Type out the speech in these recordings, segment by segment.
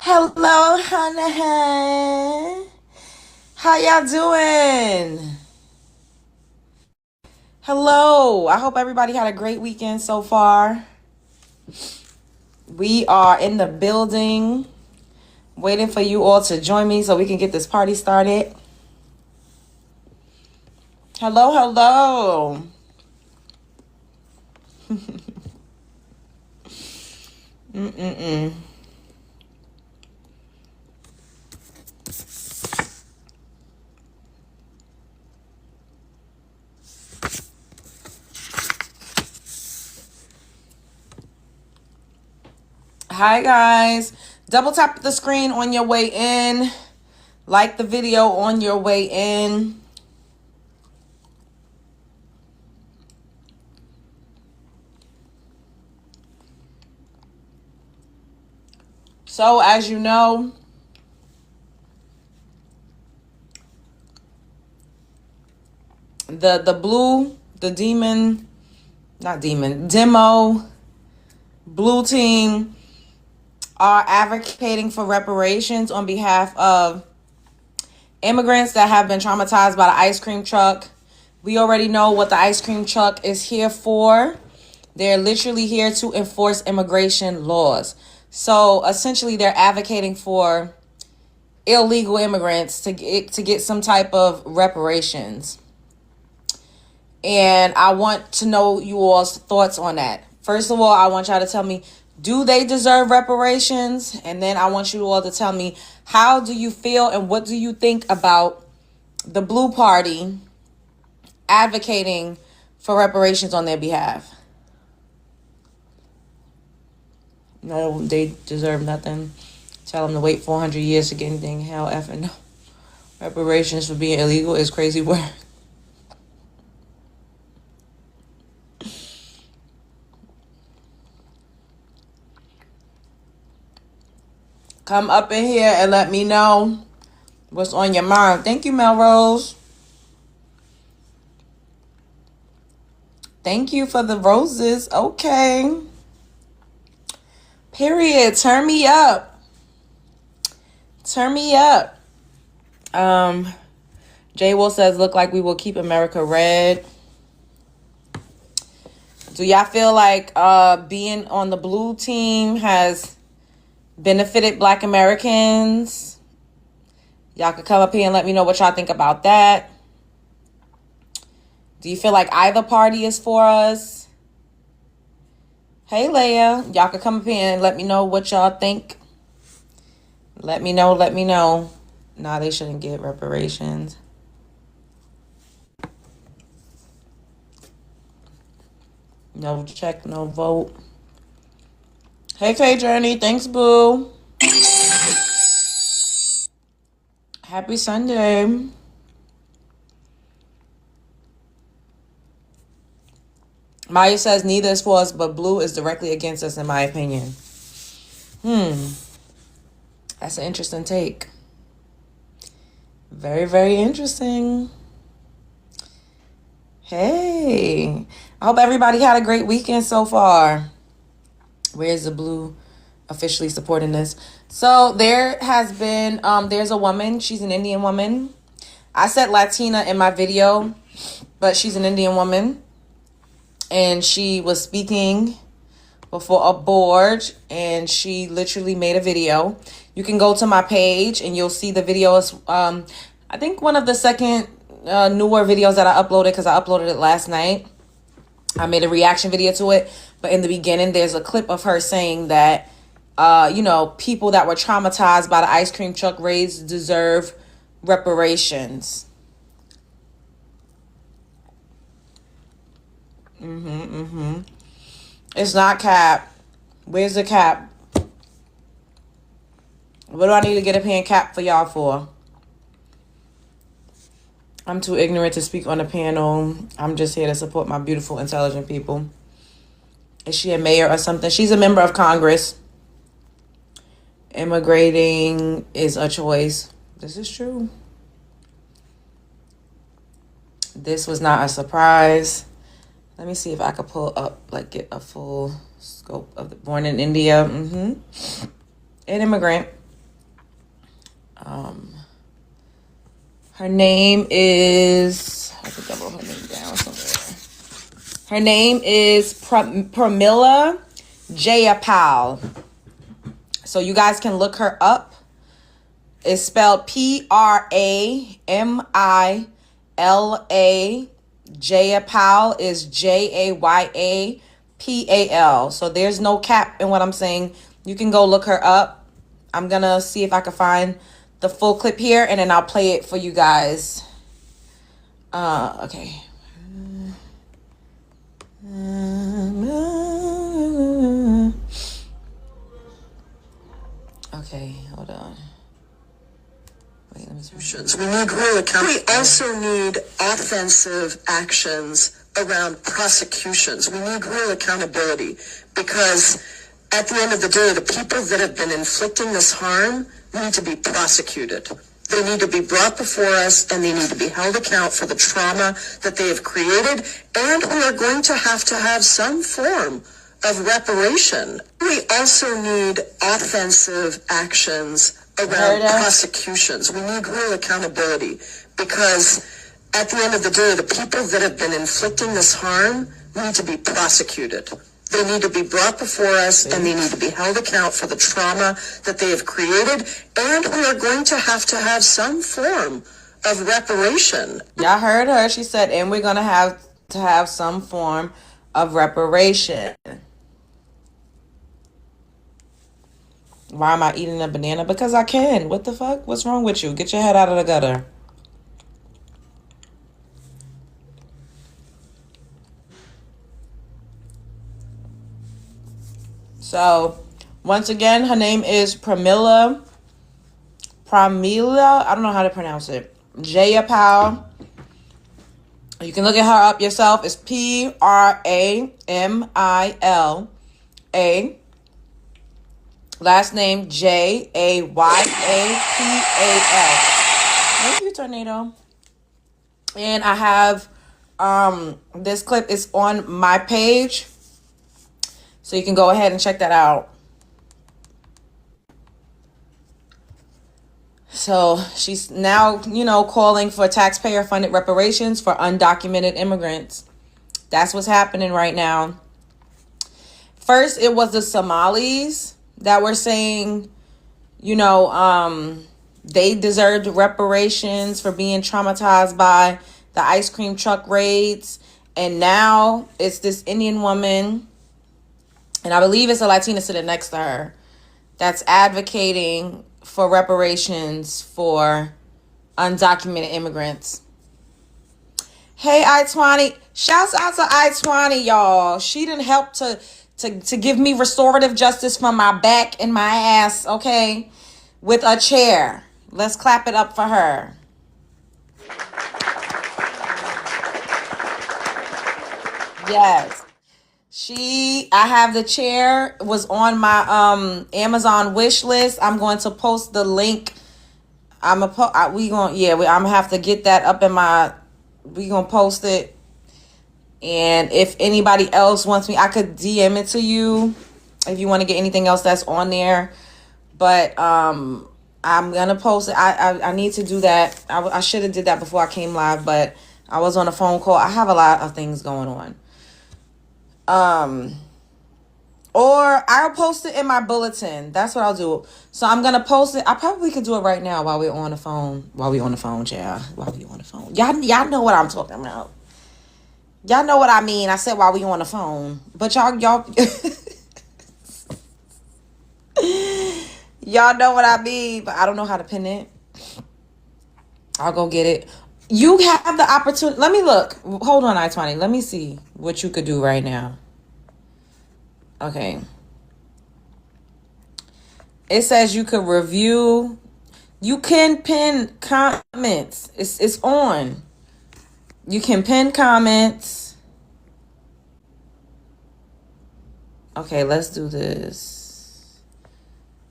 Hello, honey. How y'all doing? Hello. I hope everybody had a great weekend so far. We are in the building, waiting for you all to join me so we can get this party started. Hello, hello. Mm-mm-mm. Hi, guys. Double tap the screen on your way in. Like the video on your way in. So, as you know, the demo blue team are advocating for reparations on behalf of immigrants that have been traumatized by the ice cream truck. We already know what the ice cream truck is here for. They're literally here to enforce immigration laws. So essentially they're advocating for illegal immigrants to get some type of reparations. And I want to know you all's thoughts on that. First of all, I want y'all to tell me, do they deserve reparations? And then I want you all to tell me, how do you feel and what do you think about the Blue Party advocating for reparations on their behalf? No, they deserve nothing. Tell them to wait 400 years to get anything. Hell effing no. Reparations for being illegal is crazy work. Come up in here and let me know what's on your mind. Thank you, Melrose. Thank you for the roses. Okay. Period. Turn me up. Turn me up. Jay Will says, look like we will keep America red. Do y'all feel like being on the blue team has benefited Black Americans? Y'all could come up here and let me know what y'all think about that. Do you feel like either party is for us? Hey, Leia. Y'all could come up here and let me know what y'all think. Let me know. Let me know. Nah, they shouldn't get reparations. No check, no vote. Hey, K Journey. Thanks, boo. Happy Sunday. Maya says neither is for us, but blue is directly against us, in my opinion. That's an interesting take. Very, very interesting. Hey. I hope everybody had a great weekend so far. Where's the blue officially supporting this? So there has been, there's a woman. She's an Indian woman. I said Latina in my video, but she's an Indian woman. And she was speaking before a board, and she literally made a video. You can go to my page and you'll see the videos. I think one of the second newer videos that I uploaded, because I uploaded it last night. I made a reaction video to it. But in the beginning, there's a clip of her saying that, people that were traumatized by the ice cream truck raids deserve reparations. It's not cap. Where's the cap? What do I need to get a pen cap for y'all for? I'm too ignorant to speak on the panel. I'm just here to support my beautiful, intelligent people. Is she a mayor or something? She's a member of Congress. Immigrating is a choice. This is true. This was not a surprise. Let me see if I could pull up, get a full scope of the born in India. An immigrant. Her name is, I think I wrote her name down somewhere. Her name is Pramila Jayapal. So you guys can look her up. It's spelled Pramila. Jayapal is Jayapal. So there's no cap in what I'm saying. You can go look her up. I'm gonna see if I can find the full clip here, and then I'll play it for you guys. Okay. Okay, hold on. Wait, let me see. We need real accountability. We also need offensive actions around prosecutions. We need real accountability because at the end of the day, the people that have been inflicting this harm need to be prosecuted. They need to be brought before us, and they need to be held account for the trauma that they have created, and we are going to have some form of reparation. We also need offensive actions around prosecutions. We need real accountability because at the end of the day, the people that have been inflicting this harm need to be prosecuted. They need to be brought before us, and they need to be held account for the trauma that they have created, and we are going to have some form of reparation. Y'all heard her. She said, and we're going to have some form of reparation. Why am I eating a banana? Because I can. What the fuck? What's wrong with you? Get your head out of the gutter. So, once again, her name is Pramila. I don't know how to pronounce it. Jayapal. You can look at her up yourself. It's Pramila. Last name Jayapal. Thank you, Tornado. And I have this clip is on my page. So you can go ahead and check that out. So she's now, calling for taxpayer-funded reparations for undocumented immigrants. That's what's happening right now. First, it was the Somalis that were saying, they deserved reparations for being traumatized by the ice cream truck raids. And now it's this Indian woman, and I believe it's a Latina sitting next to her, that's advocating for reparations for undocumented immigrants. Hey, I-20. Shouts out to I-20, y'all. She didn't help to give me restorative justice for my back and my ass, okay? With a chair. Let's clap it up for her. Yes. I have the chair, was on my Amazon wish list. I'm going to post the link. I'm gonna have to get that up in we gonna post it. And if anybody else wants me, I could DM it to you if you want to get anything else that's on there. But I'm gonna post it. I need to do that. I should have did that before I came live, but I was on a phone call. I have a lot of things going on. Or I'll post it in my bulletin. That's what I'll do. So I'm gonna post it. I probably could do it right now while we're on the phone. Child. While we on the phone. Y'all know what I'm talking about. Y'all know what I mean. I said while we on the phone. But y'all y'all know what I mean, but I don't know how to pin it. I'll go get it. You have the opportunity. Let me look. Hold on, I-20. Let me see what you could do right now. Okay. It says you could review. You can pin comments. It's on. You can pin comments. Okay, let's do this.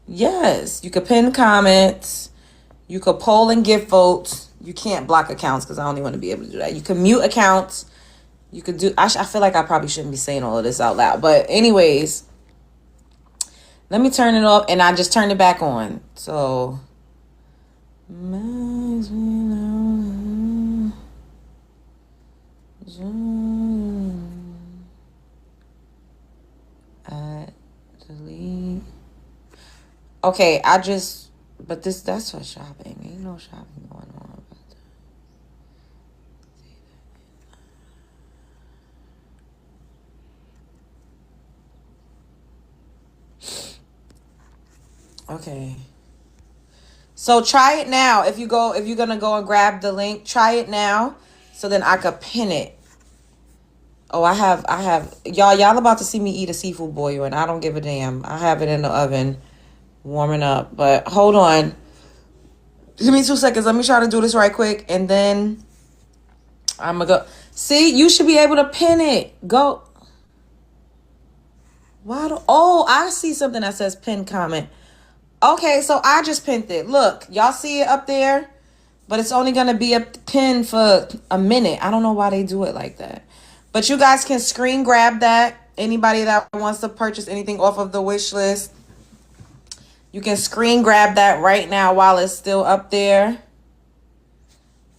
Yes, you could pin comments. You could poll and give votes. You can't block accounts because I only want to be able to do that. You can mute accounts. You could do... I feel like I probably shouldn't be saying all of this out loud. But anyways, let me turn it off. And I just turned it back on. So Delete. Okay, I just, but that's for shopping. Ain't no shopping going on. Okay. So try it now. If you're gonna go and grab the link, try it now, so then I could pin it. Oh, I have, y'all about to see me eat a seafood boil, and I don't give a damn. I have it in the oven, warming up. But hold on, give me 2 seconds. Let me try to do this right quick, and then I'm gonna go. See, you should be able to pin it. Go. Why do? Oh, I see something that says pin comment. Okay, so I just pinned it. Look, y'all see it up there? But it's only going to be a pin for a minute. I don't know why they do it like that. But you guys can screen grab that. Anybody that wants to purchase anything off of the wish list, you can screen grab that right now while it's still up there.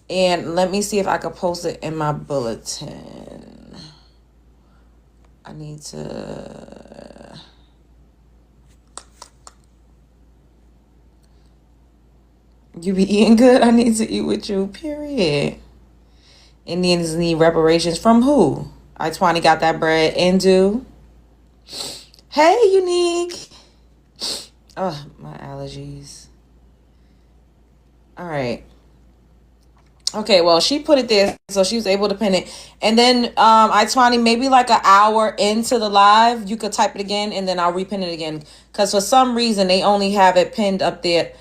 And let me see if I can post it in my bulletin. I need to... You be eating good? I need to eat with you, period. Indians need reparations from who? I 20 got that bread. Indu. Hey, Unique. Oh, my allergies. All right. Okay, well, she put it there, so she was able to pin it. And then I 20, maybe like an hour into the live, you could type it again, and then I'll repin it again. Because for some reason, they only have it pinned up there.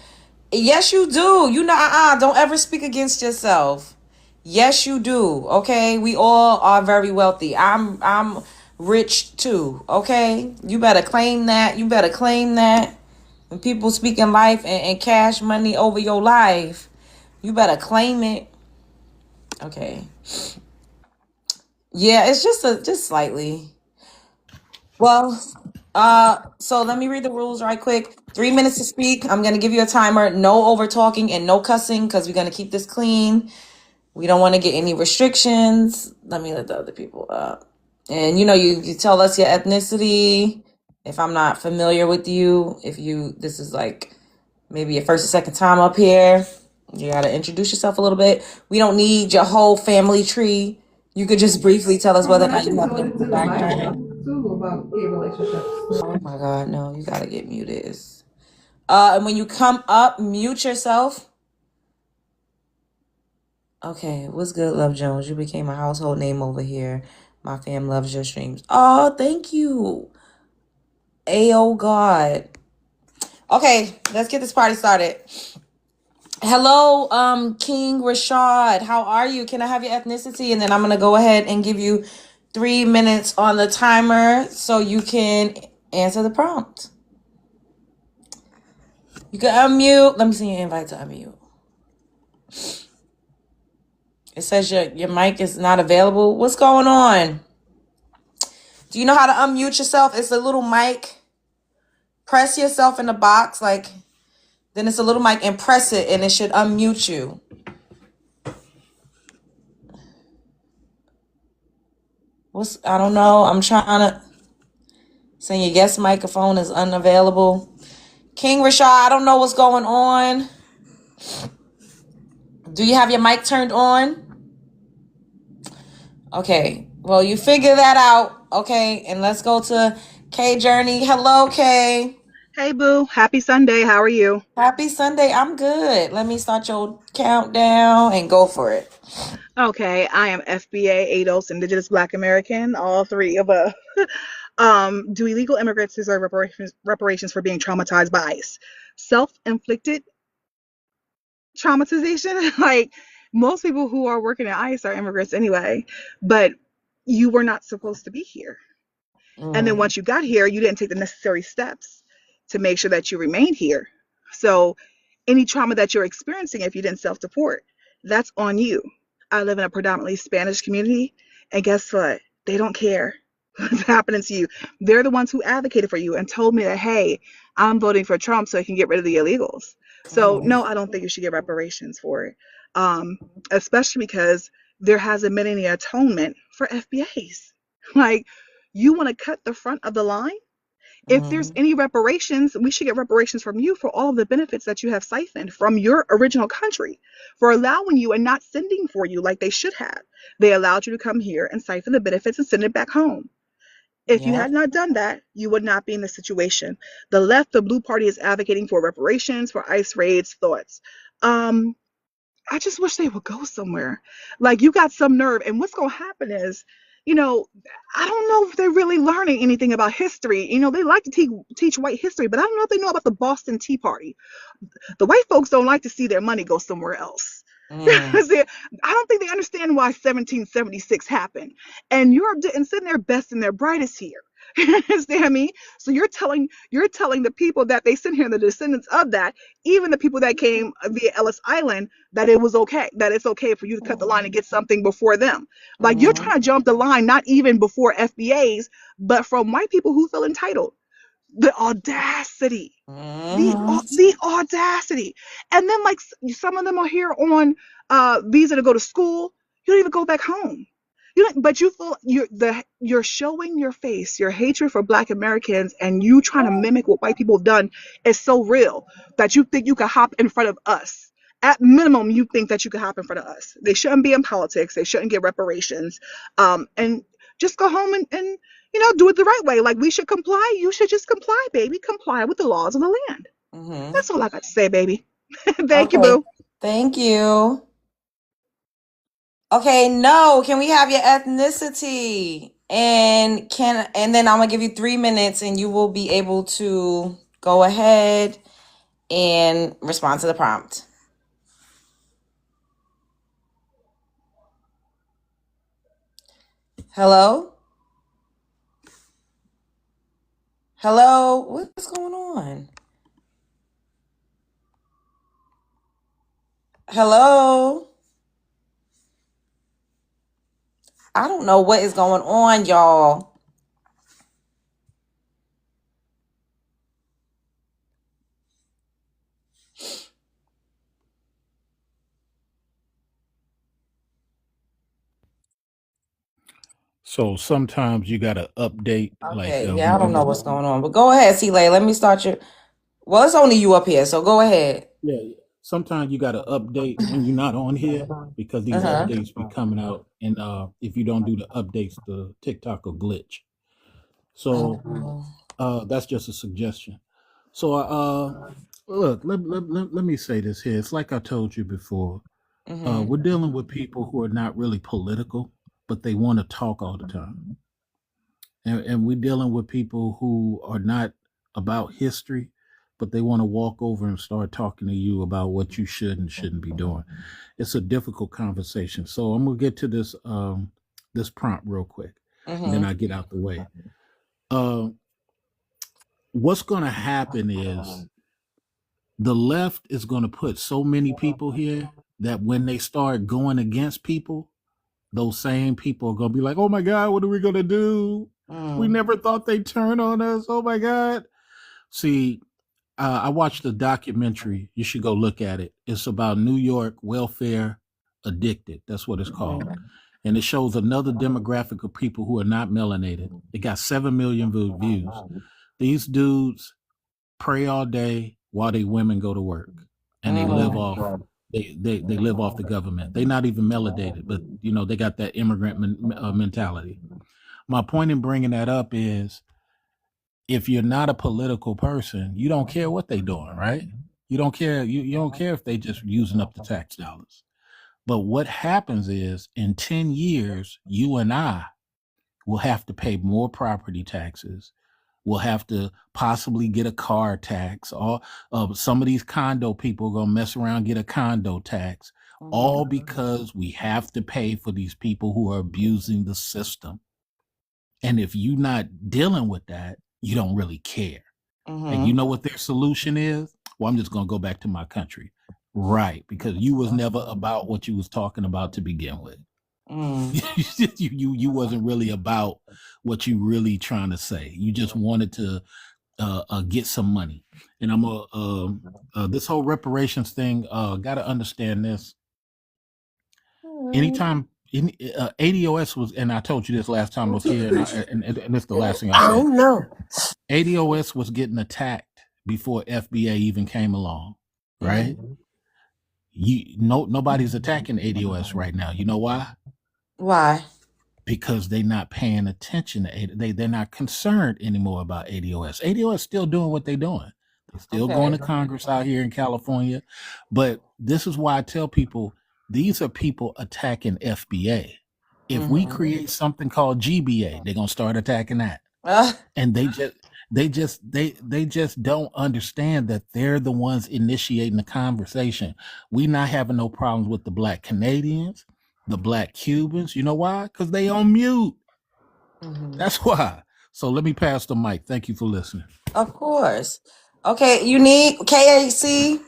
Yes, you do. You know, don't ever speak against yourself. Yes, you do. Okay, we all are very wealthy. I'm rich too. Okay, you better claim that. You better claim that. When people speaking life and cash money over your life, you better claim it. Okay. Yeah, it's just slightly. Well, so let me read the rules right quick. 3 minutes to speak. I'm gonna give you a timer. No over talking and no cussing because we're gonna keep this clean. We don't want to get any restrictions. Let me let the other people up. And you tell us your ethnicity. If I'm not familiar with you, if this is like maybe your first or second time up here, you gotta introduce yourself a little bit. We don't need your whole family tree. You could just briefly tell us whether or not you have a background. Oh my God, no, you gotta get muted. And when you come up, mute yourself. Okay, what's good, Love Jones? You became a household name over here. My fam loves your streams. Oh, thank you. Oh God. Okay, let's get this party started. Hello, King Rashad. How are you? Can I have your ethnicity? And then I'm gonna go ahead and give you 3 minutes on the timer so you can answer the prompt. You can unmute. Let me see your invite to unmute. It says your mic is not available. What's going on? Do you know how to unmute yourself? It's a little mic. Press yourself in the box, then it's a little mic, and press it, and it should unmute you. I don't know. I'm trying to say your guest microphone is unavailable. King Rashad, I don't know what's going on. Do you have your mic turned on? Okay. Well, you figure that out. Okay. And let's go to K Journey. Hello, Kay. Hey, boo. Happy Sunday. How are you? Happy Sunday. I'm good. Let me start your countdown and go for it. Okay, I am FBA, ADOS, Indigenous Black American, all three of us. Do illegal immigrants deserve reparations for being traumatized by ICE? Self-inflicted traumatization? Like, most people who are working at ICE are immigrants anyway, but you were not supposed to be here. And then once you got here, you didn't take the necessary steps to make sure that you remained here. So any trauma that you're experiencing, if you didn't self-deport, that's on you. I live in a predominantly Spanish community, and guess what? They don't care what's happening to you. They're the ones who advocated for you and told me that, hey, I'm voting for Trump so he can get rid of the illegals. So no, I don't think you should get reparations for it, especially because there hasn't been any atonement for FBAs. Like, you want to cut the front of the line? If there's Mm-hmm. any reparations, we should get reparations from you for all of the benefits that you have siphoned from your original country, for allowing you and not sending for you like they should have. They allowed you to come here and siphon the benefits and send it back home. If you Yep. had not done that, you would not be in this situation. The left, the blue party, is advocating for reparations for ICE raids, thoughts. Um, I just wish they would go somewhere. Like, you got some nerve. And what's going to happen is, you know, I don't know if they're really learning anything about history. They like to teach white history, but I don't know if they know about the Boston Tea Party. The white folks don't like to see their money go somewhere else. Mm. I don't think they understand why 1776 happened. And Europe didn't send their best and their brightest here. You understand me? So you're telling the people that they sent here, the descendants of that, even the people that came via Ellis Island, that it's okay for you to cut the line and get something before them. Like, you're Mm-hmm. trying to jump the line, not even before FBAs, but from white people who feel entitled. The audacity, Mm-hmm. the audacity. And then, like, some of them are here on visa to go to school. You don't even go back home. You don't, but you feel you're showing your face, your hatred for Black Americans, and you trying to mimic what white people have done is so real that you think you can hop in front of us. At minimum, you think that you can hop in front of us. They shouldn't be in politics. They shouldn't get reparations. And just go home and do it the right way. Like, we should comply. You should just comply, baby. Comply with the laws of the land. Mm-hmm. That's all I got to say, baby. Thank you, Okay. boo. Thank you. Okay, no, can we have your ethnicity? And then I'm gonna give you 3 minutes and you will be able to go ahead and respond to the prompt. Hello? Hello? What's going on? Hello? I don't know what is going on, y'all. So sometimes you got to update, like Okay, yeah, I we don't do know the what's going on. But go ahead, C-Lay. Let me start your. Well, it's only you up here, so go ahead. yeah. Sometimes you got to update when you're not on here because these Uh-huh. updates be coming out, and if you don't do the updates, the TikTok will glitch. So that's just a suggestion. So look, let me say this here. It's like I told you before. Mm-hmm. We're dealing with people who are not really political, but they want to talk all the time. And we're dealing with people who are not about history, but they want to walk over and start talking to you about what you should and shouldn't be doing. It's a difficult conversation. So I'm gonna get to this prompt real quick, and then Mm-hmm. I get out the way. Uh, what's gonna happen is the left is gonna put so many people here that when they start going against people, those same people are gonna be like, "Oh my God, what are we gonna do? We Mm. never thought they'd turn on us. Oh my God." See, I watched a documentary. You should go look at it. It's about New York welfare addicted. That's what it's called. Mm-hmm. And it shows another demographic of people who are not melanated. It got 7 million views. These dudes pray all day while they women go to work, and they live Mm. off they live off the government. They're not even melanated, but they got that immigrant mentality. My point in bringing that up is, if you're not a political person, you don't care what they're doing, right? You don't care. You don't care if they just using up the tax dollars. But what happens is, in 10 years, you and I will have to pay more property taxes. We'll have to possibly get a car tax. Or some of these condo people are going to mess around, get a condo tax, all Mm-hmm. because we have to pay for these people who are abusing the system. And if you're not dealing with that, you don't really care. And you Mm-hmm. know what their solution is? Well, I'm just going to go back to my country. Right, because you was never about what you was talking about to begin with. Mm. You wasn't really about what you really trying to say. You just wanted to get some money. And I'm this whole reparations thing. Got to understand this. Anytime ADOS was, and I told you this last time I was here, and this is the last thing I'll I say. don't know. ADOS was getting attacked before FBA even came along, right? Nobody's attacking ADOS right now. You know why? Why? Because they're not paying attention to they're not concerned anymore about ADOS. ADOS still doing what they're doing. They're still going to Congress out here in California. But this is why I tell people these are people attacking FBA. If we create something called GBA, they're gonna start attacking that. And they just don't understand that they're the ones initiating the conversation. We not having no problems with the Black Canadians, the Black Cubans. You know why? Because they on mute. That's why. So let me pass the mic. Thank you for listening. Of course. Okay, Unique, KAC.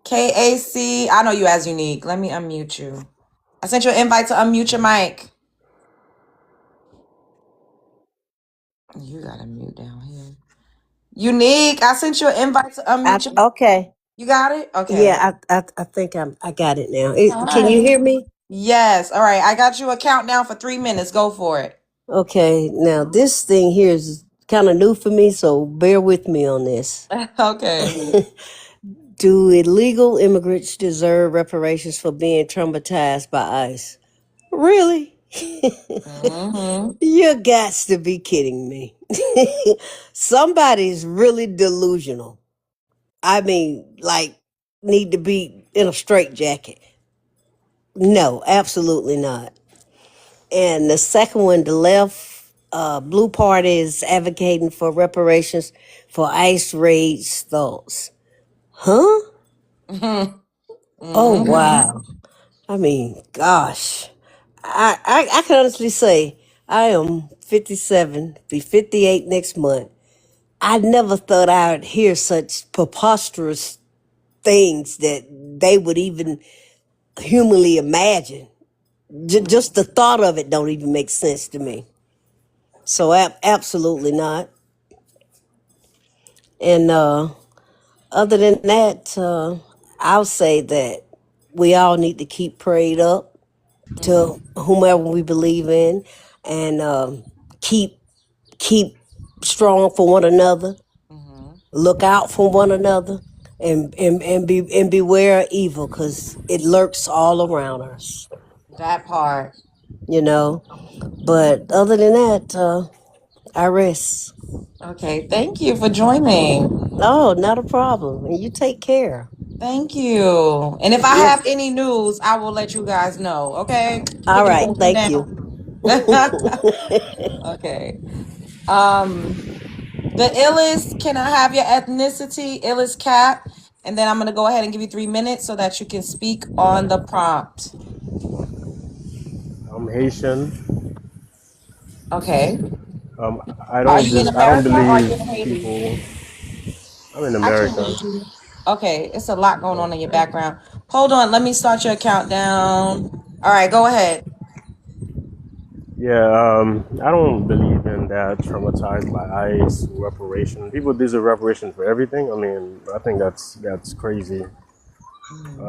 KAC. I know you as Unique. Let me unmute you. I sent you an invite to unmute your mic. You gotta mute down here. Unique, I sent you an invite to unmute your. Okay. You got it? Okay. Yeah, I think I got it now. All Can you right. hear me? Yes. All right. I got you a countdown for 3 minutes. Go for it. Okay. Now this thing here is kind of new for me, so bear with me on this. Okay. Do illegal immigrants deserve reparations for being traumatized by ICE? Really? You got to be kidding me. Somebody's really delusional. I mean, like, need to be in a straitjacket. No, absolutely not. And the second one, the left blue party is advocating for reparations for ICE raids thoughts. Huh? Oh, wow. I mean, gosh. I can honestly say I am 57, be 58 next month. I never thought I would hear such preposterous things that they would even humanly imagine. Just the thought of it don't even make sense to me. So absolutely not. And other than that, I'll say that we all need to keep prayed up to whomever we believe in, and keep strong for one another. Look out for one another, and beware of evil, because it lurks all around us. That part. You know. But other than that, I rest. Okay. Thank you for joining. Oh, not a problem. And you take care. Thank you. And if I Yes. have any news, I will let you guys know. Okay. All Kicking it right. open Thank down. you. Okay. The illest, can I have your ethnicity? Illest cap. And then I'm going to go ahead and give you 3 minutes so that you can speak on the prompt. I'm Haitian. Okay. I Are don't you in I don't America or are believe you in Haiti? people. I'm in I can America. read you. Okay. It's a lot going on in your Okay. background. Hold on. Let me start your countdown. All right. Go ahead. Yeah. I don't believe in that traumatized by ICE reparation. People deserve reparation for everything. I mean, I think that's crazy.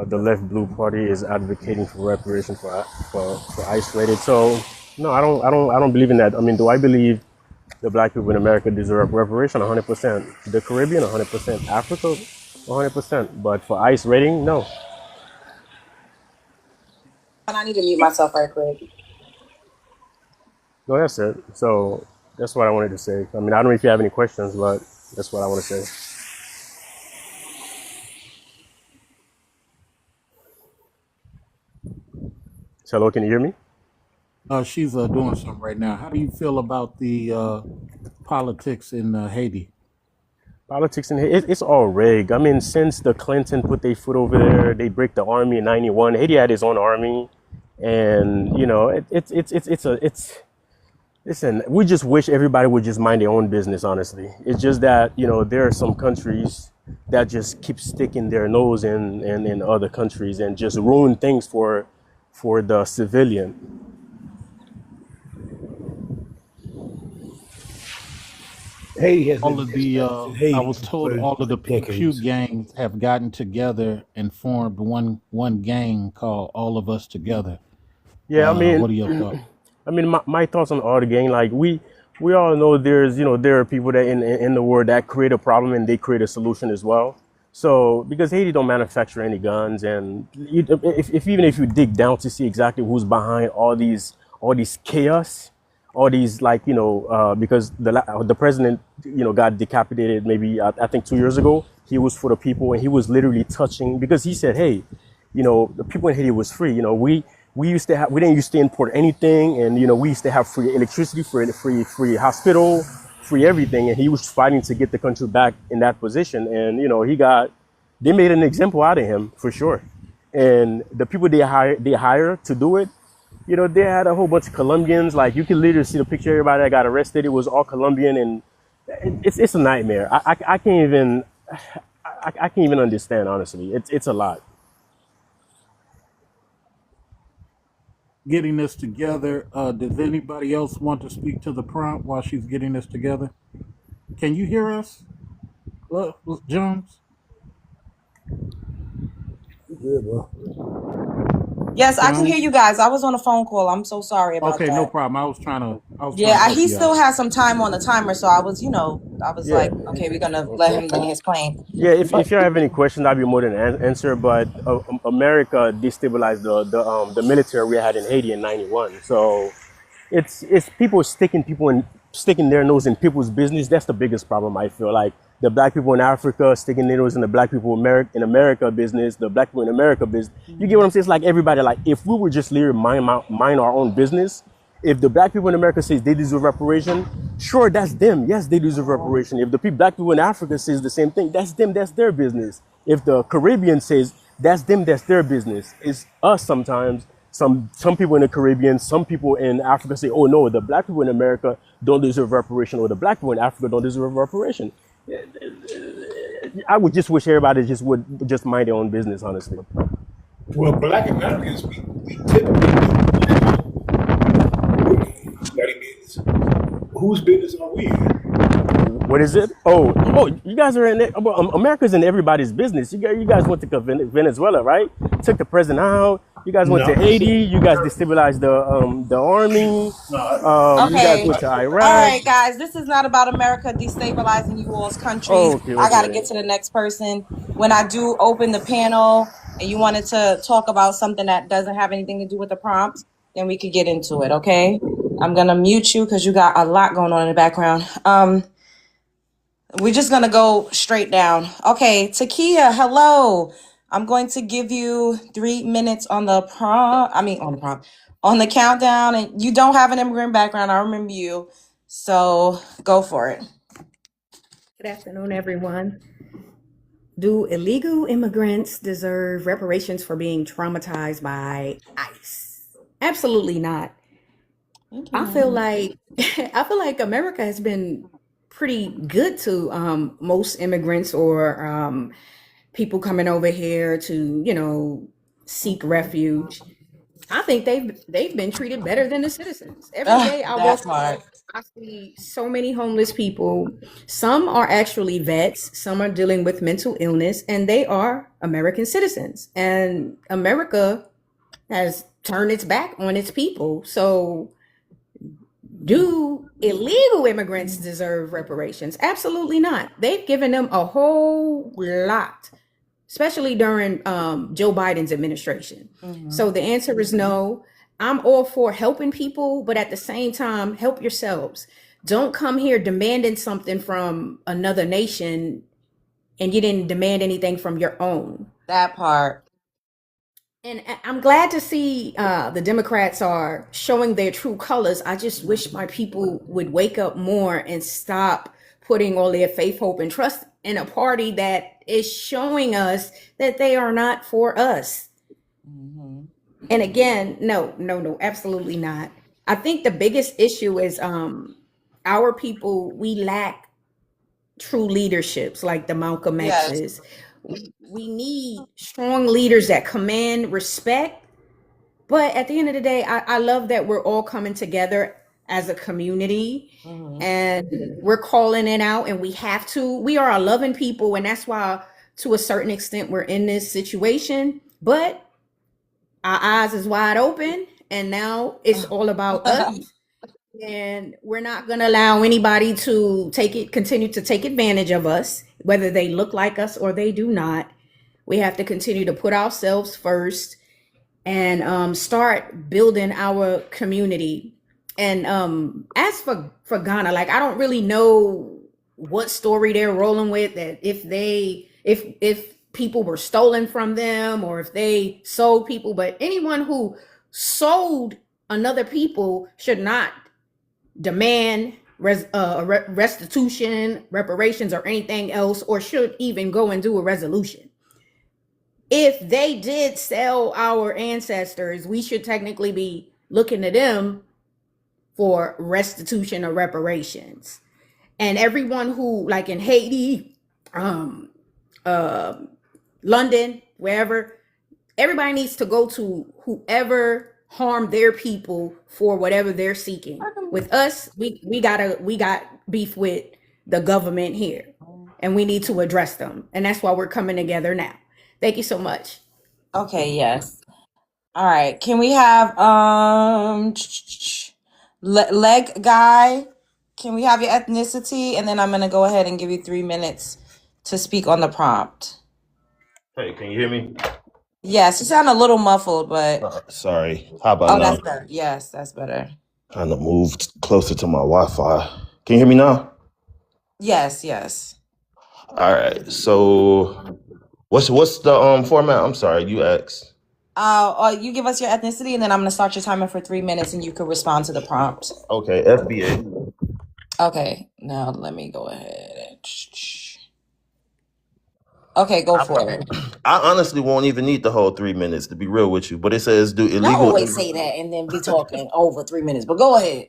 The Left Blue Party is advocating for reparation for ICE rated. So no, I don't believe in that. I mean, do I believe the black people in America deserve reparation? 100%. The Caribbean, 100%. Africa, 100%. But for ICE rating, no. And I need to mute myself right quick. No, that's it. So that's what I wanted to say. I mean, I don't know if you have any questions, but that's what I want to say. Hello, can you hear me? She's doing something right now. How do you feel about the politics in Haiti? Politics in Haiti, it's all rigged. I mean, since the Clinton put their foot over there, they break the army in '91. Haiti had his own army, and you know, it's. Listen, we just wish everybody would just mind their own business. Honestly, it's just that there are some countries that just keep sticking their nose in other countries and just ruin things for the civilian. Haiti has All been of the disadvantaged in I Haiti was told all of for the pew pew decades. gangs have gotten together and formed one gang called All of Us Together. Yeah, I mean, What are your thoughts? I mean, my thoughts on all the gang, like we all know there's, there are people that in the world that create a problem and they create a solution as well. So because Haiti don't manufacture any guns, and if even if you dig down to see exactly who's behind all these chaos, all these, like, because the president, got decapitated maybe, I think 2 years ago. He was for the people, and he was literally touching, because he said, hey, the people in Haiti was free. We didn't used to import anything, and we used to have free electricity, free hospital, free everything, and he was fighting to get the country back in that position. And they made an example out of him for sure. And the people they hire to do it, they had a whole bunch of Colombians. Like, you can literally see the picture of everybody that got arrested. It was all Colombian, and it's a nightmare. I can't even I can't even understand, honestly. It's a lot. Getting this together. Does anybody else want to speak to the prompt while she's getting this together? Can you hear us, Jones? You good, bro? Yes, I can hear Jones? you guys. I was on a phone call. I'm so sorry about Okay, no that. problem. I was trying to Yeah, help he you still out. has some time on the timer, so I was Yeah. like, okay, we're gonna let Okay. him land his plane. Yeah, But if you have any questions, I'd be more than answer. But America destabilized the military we had in Haiti in '91. So it's people sticking their nose in people's business. That's the biggest problem, I feel like. The black people in Africa sticking their nose in the black people in America business, the black people in America business. You get what I'm saying? It's like everybody, like, if we were just literally mind our own business, if the black people in America says they deserve reparation, sure, that's them. Yes, they deserve reparation. If the black people in Africa says the same thing, that's them. That's their business. If the Caribbean says that's them, that's their business. It's us sometimes. Some people in the Caribbean, some people in Africa say, oh no, the black people in America don't deserve reparation, or the black people in Africa don't deserve reparation. I would just wish everybody would just mind their own business, honestly. Well, Black Americans, we typically do study business. Whose business are we in? What is it? Oh, you guys are in it. America's in everybody's business. You guys went to Venezuela, right? Took the president out. You guys went No, to I'm just saying. Haiti. You guys destabilized the army. No, You guys okay. went to All Iraq. right, guys, this is not about America destabilizing you all's countries. Oh, okay, I got to okay. get to the next person. When I do open the panel and you wanted to talk about something that doesn't have anything to do with the prompt, then we could get into it, okay? I'm going to mute you because you got a lot going on in the background. We're just going to go straight down. Okay, Takia, hello. I'm going to give you 3 minutes on the prompt. On the countdown. And you don't have an immigrant background. I remember you. So go for it. Good afternoon, everyone. Do illegal immigrants deserve reparations for being traumatized by ICE? Absolutely not. Thank I you. feel like I feel like America has been pretty good to most immigrants or people coming over here to seek refuge. I think they've been treated better than the citizens. Every day I That walk part. out, I see so many homeless people. Some are actually vets, some are dealing with mental illness, and they are American citizens. And America has turned its back on its people. So do illegal immigrants deserve reparations? Absolutely not. They've given them a whole lot, especially during Joe Biden's administration. Mm-hmm. So the answer is no. I'm all for helping people, but at the same time, help yourselves. Don't come here demanding something from another nation and you didn't demand anything from your own. That part. And I'm glad to see the Democrats are showing their true colors. I just wish my people would wake up more and stop putting all their faith, hope, and trust in a party that is showing us that they are not for us. Mm-hmm. And again, no, no, no, absolutely not. I think the biggest issue is our people, we lack true leaderships like the Malcolm Yes. X's. We need strong leaders that command respect. But at the end of the day, I love that we're all coming together as a community, and we're calling it out, and we have to. We are a loving people, and that's why, to a certain extent, we're in this situation. But our eyes is wide open, and now it's all about us. And we're not going to allow anybody to continue to take advantage of us, whether they look like us or they do not. We have to continue to put ourselves first and start building our community. And as for Ghana, like, I don't really know what story they're rolling with, that if people were stolen from them or if they sold people, but anyone who sold another people should not demand restitution, reparations, or anything else, or should even go and do a resolution. If they did sell our ancestors, we should technically be looking to them for restitution or reparations. And everyone who, like in Haiti, London, wherever, everybody needs to go to whoever harmed their people for whatever they're seeking. With us, we got beef with the government here, and we need to address them. And that's why we're coming together now. Thank you so much. Okay, yes. All right. Can we have leg guy? Can we have your ethnicity? And then I'm gonna go ahead and give you 3 minutes to speak on the prompt. Hey, can you hear me? Yes, you sound a little muffled, but Sorry. How about now? that's better. Yes, that's better. Trying to move closer to my Wi-Fi. Can you hear me now? Yes, yes. All right. So, what's the format? I'm sorry, you asked. You give us your ethnicity, and then I'm gonna start your timer for 3 minutes, and you can respond to the prompt. Okay, FBA. Okay, now let me go ahead. Okay, go for it. I honestly won't even need the whole 3 minutes to be real with you, but it says do I illegal always say that and then be talking over 3 minutes, but go ahead.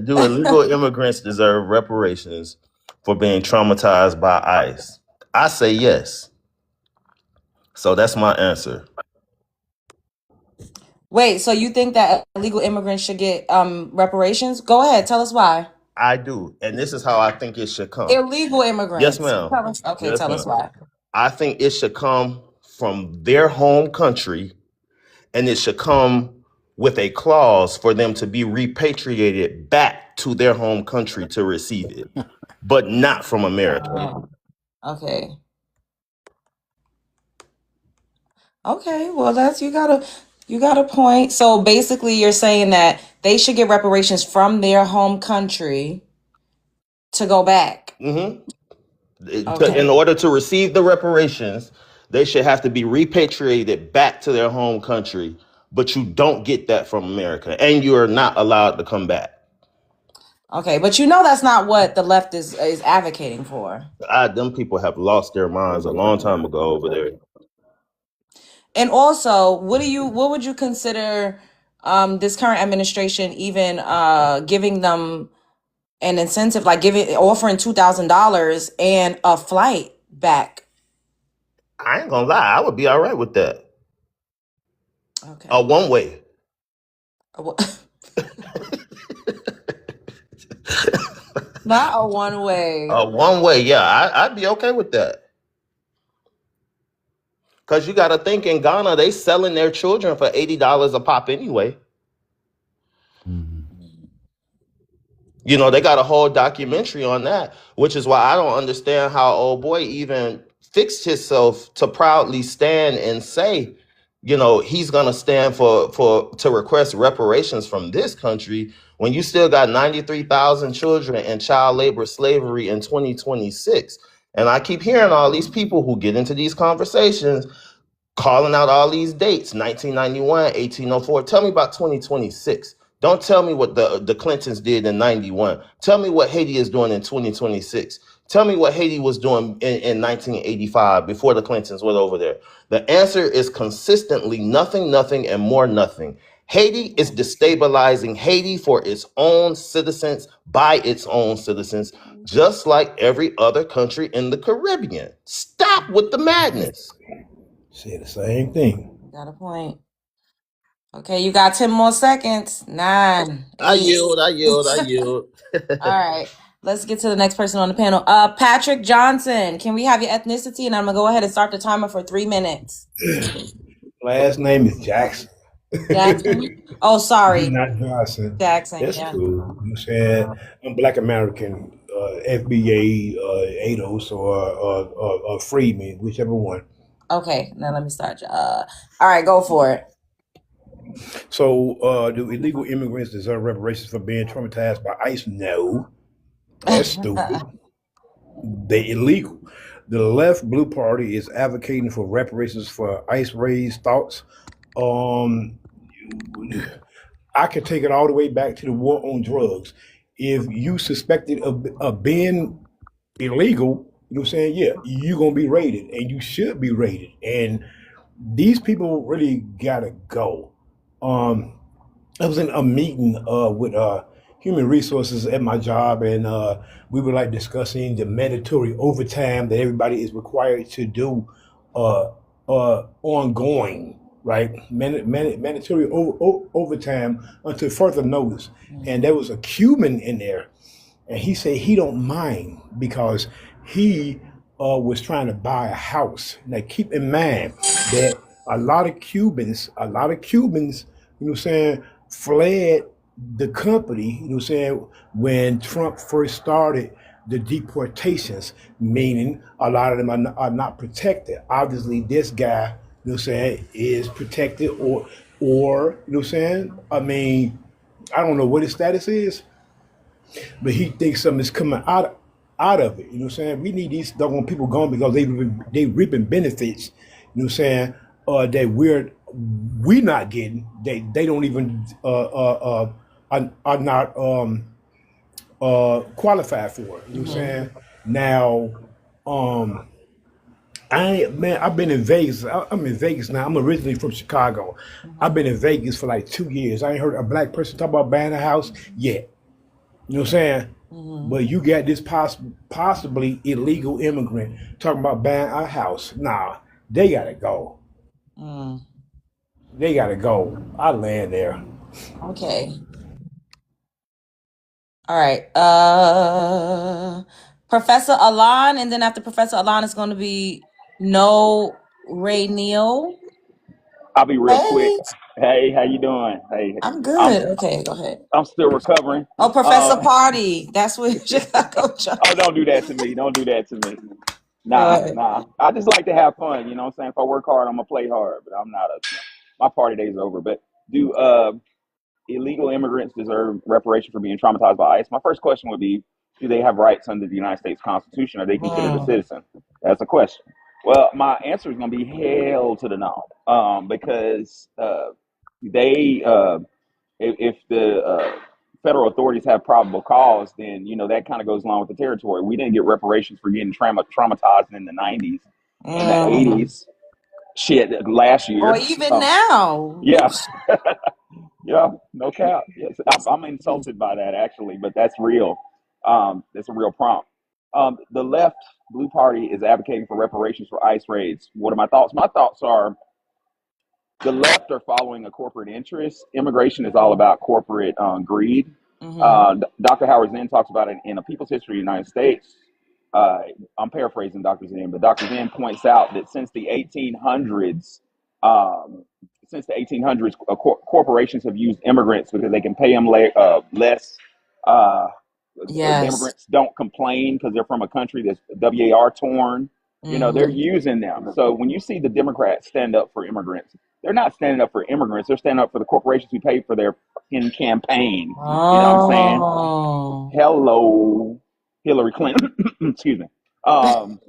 do illegal immigrants deserve reparations for being traumatized by ICE? I say yes. So that's my answer. Wait, so you think that illegal immigrants should get reparations? Go ahead, tell us why. I do, and this is how I think it should come. Illegal immigrants. Yes, ma'am. Tell us. Okay, Yes, tell us ma'am. why. I think it should come from their home country, and it should come with a clause for them to be repatriated back to their home country to receive it, but not from America. Okay. Okay, well that's you got a point. So basically you're saying that they should get reparations from their home country to go back. Mm-hmm. Okay. In order to receive the reparations, they should have to be repatriated back to their home country, but you don't get that from America, and you are not allowed to come back. Okay, but you know that's not what the left is advocating for. Them people have lost their minds a long time ago over there. And also, what would you consider this current administration even giving them an incentive, like offering $2,000 and a flight back? I ain't gonna lie, I would be all right with that. Okay. A one way. Not a one way. A one way, yeah, I'd be okay with that. Because you got to think, in Ghana, they selling their children for $80 a pop anyway. You know, they got a whole documentary on that, which is why I don't understand how old boy even fixed himself to proudly stand and say, you know, he's gonna stand to request reparations from this country when you still got 93,000 children in child labor slavery in 2026. And I keep hearing all these people who get into these conversations calling out all these dates: 1991, 1804. Tell me about 2026. Don't tell me what the Clintons did in 91. Tell me what Haiti is doing in 2026. Tell me what Haiti was doing in 1985 before the Clintons went over there. The answer is consistently nothing, nothing, and more nothing. Haiti is destabilizing Haiti for its own citizens, by its own citizens, just like every other country in the Caribbean. Stop with the madness. Say the same thing. Got a point. Okay, you got 10 more seconds. 9, I 8. yield. I yield. I yield. All right. Let's get to the next person on the panel. Patrick Johnson. Can we have your ethnicity? And I'm gonna go ahead and start the timer for 3 minutes. Last name is Jackson. Jackson. Oh, sorry. Not Johnson. Jackson. That's Yeah. cool. You said I'm Black American, FBA, ADOS, or Freeman, whichever one. Okay. Now let me start. All right. Go for it. So, do illegal immigrants deserve reparations for being traumatized by ICE? No, that's stupid. They illegal. The left blue party is advocating for reparations for ICE raised thoughts. Um, I could take it all the way back to the war on drugs. If you suspected of being illegal, you know what I'm saying? Yeah, you're gonna be raided, and you should be raided. And these people really gotta go. Um, I was in a meeting with human resources at my job, and we were like discussing the mandatory overtime that everybody is required to do uh, ongoing, right? Mandatory overtime until further notice. And there was a Cuban in there, and he said he don't mind because he was trying to buy a house. Now keep in mind that a lot of Cubans, you know what I'm saying, fled the company, you know what I'm saying, when Trump first started the deportations, meaning a lot of them are not protected. Obviously, this guy, you know what I'm saying, is protected or you know what I'm saying? I mean, I don't know what his status is, but he thinks something is coming out of it. You know what I'm saying? We need these doggone people gone because they reaping benefits. You know what I'm saying? That we not getting. They don't even are not qualified for it. You know what I'm saying? Now, um, I've been in Vegas. I'm in Vegas now. I'm originally from Chicago. I've been in Vegas for like 2 years. I ain't heard a black person talk about buying a house yet. You know what I'm saying? But you got this possibly illegal immigrant talking about buying a house. Nah, they gotta go. They gotta go. I land there. Okay. All right. Professor Alon, and then after Professor Alon, it's going to be No Ray Neal. I'll be real quick. Hey, Hey, how you doing? Hey, I'm I'm good. Okay, go ahead. I'm still recovering. Oh, Professor Party. That's what Chicago John. Oh, don't do that to me. Don't do that to me. Go Nah, ahead. nah. I just like to have fun. You know what I'm saying? If I work hard, I'm gonna play hard. But I'm not a. My party days are over. But do illegal immigrants deserve reparation for being traumatized by ICE? My first question would be, do they have rights under the United States Constitution? Are they considered a citizen? That's a question. Well, my answer is going to be hell to the no, because they if the federal authorities have probable cause, then that kind of goes along with the territory. We didn't get reparations for getting traumatized in the '90s and the '80s. Shit, last Or year. even now. Yeah, yeah, no cap. Yes, I'm insulted by that actually, but that's real. That's a real prompt. The left blue party is advocating for reparations for ICE raids. What are my thoughts? My thoughts are the left are following a corporate interest. Immigration is all about corporate greed. Dr. Howard Zinn talks about it in A People's History of the United States. Uh, I'm paraphrasing Dr. Zinn, but Dr. Zinn points out that um, since the 1800s, corporations have used immigrants because they can pay them less. Uh, the Yes. immigrants don't complain because they're from a country that's WAR torn. They're using them. So when you see the Democrats stand up for immigrants, they're not standing up for immigrants. They're standing up for the corporations who pay for their in campaign. You know what I'm saying? Oh. Hello, Hillary Clinton. Excuse me. Um,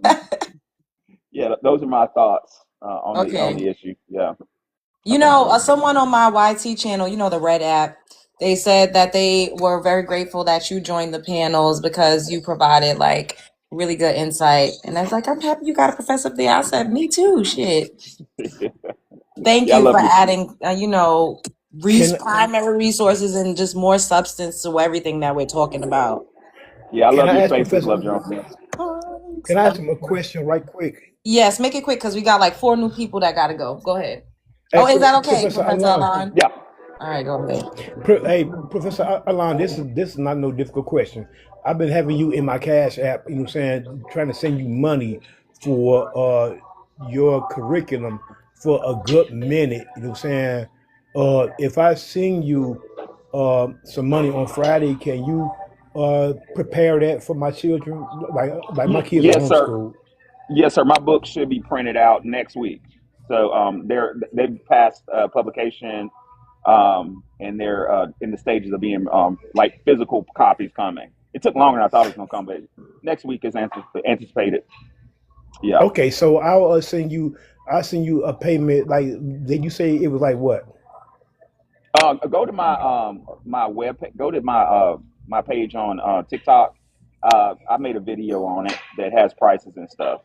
yeah, those are my thoughts on Okay. the issue. Yeah. Someone on my YT channel, the Red app, they said that they were very grateful that you joined the panels because you provided like really good insight. And I was like, I'm happy you got a professor up there. I said, me too. Shit. Thank Yeah, I you for love you. adding, Can primary resources and just more substance to everything that we're talking about. Yeah, I can love I your ask spaces, Professor? Love Jones. Can I ask him a question right quick? Yes, make it quick because we got like 4 new people that got to go. Go ahead. Oh, Hey, is that okay, Professor Professor Alon. Alon? Yeah. All right, go ahead. Hey, Professor Alon, this is not no difficult question. I've been having you in my Cash app, you know what I'm saying, trying to send you money for your curriculum for a good minute, you know what I'm saying? If I send you some money on Friday, can you prepare that for my children? Like my kids are Yes, sir. homeschooled. Yes, sir. My book should be printed out next week. So they've passed publication, and they're in the stages of being like physical copies coming. It took longer than I thought it was going to come, but next week is anticipated. Yeah. Okay, so I'll send you a payment. Like, did you say it was like what? Go to my go to my page on TikTok. I made a video on it that has prices and stuff.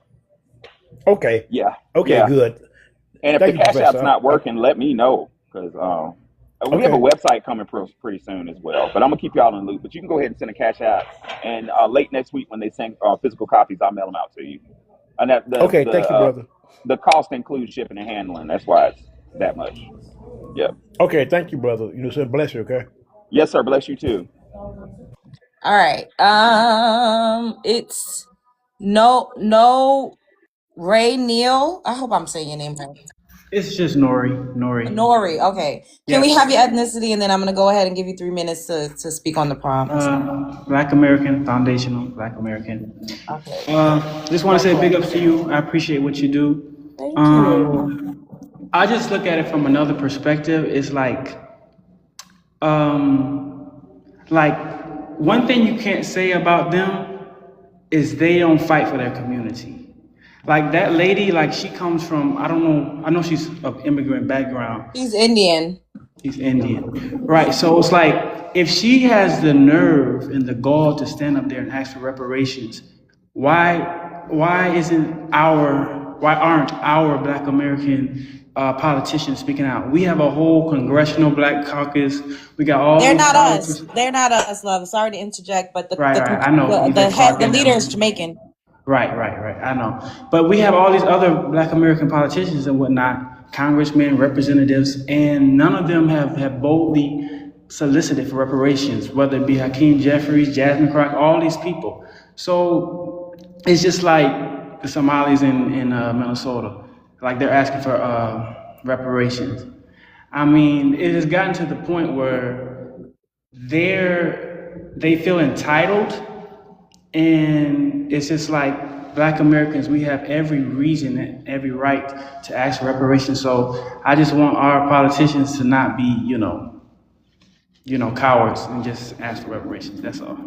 Okay. Yeah, Okay, yeah. good. And if the Thank you, Cash App's Professor. not working, let me know because we have a Okay. website coming pretty soon as well. But I'm gonna keep y'all in the loop. But you can go ahead and send a Cash App, and late next week when they send physical copies, I'll mail them out to you. And that Okay, thank you, brother. the cost includes shipping and handling. That's why it's that much. Yeah. Okay, thank you, brother. You know, say bless you, okay? Yes, sir. Bless you too. All right. It's no Ray Neal. I hope I'm saying your name right. It's just Nori. Nori. Nori. Okay. Can we Yes. have your ethnicity, and then I'm gonna go ahead and give you 3 minutes to speak on the prompt. Black American, foundational Black American. Okay. Just want to Go say for big it. ups to you. I appreciate what you do. Thank you. I just look at it from another perspective. It's like one thing you can't say about them is they don't fight for their community. Like that lady, like she comes from, I don't know, I know she's of immigrant background. She's Indian. She's Indian. Right. So it's like if she has the nerve and the gall to stand up there and ask for reparations, why aren't our Black American politicians speaking out? We have a whole congressional Black caucus. We got all They're these not us. politicians. They're not us, love. Sorry to interject, but Right, right. I know. He's like Clark the and leader is them. Jamaican. Right. I know. But we have all these other Black American politicians and whatnot, congressmen, representatives, and none of them have boldly solicited for reparations, whether it be Hakeem Jeffries, Jasmine Crockett, all these people. So it's just like the Somalis in Minnesota, like they're asking for reparations. I mean, it has gotten to the point where they feel entitled, and it's just like Black Americans, we have every reason and every right to ask for reparations. So I just want our politicians to not be, cowards and just ask for reparations. That's all.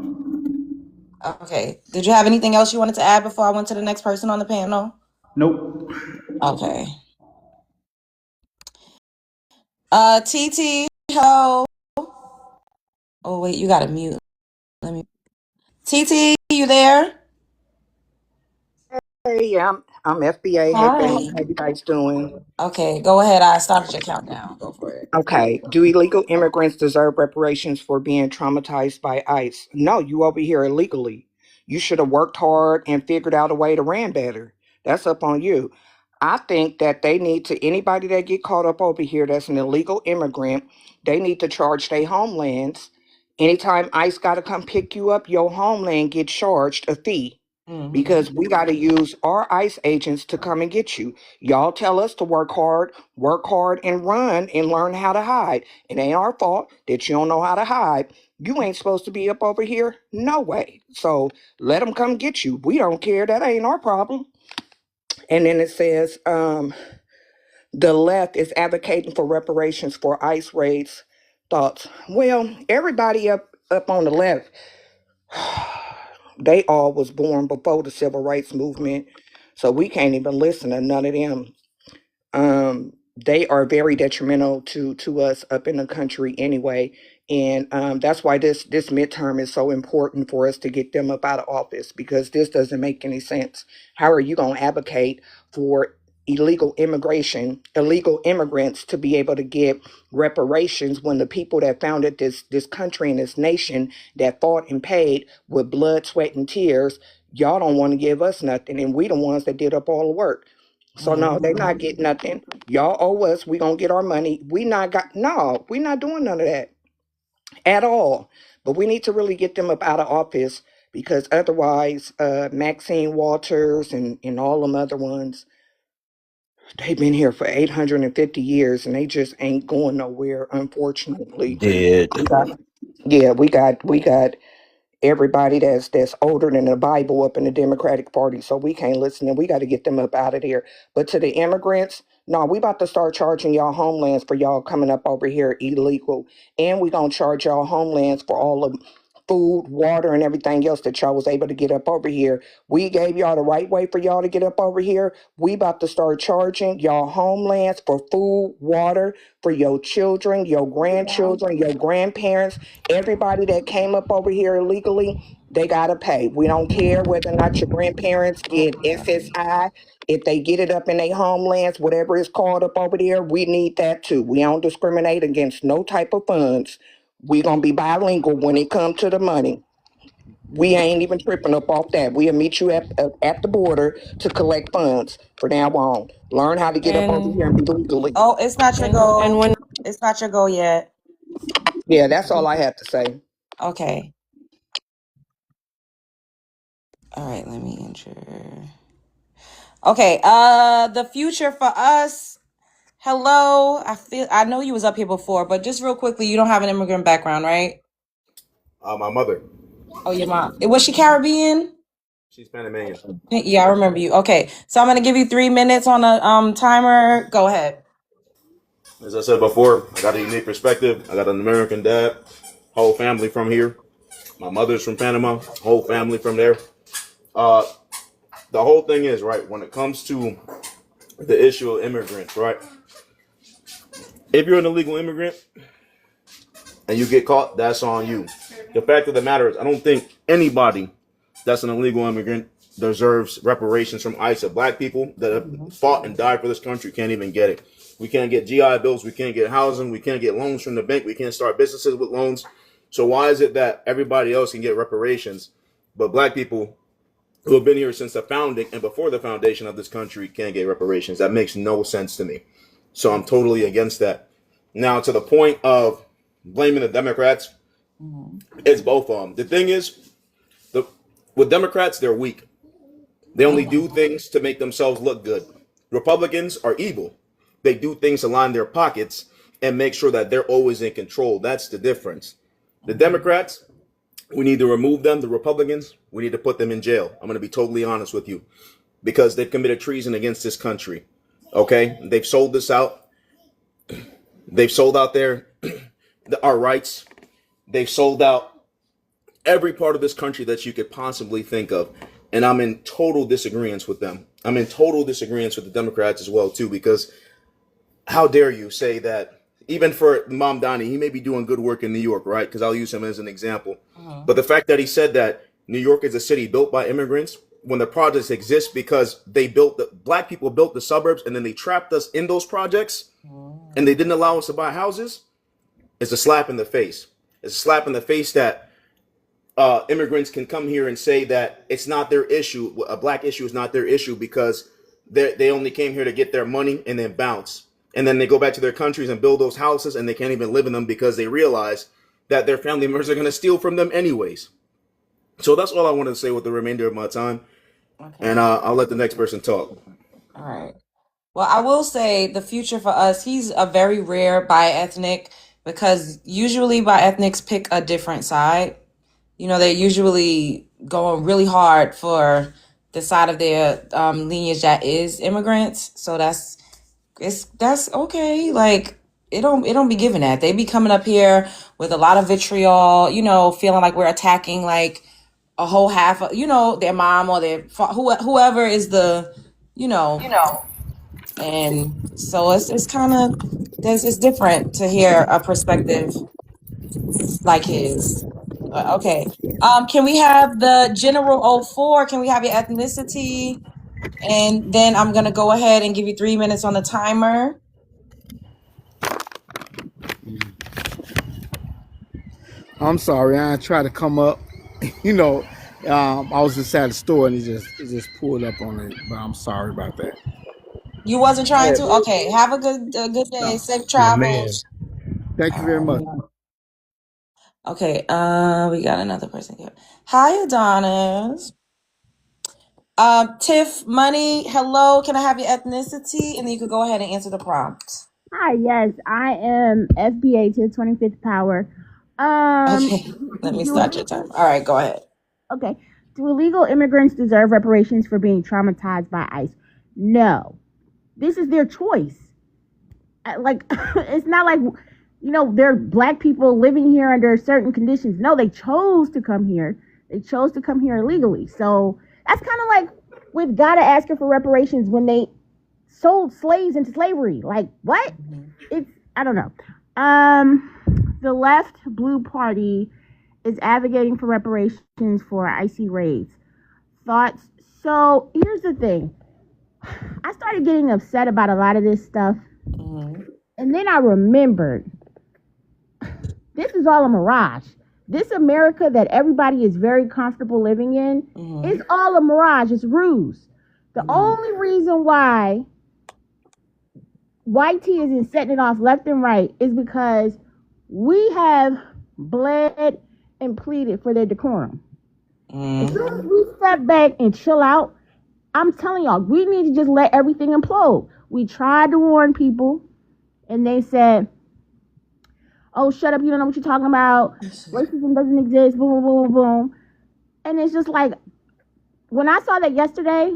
Okay. Did you have anything else you wanted to add before I went to the next person on the panel? Nope. Okay. TT, hello. Oh wait, you gotta mute. Let me. TT, you there? Hey, yeah, I'm FBA. Hey, family. Hi. How you guys doing? Okay, go ahead. I started your countdown. Go for it. Okay. Do illegal immigrants deserve reparations for being traumatized by ICE? No, you over here illegally. You should have worked hard and figured out a way to ran better. That's up on you. I think that they need to, anybody that get caught up over here that's an illegal immigrant, they need to charge their homelands. Anytime ICE got to come pick you up, your homeland gets charged a fee, because we got to use our ICE agents to come and get you. Y'all tell us to work hard and run and learn how to hide. It ain't our fault that you don't know how to hide. You ain't supposed to be up over here. No way. So let them come get you. We don't care. That ain't our problem. And then it says the left is advocating for reparations for ICE raids. Thoughts? Well, everybody up on the left, they all was born before the civil rights movement, so we can't even listen to none of them. They are very detrimental to us up in the country anyway, and that's why this midterm is so important for us to get them up out of office, because this doesn't make any sense. How are you going to advocate for illegal immigrants to be able to get reparations when the people that founded this country and this nation, that fought and paid with blood, sweat, and tears, y'all don't want to give us nothing, and we the ones that did up all the work. So no, they not getting nothing. Y'all owe us. We gonna get our money. We not got no. We not doing none of that at all. But we need to really get them up out of office because otherwise, Maxine Waters and all them other ones, they've been here for 850 years and they just ain't going nowhere. Unfortunately, Dead. we got yeah, we got everybody that's older than the Bible up in the Democratic Party, so we can't listen and we got to get them up out of there. But to the immigrants, no, we about to start charging y'all homelands for y'all coming up over here illegal, and we gonna charge y'all homelands for all of food, water, and everything else that y'all was able to get up over here. We gave y'all the right way for y'all to get up over here. We about to start charging y'all homelands for food, water, for your children, your grandchildren, your grandparents, everybody that came up over here illegally. They gotta pay. We don't care whether or not your grandparents get SSI. If they get it up in their homelands, whatever it's called up over there, we need that too. We don't discriminate against no type of funds. We gonna be bilingual when it comes to the money. We ain't even tripping up off that. We'll meet you at the border to collect funds for now on. Learn how to get up over here and And be legally. oh, it's not your and goal. when It's not your goal yet. Yeah, that's all I have to say. Okay. All right, let me enter. Okay, the future for us. Hello. I know you was up here before, but just real quickly, you don't have an immigrant background, right? My mother, Oh, your mom. Was she Caribbean? she's Panamanian. Yeah, I remember you. Okay. So I'm gonna give you 3 minutes on a timer. Go ahead. As I said before, I got a unique perspective. I got an American dad, whole family from here. My mother's from Panama, whole family from there. Uh, the whole thing is, right, when it comes to the issue of immigrants, right? If you're an illegal immigrant and you get caught, that's on you. The fact of the matter is, I don't think anybody that's an illegal immigrant deserves reparations from ICE. Black people that have fought and died for this country can't even get it. We can't get GI bills. We can't get housing. We can't get loans from the bank. We can't start businesses with loans. So why is it that everybody else can get reparations, but black people who have been here since the founding and before the foundation of this country can't get reparations? That makes no sense to me. So I'm totally against that. Now, to the point of blaming the Democrats, it's both of them. The thing is, the with Democrats, they're weak. They only do things to make themselves look good. Republicans are evil. They do things to line their pockets and make sure that they're always in control. That's the difference. The Democrats, we need to remove them. The Republicans, we need to put them in jail. I'm going to be totally honest with you because they've committed treason against this country. Okay? They've sold this out. They've sold out our rights. They've sold out every part of this country that you could possibly think of. And I'm in total disagreement with them. I'm in total disagreement with the Democrats as well, too, because how dare you say that even for Mom Donnie, he may be doing good work in New York, right? Because I'll use him as an example. But the fact that he said that New York is a city built by immigrants when the projects exist because black people built the suburbs and then they trapped us in those projects and they didn't allow us to buy houses, it's a slap in the face. It's a slap in the face that immigrants can come here and say that it's not their issue. A black issue is not their issue because they only came here to get their money and then bounce. And then they go back to their countries and build those houses and they can't even live in them because they realize that their family members are going to steal from them anyways. So that's all I wanted to say with the remainder of my time. And Okay. I'll let the next person talk. All right. Well, I will say the future for us, he's a very rare bi-ethnic because usually bi-ethnics pick a different side. You know, they're usually going really hard for the side of their lineage that is immigrants. So that's okay. Like it don't be given that. They be coming up here with a lot of vitriol, feeling like we're attacking like a whole half of, their mom or whoever is the, you know, and so it's kind of it's different to hear a perspective like his. But okay. Can we have the General '04? Can we have your ethnicity? And then I'm gonna go ahead and give you 3 minutes on the timer. I'm sorry, I tried to come up. you know, I was just at the store and it just pulled up on it. But I'm sorry about that. You wasn't I trying had to? to. Okay. Have a good day. No, Safe yes, ma'am. travels. Thank you All very right. much. Okay. We got another person here. Hi, Adonis. Tiff Money. Hello. Can I have your ethnicity? And then you could go ahead and answer the prompt. Hi, yes, I am FBA to the 25th power. Okay. Let me start your time. All right. Go ahead. Okay. Do illegal immigrants deserve reparations for being traumatized by ICE? No. This is their choice. Like, it's not like, they're black people living here under certain conditions. No, they chose to come here. They chose to come here illegally. So that's kind of like with Ghana asking for reparations when they sold slaves into slavery. Like, what? It's, I don't know. The left blue party is advocating for reparations for IC raids. Thoughts? So here's the thing. I started getting upset about a lot of this stuff. And then I remembered this is all a mirage. This America that everybody is very comfortable living in is all a mirage. It's ruse. The only reason why YT isn't setting it off left and right is because we have bled and pleaded for their decorum. As soon as we step back and chill out, I'm telling y'all, we need to just let everything implode. We tried to warn people, and they said, oh, shut up, you don't know what you're talking about. Racism doesn't exist, boom, boom, boom, boom. And it's just like, when I saw that yesterday,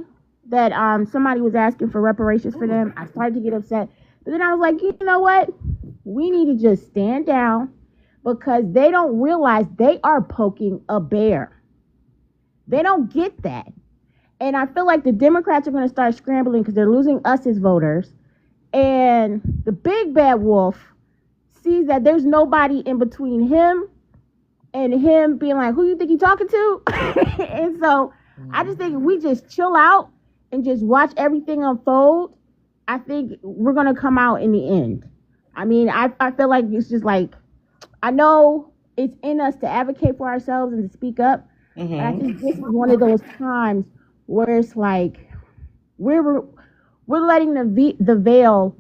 that somebody was asking for reparations for them, I started to get upset. But then I was like, you know what? We need to just stand down because they don't realize they are poking a bear. They don't get that. And I feel like the Democrats are going to start scrambling because they're losing us as voters. And the big bad wolf sees that there's nobody in between him and him being like, who you think you're talking to? And so I just think if we just chill out and just watch everything unfold, I think we're going to come out in the end. I mean, I feel like it's just like, I know it's in us to advocate for ourselves and to speak up. But I think this is one of those times where it's like we're letting the veil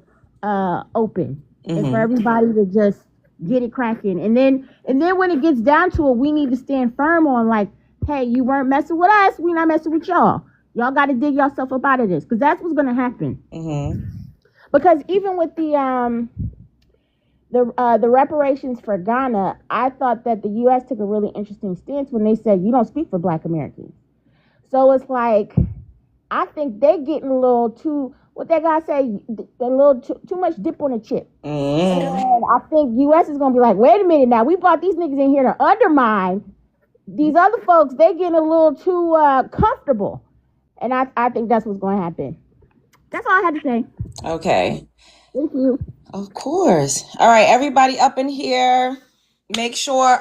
open and for everybody to just get it cracking. And then when it gets down to it, we need to stand firm on like, hey, you weren't messing with us, we not messing with y'all. Y'all got to dig yourself up out of this because that's what's going to happen. Because even with the reparations for Ghana, I thought that the U.S. took a really interesting stance when they said you don't speak for Black Americans. So it's like, I think they're getting a little too, what that guy say, a little too much dip on the chip. And I think U.S. is going to be like, wait a minute now, we brought these niggas in here to undermine these other folks. They getting a little too comfortable. And I think that's what's going to happen. That's all I had to say. Okay. Thank you. Of course. All right, everybody up in here, make sure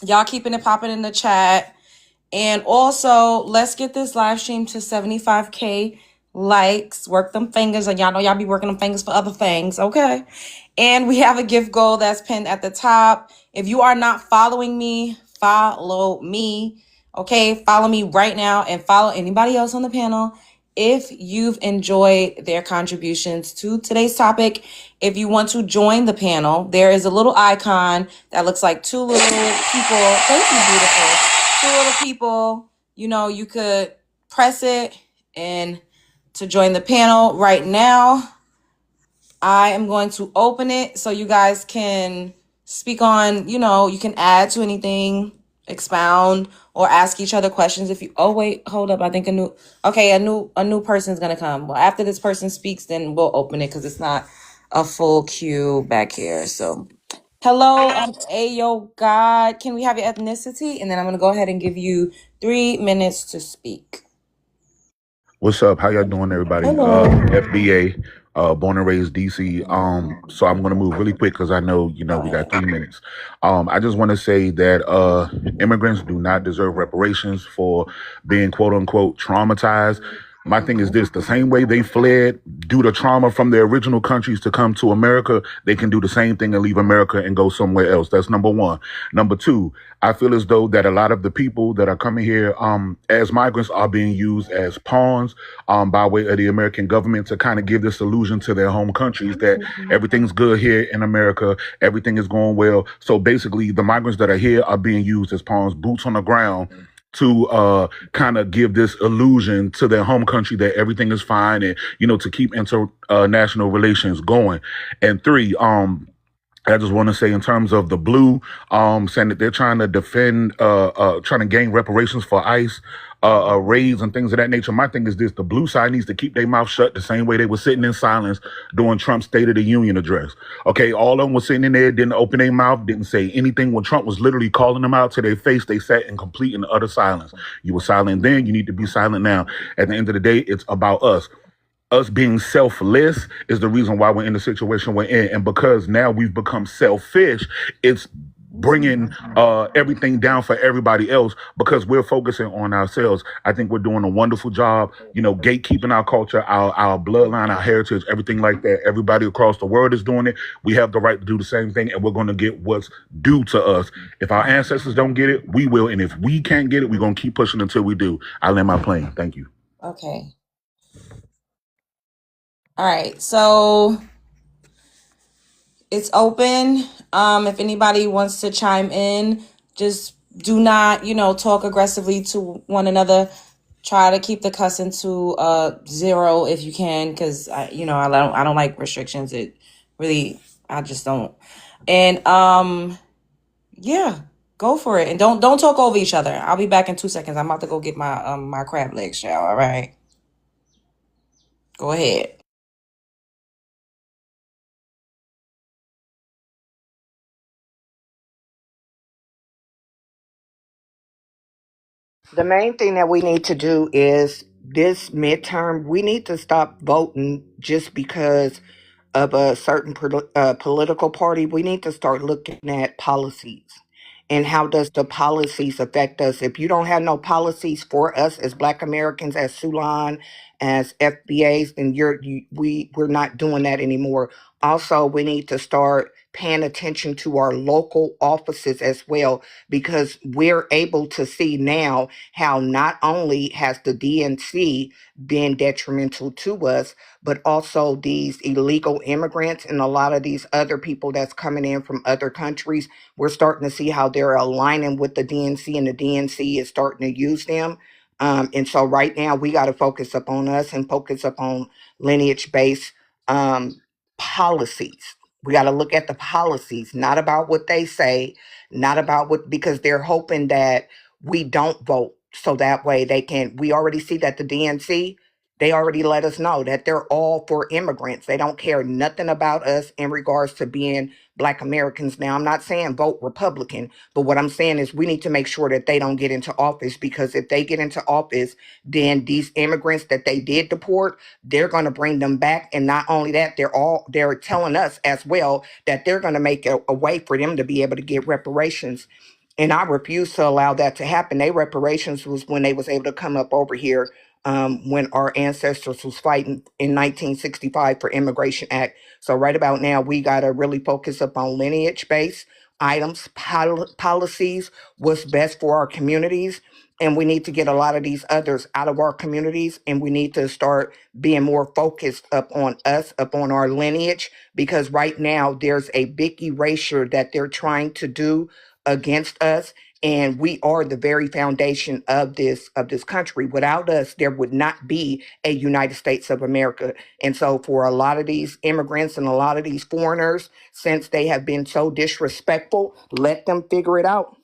y'all keeping it popping in the chat. And also, let's get this live stream to 75K likes. Work them fingers. And y'all know y'all be working them fingers for other things, okay? And we have a gift goal that's pinned at the top. If you are not following me, follow me, okay? Follow me right now and follow anybody else on the panel. If you've enjoyed their contributions to today's topic, if you want to join the panel, there is a little icon that looks like two little people. Thank you, beautiful. Two little people. You know, you could press it and to join the panel right now. I am going to open it so you guys can speak on, you know, you can add to anything, expound, or ask each other questions. If you, oh wait, hold up, I think a new person's gonna come. Well, after this person speaks, then we'll open it because it's not a full queue back here. So, hello, Ayo God. Can we have your ethnicity? And then I'm gonna go ahead and give you 3 minutes to speak. What's up? How y'all doing, everybody? Hello. FBA, born and raised DC. So I'm gonna move really quick because I know we got 3 minutes. I just want to say that immigrants do not deserve reparations for being quote unquote traumatized. My thing is this: the same way they fled due to trauma from their original countries to come to America, they can do the same thing and leave America and go somewhere else. That's number one. Number two, I feel as though that a lot of the people that are coming here as migrants are being used as pawns by way of the American government to kind of give this illusion to their home countries that everything's good here in America, everything is going well. So basically, the migrants that are here are being used as pawns, boots on the ground, to kind of give this illusion to their home country that everything is fine, and to keep international relations going. And three, I just want to say, in terms of the blue, saying that they're trying to defend, trying to gain reparations for ICE raids and things of that nature. My thing is this: the blue side needs to keep their mouth shut the same way they were sitting in silence during Trump's State of the Union address. Okay, all of them were sitting in there, didn't open their mouth, didn't say anything when Trump was literally calling them out to their face. They sat in complete and utter silence. You were silent then, you need to be silent now. At the end of the day, it's about us. Us being selfless is the reason why we're in the situation we're in. And because now we've become selfish, it's bringing everything down for everybody else because we're focusing on ourselves. I think we're doing a wonderful job, gatekeeping our culture, our bloodline, our heritage, everything like that. Everybody across the world is doing it. We have the right to do the same thing, and we're going to get what's due to us. If our ancestors don't get it, we will. And if we can't get it, we're going to keep pushing until we do. I land my plane. Thank you. Okay. All right. So it's open. If anybody wants to chime in, just do not, talk aggressively to one another. Try to keep the cussing to 0 if you can, because I don't like restrictions. It really, I just don't. And yeah, go for it. And don't talk over each other. I'll be back in 2 seconds. I'm about to go get my my crab leg shower. All right, go ahead. The main thing that we need to do is this midterm, we need to stop voting just because of a certain political party. We need to start looking at policies and how does the policies affect us. If you don't have no policies for us as Black Americans, as Sulan, as FBAs, then we're not doing that anymore. Also, we need to start paying attention to our local offices as well, because we're able to see now how not only has the DNC been detrimental to us, but also these illegal immigrants and a lot of these other people that's coming in from other countries. We're starting to see how they're aligning with the DNC, and the DNC is starting to use them. And so right now we got to focus up on us and focus up on lineage-based policies. We got to look at the policies, not about what they say, not about what, because they're hoping that we don't vote. So that way they can, we already see that the DNC, they already let us know that they're all for immigrants. They don't care nothing about us in regards to being Black Americans. Now, I'm not saying vote Republican, but what I'm saying is we need to make sure that they don't get into office, because if they get into office, then these immigrants that they did deport, they're going to bring them back. And not only that, they're telling us as well that they're going to make a way for them to be able to get reparations. And I refuse to allow that to happen. They reparations was when they was able to come up over here, when our ancestors was fighting in 1965 for Immigration Act. So right about now, we got to really focus up on lineage-based items, policies, what's best for our communities. And we need to get a lot of these others out of our communities. And we need to start being more focused up on us, up on our lineage, because right now there's a big erasure that they're trying to do against us, and we are the very foundation of this country. Without us, there would not be a United States of America. And so for a lot of these immigrants and a lot of these foreigners, since they have been so disrespectful, let them figure it out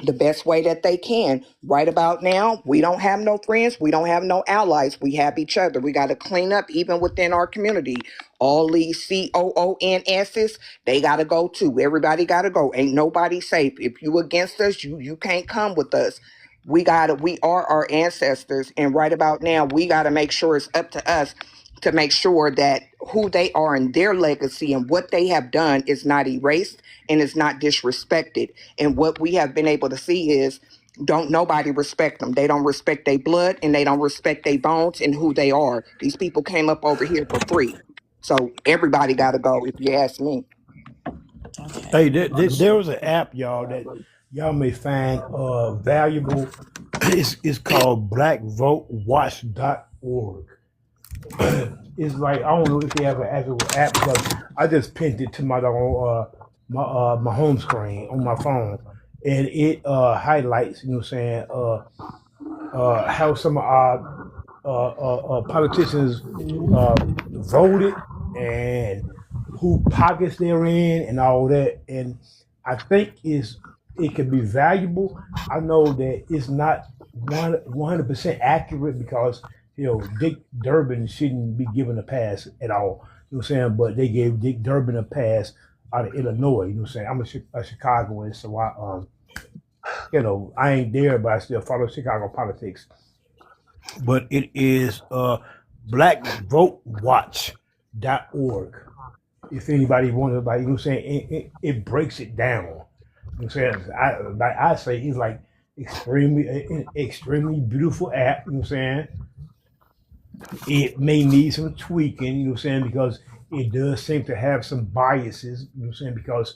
the best way that they can. Right about now, we don't have no friends, we don't have no allies, we have each other. We got to clean up even within our community. All these COONSs, they got to go too. Everybody got to go. Ain't nobody safe. If you against us, you can't come with us. We are our ancestors, and right about now, we got to make sure it's up to us to make sure that who they are and their legacy and what they have done is not erased and is not disrespected. And what we have been able to see is Don't nobody respect them. They don't respect their blood and they don't respect their bones and who they are. These people came up over here for free. So everybody got to go, if you ask me. Okay. Hey, there was an app, y'all, that y'all may find valuable. It's called blackvotewatch.org. It's like, I don't know if they have an actual app because I just pinned it to my home screen on my phone, and it highlights, you know what I'm saying, how some of our politicians voted and who pockets they're in and all that. And I think it can be valuable. I know that it's not 100% accurate because Dick Durbin shouldn't be given a pass at all. You know what I'm saying? But they gave Dick Durbin a pass out of Illinois. You know what I'm saying? I'm a Chicagoan, so I ain't there, but I still follow Chicago politics. But it is blackvotewatch.org. If anybody wants, like, you know what I'm saying, it breaks it down. You know what I'm saying? I say it's like extremely beautiful app, you know what I'm saying? It may need some tweaking, you know what I'm saying, because it does seem to have some biases, you know what I'm saying, because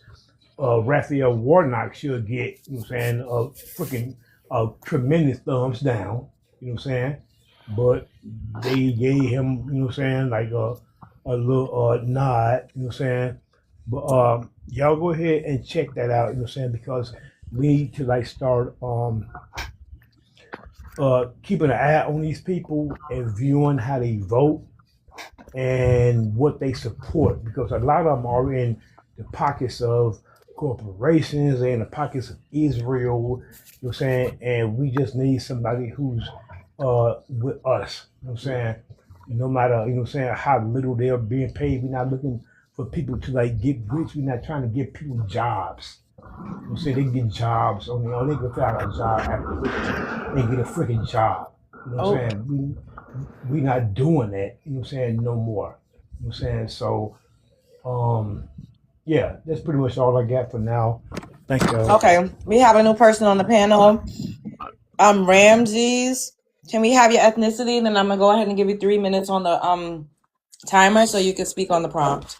Raphael Warnock should get, you know what I'm saying, a freaking tremendous thumbs down, you know what I'm saying? But they gave him, you know what I'm saying, like a little nod, you know what I'm saying? But y'all go ahead and check that out, you know what I'm saying, because we need to like start keeping an eye on these people and viewing how they vote and what they support, because a lot of them are in the pockets of corporations and the pockets of Israel, you know what I'm saying? And we just need somebody who's with us, you know what I'm saying? No matter, you know what I'm saying, how little they're being paid. We're not looking for people to like get rich. We're not trying to give people jobs. You know what I'm saying? They can get jobs on their own. They can fill out a job application and get a freaking job. You know what I'm Oh, saying? We not doing that, you know what I'm saying, no more. You know what I'm saying? So yeah, that's pretty much all I got for now. Thank y'all. okay. We have a new person on the panel. Ramses. Can we have your ethnicity? Then I'm gonna go ahead and give you 3 minutes on the timer so you can speak on the prompt.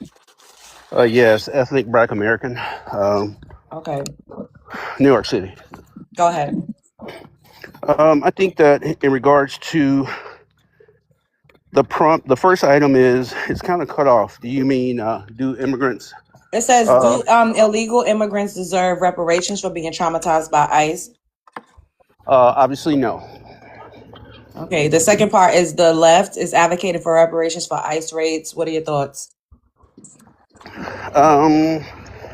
Yes, ethnic Black American, Okay. New York City. Go ahead. I think that in regards to the prompt, the first item is it's kind of cut off. Do you mean do immigrants? It says, Uh, do illegal immigrants deserve reparations for being traumatized by ICE? Obviously, no. Okay. The second part is the left is advocating for reparations for ICE raids. What are your thoughts?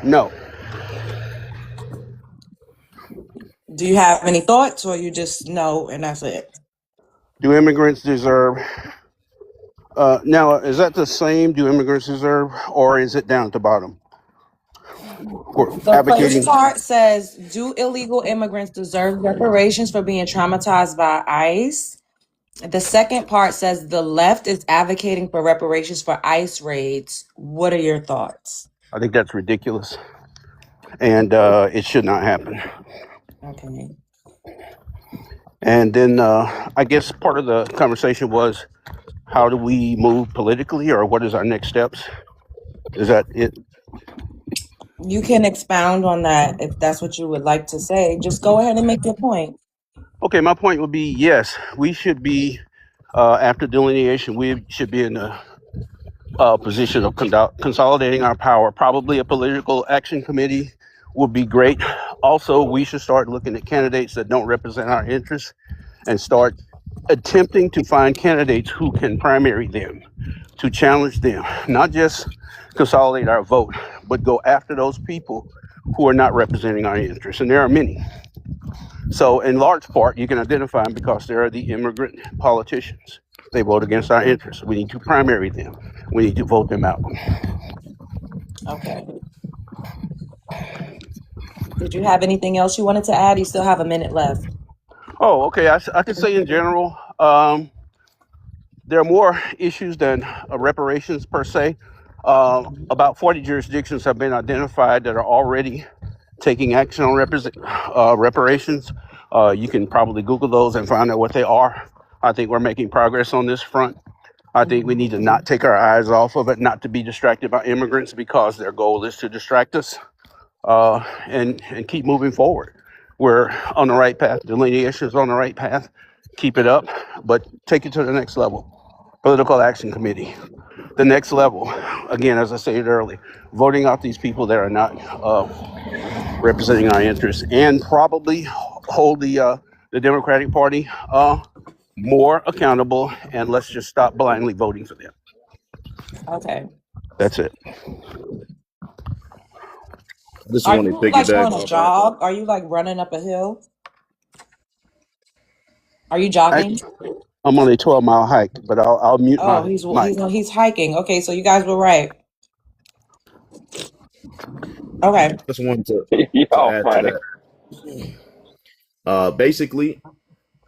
No. Do you have any thoughts, or you just know and that's it? Do immigrants deserve? Now, is that the same? Do immigrants deserve, or is it down at the bottom? For The first advocating. part says, do illegal immigrants deserve reparations for being traumatized by ICE? The second part says the left is advocating for reparations for ICE raids. What are your thoughts? I think that's ridiculous, and it should not happen. Okay. And then I guess part of the conversation was how do we move politically, or what is our next steps? Is that it? You can expound on that if that's what you would like to say. Just go ahead and make your point. Okay, my point would be yes, we should be, after delineation, we should be in a position of consolidating our power. Probably a political action committee would be great. Also, we should start looking at candidates that don't represent our interests and start attempting to find candidates who can primary them, to challenge them, not just consolidate our vote, but go after those people who are not representing our interests. And there are many. So in large part, you can identify them because they are the immigrant politicians. They vote against our interests. We need to primary them. We need to vote them out. Okay. Did you have anything else you wanted to add? You still have a minute left. Oh, okay. I could say in general, there are more issues than reparations per se. About 40 jurisdictions have been identified that are already taking action on reparations. You can probably Google those and find out what they are. I think we're making progress on this front. I think we need to not take our eyes off of it, not to be distracted by immigrants because their goal is to distract us, and keep moving forward. We're on the right path. Delineation is on the right path. Keep it up, but take it to the next level. Political Action Committee, the next level. Again, as I stated earlier, voting out these people that are not representing our interests, and probably hold the Democratic Party more accountable, and let's just stop blindly voting for them. Okay. That's it. I just Are want to you like piggyback on a off that. jog? Are you like running up a hill? Are you I, jogging? I'm on a 12-mile hike, but I'll mute Oh, my he's mic. he's hiking. Okay, so you guys were right. Okay. Just wanted to Y'all add to funny. that. Basically,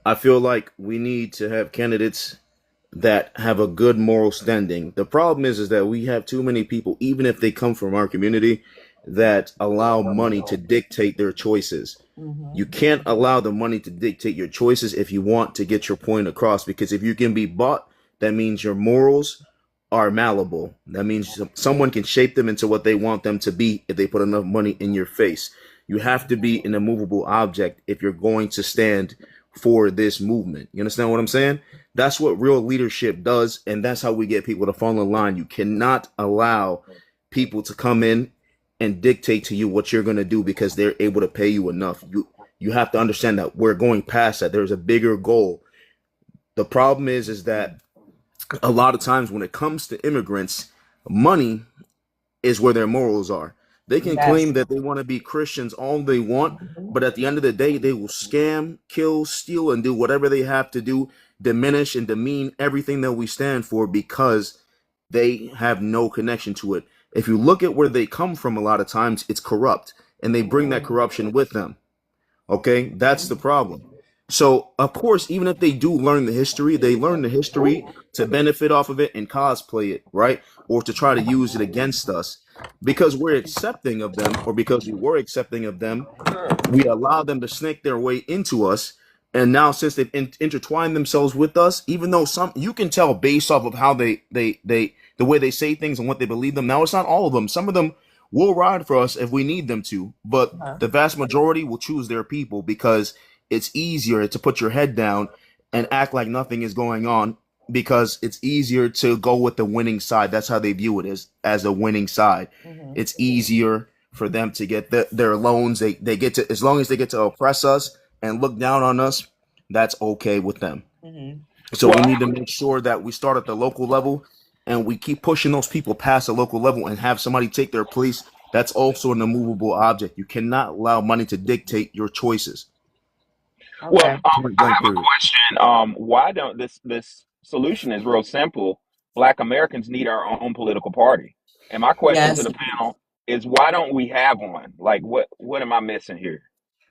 I feel like we need to have candidates that have a good moral standing. The problem is that we have too many people, even if they come from our community, that allow money to dictate their choices. You can't allow the money to dictate your choices if you want to get your point across, because if you can be bought, that means your morals are malleable. That means someone can shape them into what they want them to be if they put enough money in your face. You have to be an immovable object if you're going to stand for this movement. You understand what I'm saying? That's what real leadership does, and that's how we get people to fall in line. You cannot allow people to come in and dictate to you what you're going to do because they're able to pay you enough. You have to understand that we're going past that. There's a bigger goal. The problem is that a lot of times when it comes to immigrants, money is where their morals are. They can Yes. claim that they want to be Christians all they want, but at the end of the day, they will scam, kill, steal, and do whatever they have to do, diminish and demean everything that we stand for because they have no connection to it. If you look at where they come from, a lot of times it's corrupt, and they bring that corruption with them. Okay, that's the problem. So, of course, even if they do learn the history, they learn the history to benefit off of it and cosplay it, right? Or to try to use it against us. Because we're accepting of them, or because we were accepting of them, we allow them to snake their way into us. And now, since they've intertwined themselves with us, even though some you can tell based off of how they the way they say things and what they believe them. Now, it's not all of them. Some of them will ride for us if we need them to, but the vast majority will choose their people because it's easier to put your head down and act like nothing is going on because it's easier to go with the winning side. That's how they view it as a winning side. It's easier for them to get their loans. They get to, as long as they get to oppress us and look down on us, that's okay with them. So we Well, need to make sure that we start at the local level and we keep pushing those people past the local level and have somebody take their place. That's also an immovable object. You cannot allow money to dictate your choices. well, Okay. Point I blank have a period. question. Why don't this solution is real simple. Black Americans need our own political party. And my question to Yes. the panel is why don't we have one? Like what am I missing here?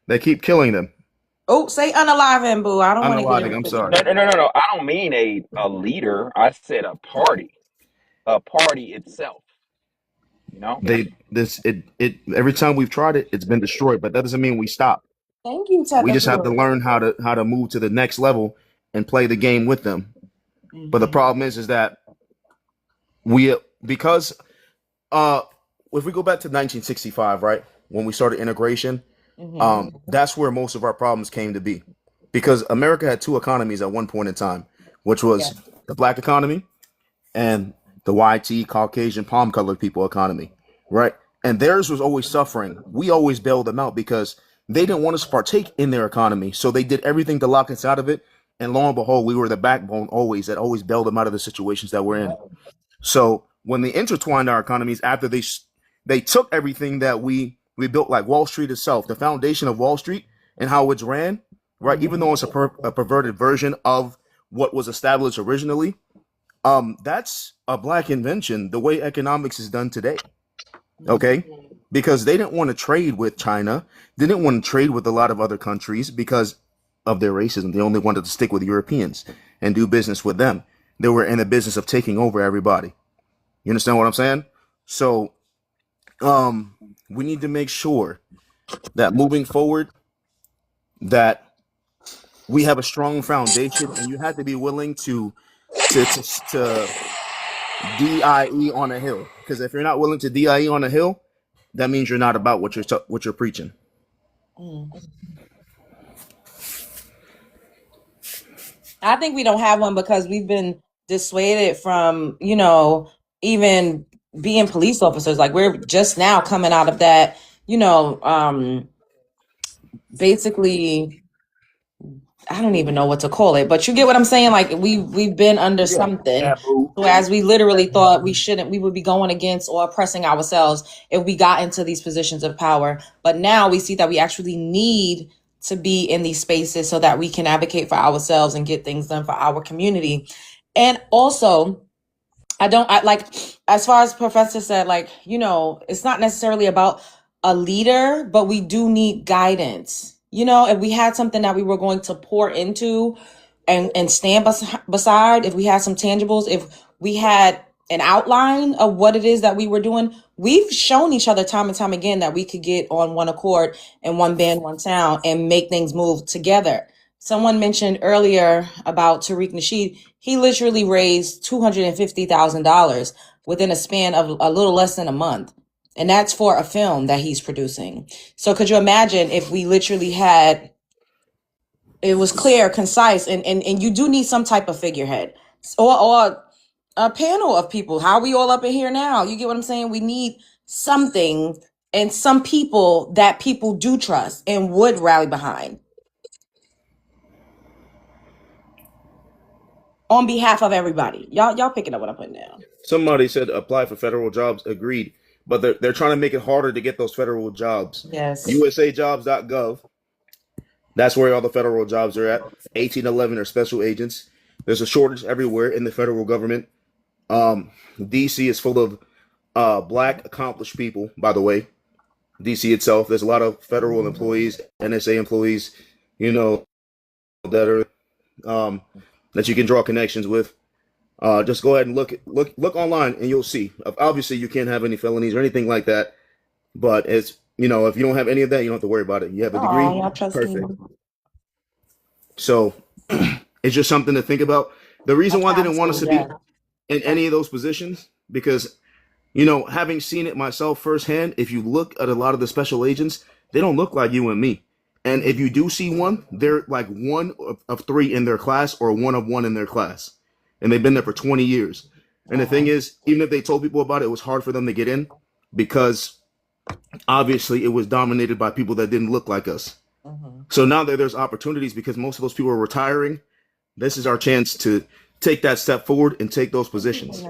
They keep killing them. Oh, say unalive him, boo. I don't want to get Unaliving. in I'm with sorry. No, you. no, no, no, no. I don't mean a leader. I said a party itself. You know. It every time we've tried it, it's been destroyed. But that doesn't mean we stop. Thank you, We just have to Tepper. learn how to move to the next level and play the game with them. But the Mm-hmm. problem is that we because uh if we go back to 1965, right, when we started integration, Mm-hmm. that's where most of our problems came to be, because America had two economies at one point in time, which was Yes. the black economy and the YT Caucasian palm colored people economy, right? And theirs was always suffering. We always bailed them out because they didn't want us to partake in their economy, so they did everything to lock us out of it. And lo and behold, we were the backbone always that always bailed them out of the situations that we're in. So when they intertwined our economies after they took everything that we built, like Wall Street itself, the foundation of Wall Street and how it's ran, right? Even though it's a perverted version of what was established originally, that's a black invention. The way economics is done today, okay? Because they didn't want to trade with China, they didn't want to trade with a lot of other countries because of their racism. They only wanted to stick with Europeans and do business with them. They were in the business of taking over everybody. You understand what I'm saying? So, we need to make sure that moving forward, that we have a strong foundation, and you have to be willing to die on a hill. Because if you're not willing to die on a hill, that means you're not about what you're preaching. Mm. I think we don't have one because we've been dissuaded from, even being police officers. Like we're just now coming out of that, basically I don't even know what to call it, but you get what I'm saying? Like we've been under Yeah, something. Taboo. So as we literally thought we would be going against or oppressing ourselves if we got into these positions of power. But now we see that we actually need to be in these spaces so that we can advocate for ourselves and get things done for our community. And also, I like, as far as Professor said, like, it's not necessarily about a leader, but we do need guidance. If we had something that we were going to pour into and stand beside, if we had some tangibles, if we had an outline of what it is that we were doing, we've shown each other time and time again that we could get on one accord and one band, one sound, and make things move together. Someone mentioned earlier about Tariq Nasheed. He literally raised $250,000 within a span of a little less than a month. And that's for a film that he's producing. So could you imagine if we literally had, it was clear, concise, and you do need some type of figurehead or a panel of people. How are we all up in here now? You get what I'm saying? We need something and some people that people do trust and would rally behind on behalf of everybody. Y'all picking up what I'm putting down. somebody said apply for federal jobs. Agreed, but they're trying to make it harder to get those federal jobs. Yes. USAjobs.gov. That's where all the federal jobs are at. 1811 are special agents. There's a shortage everywhere in the federal government. DC is full of black accomplished people. By the way, DC itself, there's a lot of federal employees, NSA employees, that are that you can draw connections with. Just go ahead and look online, and you'll see. Obviously, you can't have any felonies or anything like that. But it's if you don't have any of that, you don't have to worry about it. You have a Oh, degree, y'all trusting perfect. me. So it's just something to think about. The I reason why they have didn't want us to, to yeah. be in any of those positions, because having seen it myself firsthand, if you look at a lot of the special agents, they don't look like you and me. And if you do see one, they're like one of three in their class or one of one in their class. And they've been there for 20 years. And the thing Wow. is, even if they told people about it, it was hard for them to get in because obviously it was dominated by people that didn't look like us. Mm-hmm. So now that there's opportunities because most of those people are retiring, this is our chance to take that step forward and take those positions.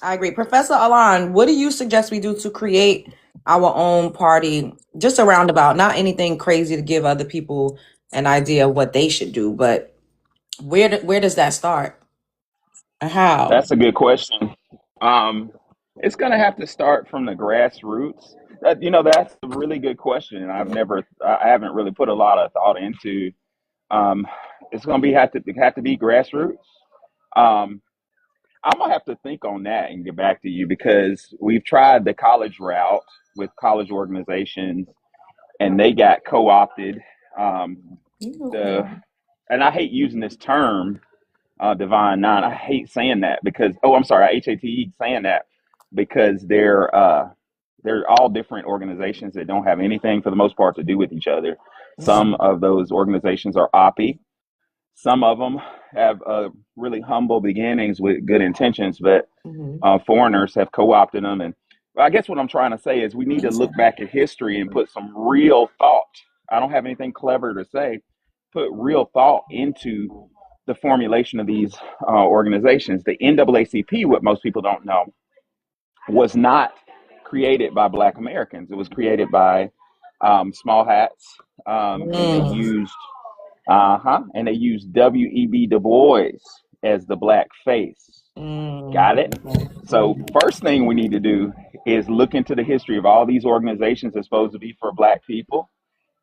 I agree. Professor Alon, what do you suggest we do to create our own party? Just a roundabout, not anything crazy to give other people an idea of what they should do, but where does that start? And how? That's a good question. Um, it's going to have to start from the grassroots. That's a really good question, and I haven't really put a lot of thought into. Um, it's going to be have to be grassroots. Um, I'm gonna have to think on that and get back to you because we've tried the college route with college organizations, and they got co-opted. Um, the and I hate using this term, Divine Nine. I hate saying that because I'm sorry, HATE saying that because they're all different organizations that don't have anything for the most part to do with each other. Some of those organizations are OPI. Some of them have really humble beginnings with good intentions, but Mm-hmm. foreigners have co-opted them. And I guess what I'm trying to say is we need to look back at history and put some real thought. I don't have anything clever to say. Put real thought into the formulation of these organizations. The NAACP, what most people don't know, was not created by Black Americans. It was created by small hats, and they Mm, used and they used W.E.B. Du Bois as the black face. Got it? So first thing we need to do is look into the history of all these organizations that's supposed to be for black people.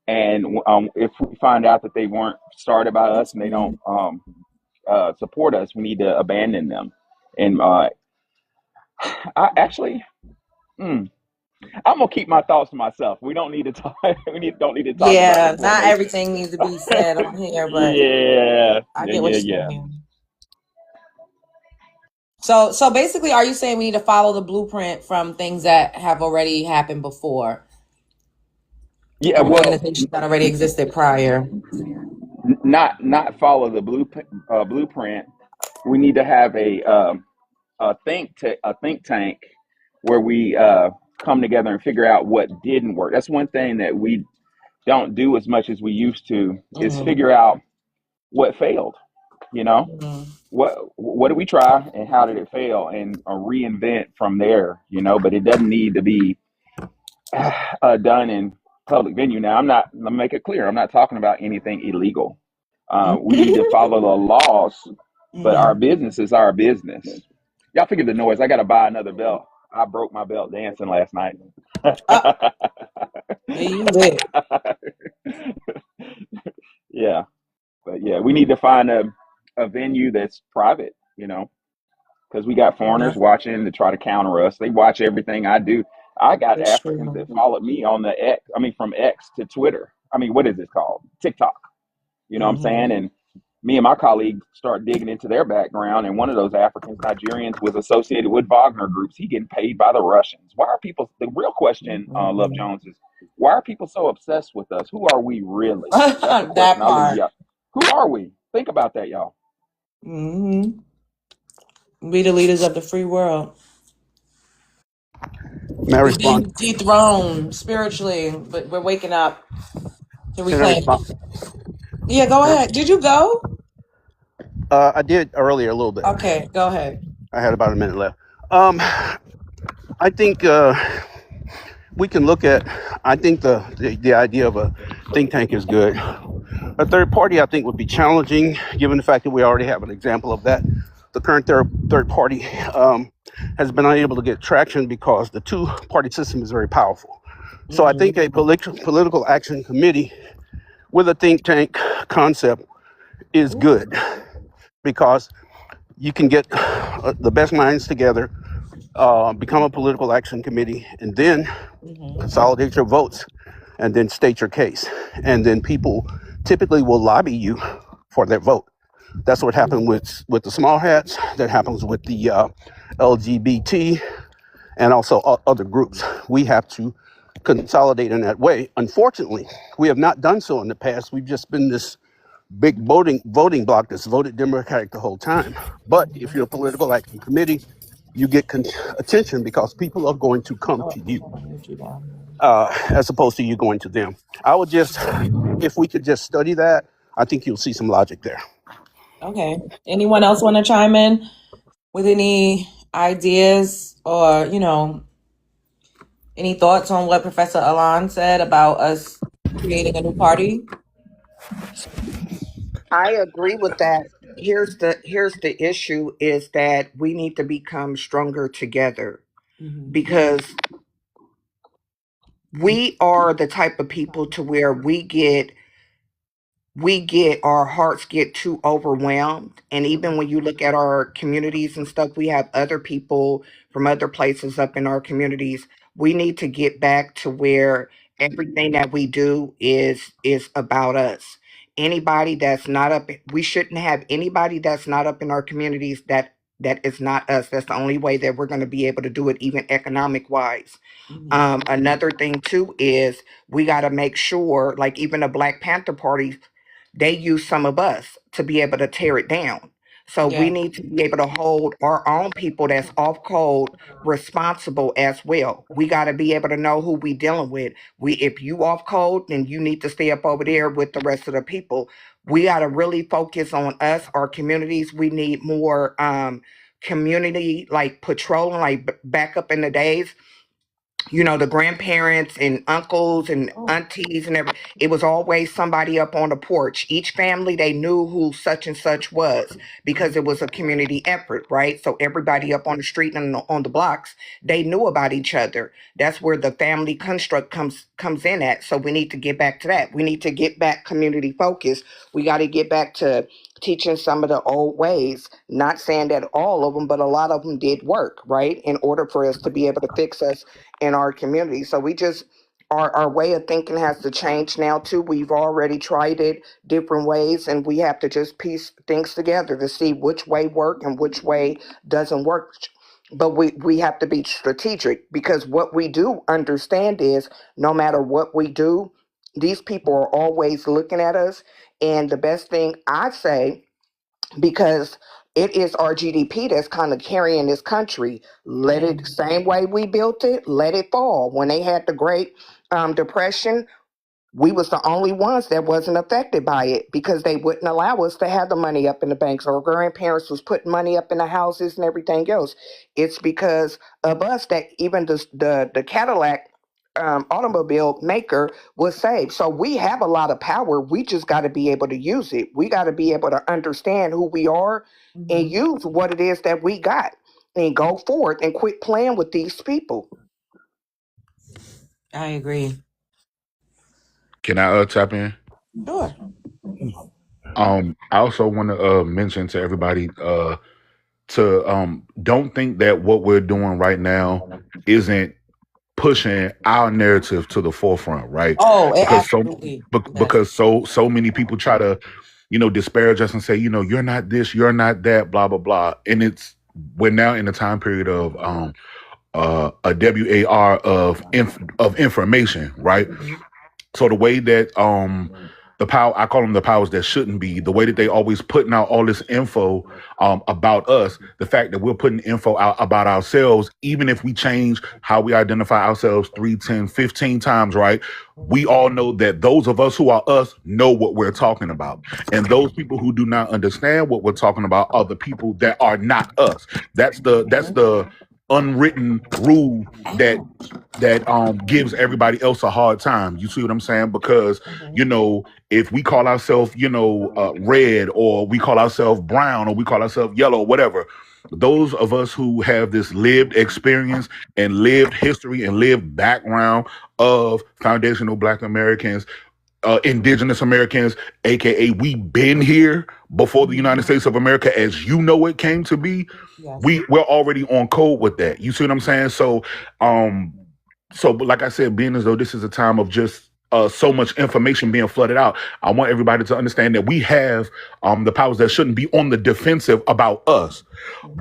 And if we find out that they weren't started by us and they don't support us, we need to abandon them. And I actually, I'm gonna keep my thoughts to myself. We don't need to talk. Don't need to talk about Yeah, this not formation. everything needs to be said on here, but Yeah, I yeah, get what yeah, you're yeah. saying. So basically, are you saying we need to follow the blueprint from things that have already happened before, Yeah, of well, organizations that already existed prior? not follow the blueprint. We need to have a think tank where we come together and figure out what didn't work. That's one thing that we don't do as much as we used to, is Mm-hmm. figure out what failed. You know, Mm-hmm. what did we try and how did it fail, and reinvent from there. But it doesn't need to be done in public venue. Now, let me make it clear, I'm not talking about anything illegal. We need to follow the laws, but our Mm-hmm. business is our business. Y'all figure the noise. I got to buy another belt. I broke my belt dancing last night. Yeah, you lit. Yeah, but yeah, we need to find a venue that's private, because we got Yeah, foreigners watching to try to counter us. They watch everything I do. I got that's Africans true. that followed me on the X. I mean, from X to Twitter. I mean, what is this called? TikTok. You know what I'm Mm-hmm. saying? And me and my colleague start digging into their background, and one of those Africans, Nigerians, was associated with Wagner groups. He getting paid by the Russians. Why are people? The real question, Love Mm-hmm. Jones, is why are people so obsessed with us? Who are we really? That's the That question I'll leave part. you. Who are we? Think about that, y'all. Mm-hmm. We the leaders of the free world. May I We've respond? been dethroned spiritually, but we're waking up to Can I reclaim it. respond? Yeah, go Can ahead. Did you go? I did earlier a little bit. Okay, go ahead. I had about a minute left. Um, I think we can look at. I think the idea of a think tank is good. A third party, I think, would be challenging, given the fact that we already have an example of that. The current third party has been unable to get traction because the two party system is very powerful. So I think Mm-hmm. a political action committee with a think tank concept is good because you can get the best minds together, become a political action committee, and then Mm-hmm. consolidate your votes and then state your case. And then people typically will lobby you for their vote. That's what happened with the small hats. That happens with the LGBT and also other groups. We have to consolidate in that way. Unfortunately, we have not done so in the past. We've just been this big voting bloc that's voted Democratic the whole time. But if you're a political action committee, you get attention because people are going to come Oh, to you hold on, let you down. as opposed to you going to them. I would just, if we could just study that, I think you'll see some logic there. Okay. Anyone else want to chime in with any ideas or, any thoughts on what Professor Alon said about us creating a new party? I agree with that. Here's the issue is that we need to become stronger together Mm-hmm. because we are the type of people to where we get our hearts get too overwhelmed, and even when you look at our communities and stuff, we have other people from other places up in our communities. We need to get back to where everything that we do is about us. Anybody that's not up, we shouldn't have anybody that's not up in our communities that is not us. That's the only way that we're going to be able to do it, even economic wise. Mm-hmm. Another thing too is we got to make sure, like even the Black Panther Party, they use some of us to be able to tear it down. So we Yeah. need to be able to hold our own people that's off code responsible as well. We got to be able to know who we dealing with. We, if you off code, then you need to stay up over there with the rest of the people. We got to really focus on us, our communities. We need more community like patrolling, like back up in the days, the grandparents and uncles and Oh. aunties and everything. It was always somebody up on the porch. Each family, they knew who such and such was because it was a community effort, right? So everybody up on the street and on the blocks, they knew about each other. That's where the family construct comes in at. So we need to get back to that. We need to get back community focused. We got to get back to teaching some of the old ways. Not saying that all of them, but a lot of them did work, right? In order for us to be able to fix us in our community. So we just, our way of thinking has to change now too. We've already tried it different ways, and we have to just piece things together to see which way work and which way doesn't work. But we have to be strategic, because what we do understand is no matter what we do, these people are always looking at us. And the best thing I say, because it is our GDP that's kind of carrying this country. Let it, same way we built it, let it fall. When they had the Great Depression, we was the only ones that wasn't affected by it, because they wouldn't allow us to have the money up in the banks. Our grandparents was putting money up in the houses and everything else. It's because of us that even the Cadillac automobile maker was saved. So we have a lot of power. We just got to be able to use it. We got to be able to understand who we are and use what it is that we got and go forward and quit playing with these people. I agree. Can I tap in? Sure. I also want to mention to everybody to don't think that what we're doing right now isn't pushing our narrative to the forefront, right? Oh, it Because absolutely. Yes. because so many people try to, disparage us and say, you're not this, you're not that, blah blah blah. And we're now in a time period of a WAR of information, right? So the way that the power, I call them the powers that shouldn't be, the way that they always putting out all this info about us, the fact that we're putting info out about ourselves, even if we change how we identify ourselves 3, 10, 15 times, right? We all know that those of us who are us know what we're talking about. And those people who do not understand what we're talking about are the people that are not us. That's the unwritten rule that gives everybody else a hard time. You see what I'm saying? Because if we call ourselves red, or we call ourselves brown, or we call ourselves yellow, whatever, those of us who have this lived experience and lived history and lived background of foundational Black Americans, indigenous Americans, aka we been here before the United States of America as it came to be. Yes. We're already on code with that. You see what I'm saying? But like I said, being as though this is a time of just so much information being flooded out, I want everybody to understand that we have the powers that shouldn't be on the defensive about us,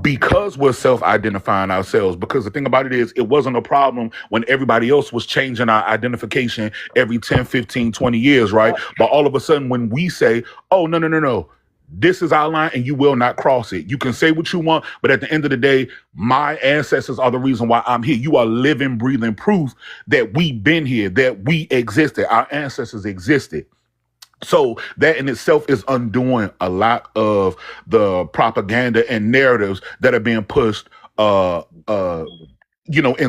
because we're self-identifying ourselves. Because the thing about it is, it wasn't a problem when everybody else was changing our identification every 10, 15, 20 years, right? But all of a sudden, when we say, oh, no, no, no, no, this is our line and you will not cross it. You can say what you want, but at the end of the day, my ancestors are the reason why I'm here. You are living, breathing proof that we've been here, that we existed. Our ancestors existed. So that in itself is undoing a lot of the propaganda and narratives that are being pushed in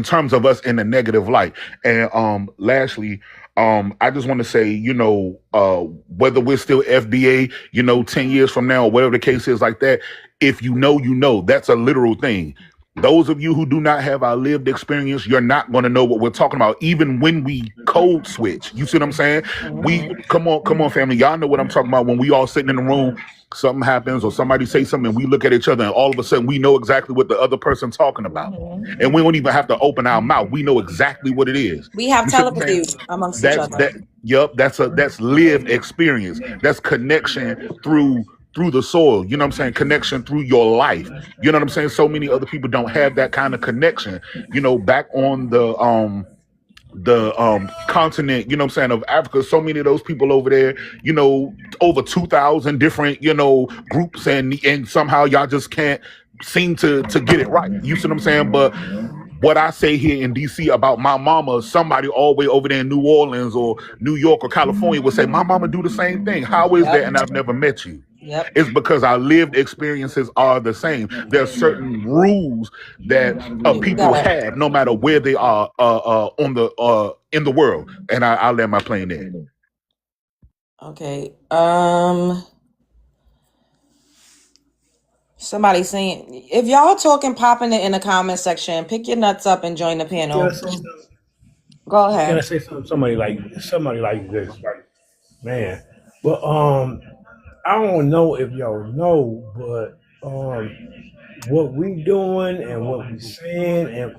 terms of us in a negative light. And lastly, I just want to say, whether we're still FBA, 10 years from now, or whatever the case is like that, if that's a literal thing. Those of you who do not have our lived experience, you're not going to know what we're talking about, even when we code switch. You see what I'm saying? We come on, family. Y'all know what I'm talking about. When we all sitting in the room, something happens or somebody say something, and we look at each other, and all of a sudden we know exactly what the other person's talking about. And we don't even have to open our mouth. We know exactly what it is. We have You see what I'm telepathy saying? amongst each That's other. that. Yup. That's lived experience. That's connection through the soil. You know what I'm saying? Connection through your life. You know what I'm saying? So many other people don't have that kind of connection. Back on the continent, you know what I'm saying, of Africa, so many of those people over there, over 2,000 different, groups, and somehow y'all just can't seem to get it right. You see what I'm saying? But what I say here in DC about my mama, somebody all the way over there in New Orleans or New York or California would say, my mama do the same thing. How is that? Yep. And I've never met you. Yep. It's because our lived experiences are the same. There are certain rules that You people gotta. have, no matter where they are on the in the world. And I'll land my plane there. Okay. Somebody saying, if y'all talking, popping it in the comment section. Pick your nuts up and join the Can I panel. say something? Go Can I ahead. say something? Somebody like this, like man. Well, I don't know if y'all know, but what we doing and what we saying and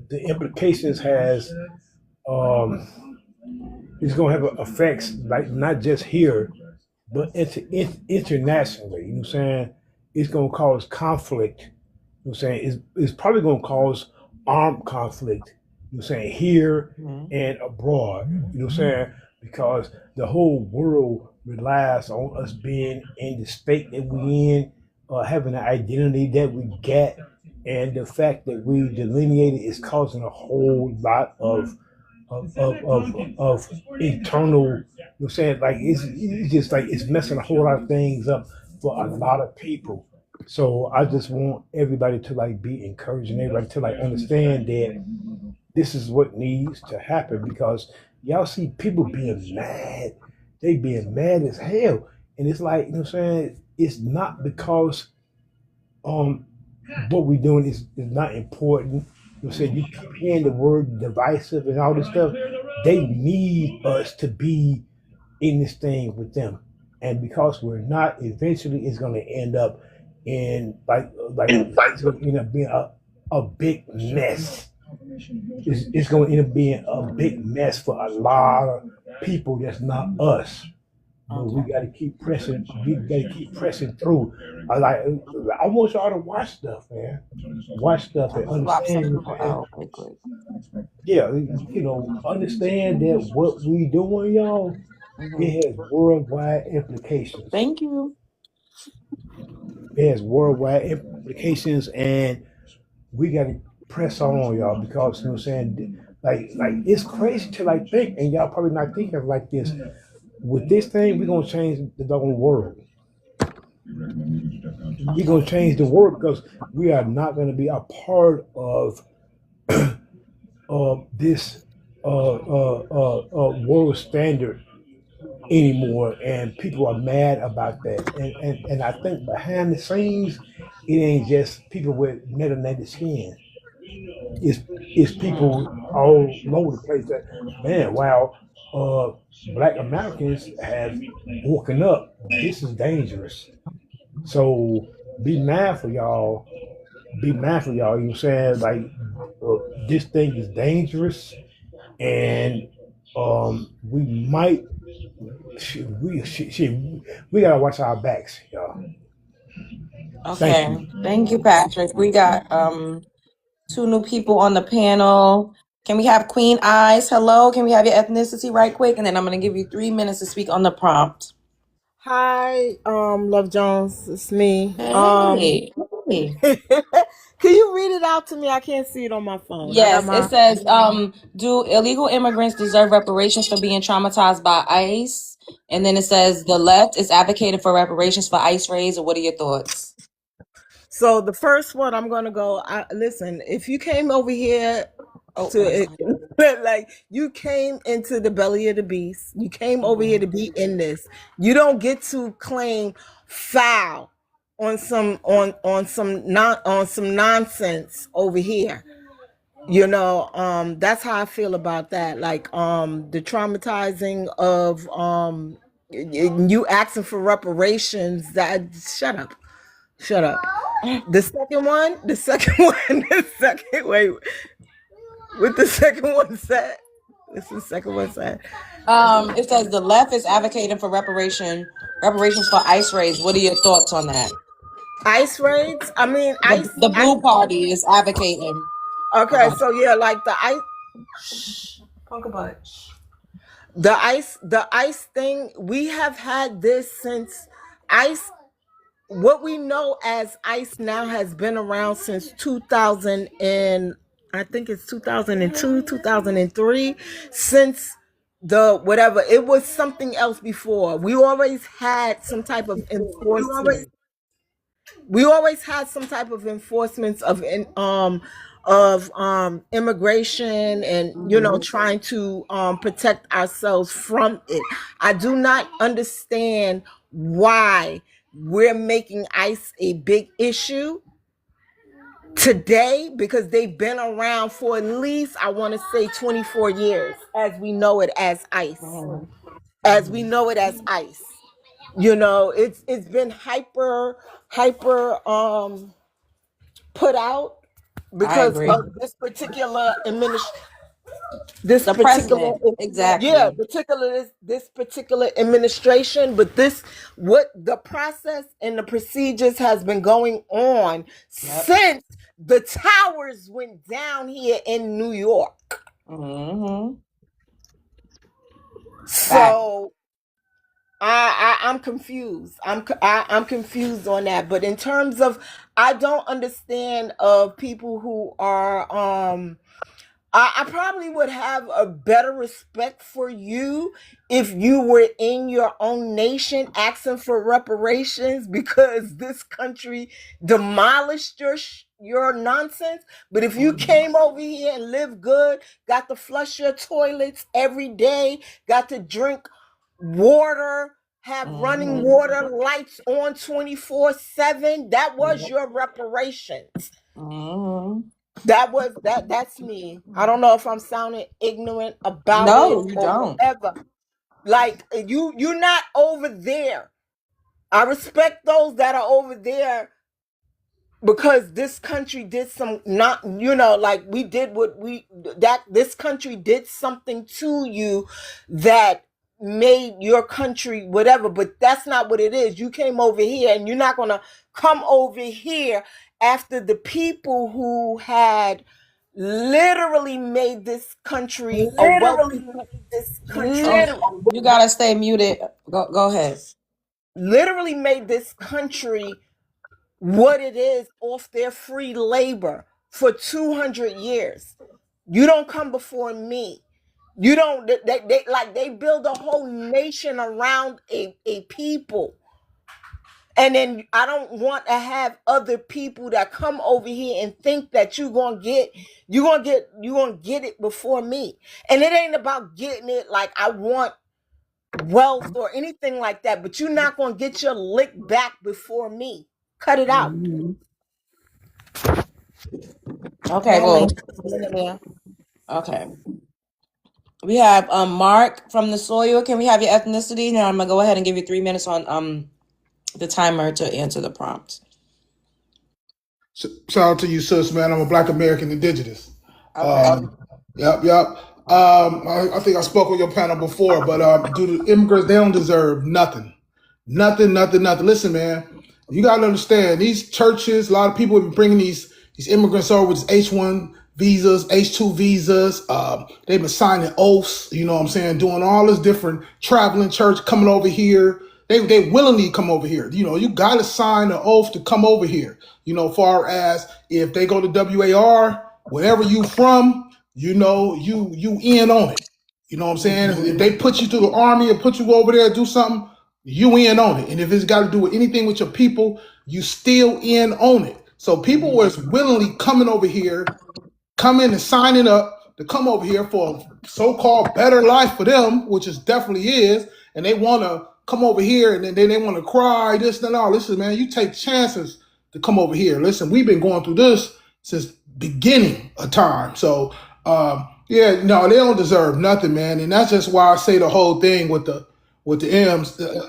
the implications has um, it's gonna have effects like not just here, but internationally. You know what I'm saying? It's gonna cause conflict. You know what I'm saying? It's probably gonna cause armed conflict. You know what I'm saying? Here and abroad. You know what I'm saying? Because the whole world relies on us being in the state that we in, having the identity that we get, and the fact that we delineated is causing a whole lot of internal, you know what I'm saying? Like it's just like it's messing a whole lot of things up for a lot of people. So I just want everybody to like be encouraging everybody to like understand that this is what needs to happen because y'all see people being mad. They being mad as hell. And it's like, you know what I'm saying? It's not because um what we're doing is not important. You said you keep hearing the word divisive and all this stuff. They need us to be in this thing with them, and because we're not, eventually it's going to end up in like it's going to end up being a big mess. It's going to end up being a big mess for a lot of people that's not us. But we got to keep pressing. We got to keep pressing through. I want y'all to watch stuff, man. Watch stuff I'm and gonna swap some understand, people man. out right quick. Yeah, understand that what we doing, y'all, it has worldwide implications. Thank you. It has worldwide implications, and we got to press on, y'all, because you know what I'm saying. Like it's crazy to like think, and y'all probably not thinking like this. With this thing, we're gonna change the whole world. We're Okay. gonna change the world because we are not gonna be a part of this world standard anymore, and people are mad about that. And I think behind the scenes, it ain't just people with melanated skin. It's it's people all over the place that man, wow, black Americans have woken up. This is dangerous. So be mindful, y'all. Be mindful, y'all. You know what I'm saying? Like this thing is dangerous, and we might we gotta watch our backs, y'all. Thank you. Okay. Thank you, Patrick. We got two new people on the panel. Can we have Queen Eyes? Hello. Can we have your ethnicity right quick? And then I'm gonna give you 3 minutes to speak on the prompt. Hi, Love Jones. It's me. Hey. Hey. Can you read it out to me? I can't see it on my phone. I got Yes, it my says, do illegal immigrants deserve reparations for being traumatized by ICE? And then it says the left is advocating for reparations for ICE raids. Or what are your thoughts? So the first one I'm gonna go. Listen, if you came over here Oh, to I'm it, sorry. like you came into the belly of the beast, you came over here to be in this. You don't get to claim foul on some nonsense over here. That's how I feel about that. Like the traumatizing of you asking for reparations. That shut up. The second wait, with the second one said. What's the second one said? It says the left is advocating for reparations for ICE raids. What are your thoughts on that? Ice raids. I mean, The blue party is advocating. Okay, Okay. so yeah, like the ice. Shh, Punka butt. The ice thing. We have had this since ice. What we know as ICE now has been around since 2000 and I think it's 2002, 2003. Since the whatever, it was something else before. We always had some type of enforcement. We always had some type of enforcements of immigration and trying to protect ourselves from it. I do not understand why we're making ICE a big issue today, because they've been around for at least, I want to say, 24 years as we know it as ICE. As we know it as ICE. You know, it's been hyper put out I because agree. of this The particular president, yeah, exactly. this particular administration, but this what the process and the procedures has been going on Yep. since the towers went down here in New York. Mm-hmm. Fact. So I'm confused. I'm confused on that. But in terms of, I don't understand of people who are I probably would have a better respect for you if you were in your own nation asking for reparations because this country demolished your nonsense. But if you Mm-hmm. came over here and lived good, got to flush your toilets every day, got to drink water, have running Mm-hmm. water, lights on 24/7, that was Yep. your reparations. Mm-hmm. That's me. I don't know if I'm sounding ignorant about it No, you or don't. whatever. Like you're not over there. I respect those that are over there because this country did some, not, like we did what we that this country did something to you that made your country whatever, but that's not what it is. You came over here and you're not going to come over here after the people who had literally made this country a wealthy country, You gotta stay muted. Go ahead. literally made this country what it is off their free labor for 200 years. You don't come before me. You don't, they build a whole nation around a people. And then I don't want to have other people that come over here and think that you're gonna get it before me. And it ain't about getting it like I want wealth or anything like that, but you're not gonna get your lick back before me. Cut it out. Mhm. Okay, Don't make well, me. okay. We have Mark from the soil. Can we have your ethnicity? Now I'm gonna go ahead and give you 3 minutes on the timer to answer the prompt. Shout out to you, sis, man. I'm a Black American Indigenous. Okay. Yep, yep. I think I spoke on your panel before, but do the immigrants, they don't deserve nothing. Nothing, nothing, nothing. Listen, man, you got to understand, these churches, a lot of people have been bringing these immigrants over with H1 visas, H2 visas. They've been signing oaths, you know what I'm saying, doing all this different traveling church coming over here. They willingly come over here. You know, you got to sign an oath to come over here. You know, far as if they go to WAR, wherever you from, you know, you in on it. You know what I'm saying? If they put you through the army and put you over there to do something, you in on it. And if it's got to do with anything with your people, you still in on it. So people was willingly coming over here, coming and signing up to come over here for a so-called better life for them, which is definitely is, and they want to come over here and then they want to cry this and all. Listen, man, you take chances to come over here. Listen, we've been going through this since beginning of time. So yeah, no, they don't deserve nothing, man, and that's just why I say the whole thing with the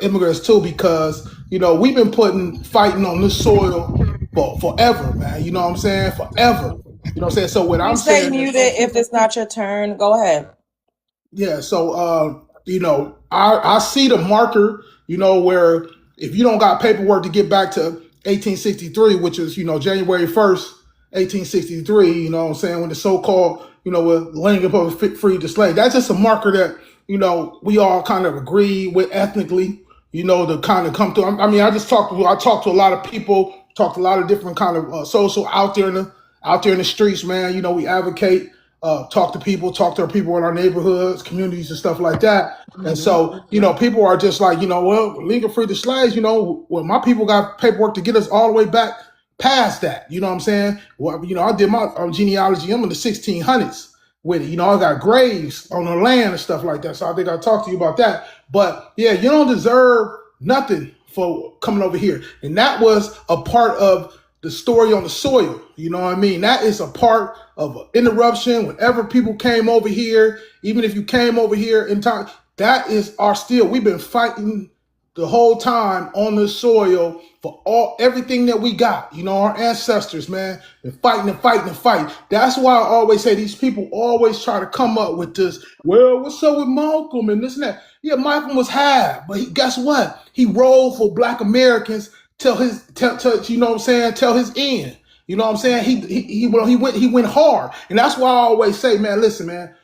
immigrants too, because you know we've been fighting on this soil for forever, man. You know what I'm saying? Forever. You know what I'm saying? So what I'm Please stay saying is, muted if it's not your turn. Go ahead. yeah, so you know, I see the marker, you know, where if you don't got paperwork to get back to 1863, which is, you know, January 1st, 1863, you know what I'm saying, when the so-called, you know, with laying upon freed the slave, that's just a marker that, you know, we all kind of agree with ethnically, you know, to kind of come to. I mean, I talked to a lot of people, talked to a lot of different kind of social out there in the streets, man. You know, we advocate, talk to people, talk to our people in our neighborhoods, communities, and stuff like that. And so, you know, people are just like, you know, well, legal free the slaves, you know, well, my people got paperwork to get us all the way back past that. You know what I'm saying? Well, you know, I did my genealogy. I'm in the 1600s with it. You know, I got graves on the land and stuff like that. So I think I'll talk to you about that. But yeah, you don't deserve nothing for coming over here. And that was a part of the story on the soil. You know what I mean? That is a part of an interruption. Whenever people came over here, even if you came over here in time, that is our still. We've been fighting the whole time on the soil for everything that we got. You know, our ancestors, man, and fighting and fighting and fighting. That's why I always say these people always try to come up with this. Well, what's up with Malcolm and this and that? Yeah, Malcolm was half, but guess what? He rolled for Black Americans till you know what I'm saying, till his end. You know what I'm saying? He went hard, and that's why I always say, man, listen, man.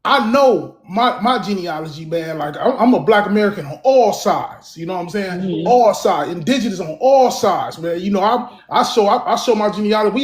I know my genealogy, man. Like I'm a Black American on all sides. You know what I'm saying? All sides, indigenous on all sides, man. You know, I show my genealogy.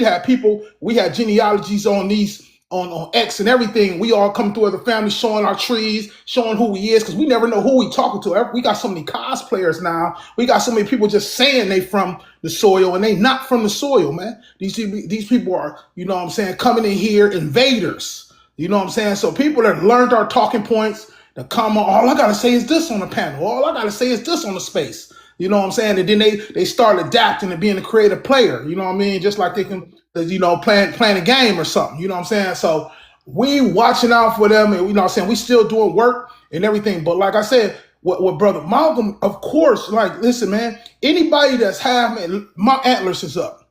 We had genealogies on these on X and everything. We all come through as a family, showing our trees, showing who we is, because we never know who we talking to. We got so many cosplayers now. We got so many people just saying they from the soil and they not from the soil, man. These people are, you know what I'm saying, coming in here, invaders. You know what I'm saying? So people that learned our talking points, the come on, all I gotta say is this on the panel. All I gotta say is this on the space. You know what I'm saying? And then they start adapting and being a creative player. You know what I mean? Just like they can, you know, playing a game or something. You know what I'm saying? So we watching out for them, and you know what I'm saying, we still doing work and everything. But like I said, what Brother Malcolm, of course, like, listen, man, anybody that's half, man, my antlers is up.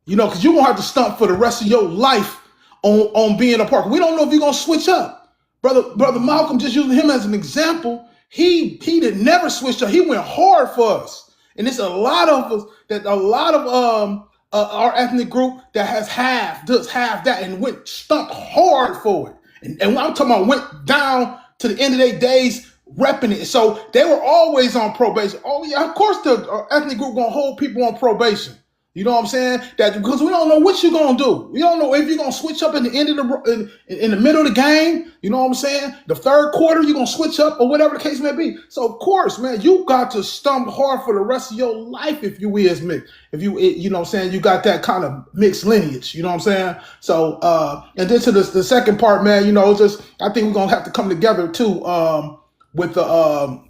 You know, because you're gonna have to stump for the rest of your life on being a part. We don't know if you're gonna switch up. Brother Malcolm, just using him as an example, he did never switch up. He went hard for us. And it's a lot of us that a lot of our ethnic group that does have that and went stumped hard for it. And I'm talking about went down to the end of their days repping it. So they were always on probation. Oh yeah, of course the ethnic group gonna hold people on probation. You know what I'm saying? That because we don't know what you're gonna do. We don't know if you're gonna switch up in the end of in the middle of the game. You know what I'm saying? The third quarter you're gonna switch up or whatever the case may be. So of course, man, you got to stump hard for the rest of your life if you is mixed. If you know what I'm saying, you got that kind of mixed lineage. You know what I'm saying? So and then to the second part, man, you know, just I think we're gonna have to come together too with the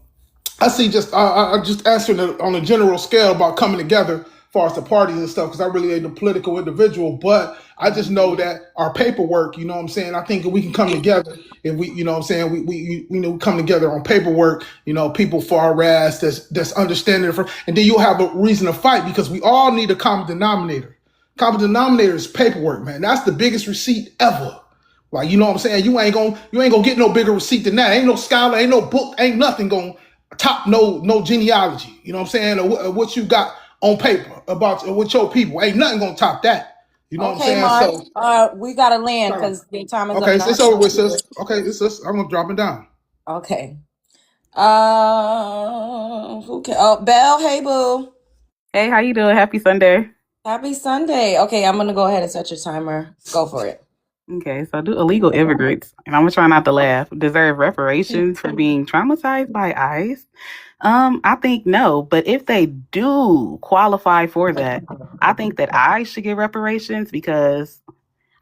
I see I just answering on a general scale about coming together as far as the parties and stuff, because I really ain't a political individual, but I just know that our paperwork, you know what I'm saying, I think if we can come together, if we, you know what I'm saying, we know, come together on paperwork, you know, people far as that's understanding it, and then you'll have a reason to fight, because we all need a common denominator. Common denominator is paperwork, man. That's the biggest receipt ever. Like, you know what I'm saying? You ain't gonna get no bigger receipt than that. Ain't no scholar, ain't no book, ain't nothing gonna top no genealogy. You know what I'm saying? Or what you got on paper about with your people. Ain't nothing gonna top that. You know what I'm Okay, saying? Mark. So We gotta land because the time is up, okay, and I it's have to over go with, to sis. it. Okay, it's sis. I'm gonna drop it down. Okay. Who can? Oh, Belle. Hey, boo. Hey, how you doing? Happy Sunday. Happy Sunday. Okay, I'm gonna go ahead and set your timer. Go for it. Okay, so do illegal immigrants, and I'm gonna try not to laugh, deserve reparations for being traumatized by ICE? I think no, but if they do qualify for that, I think that I should get reparations because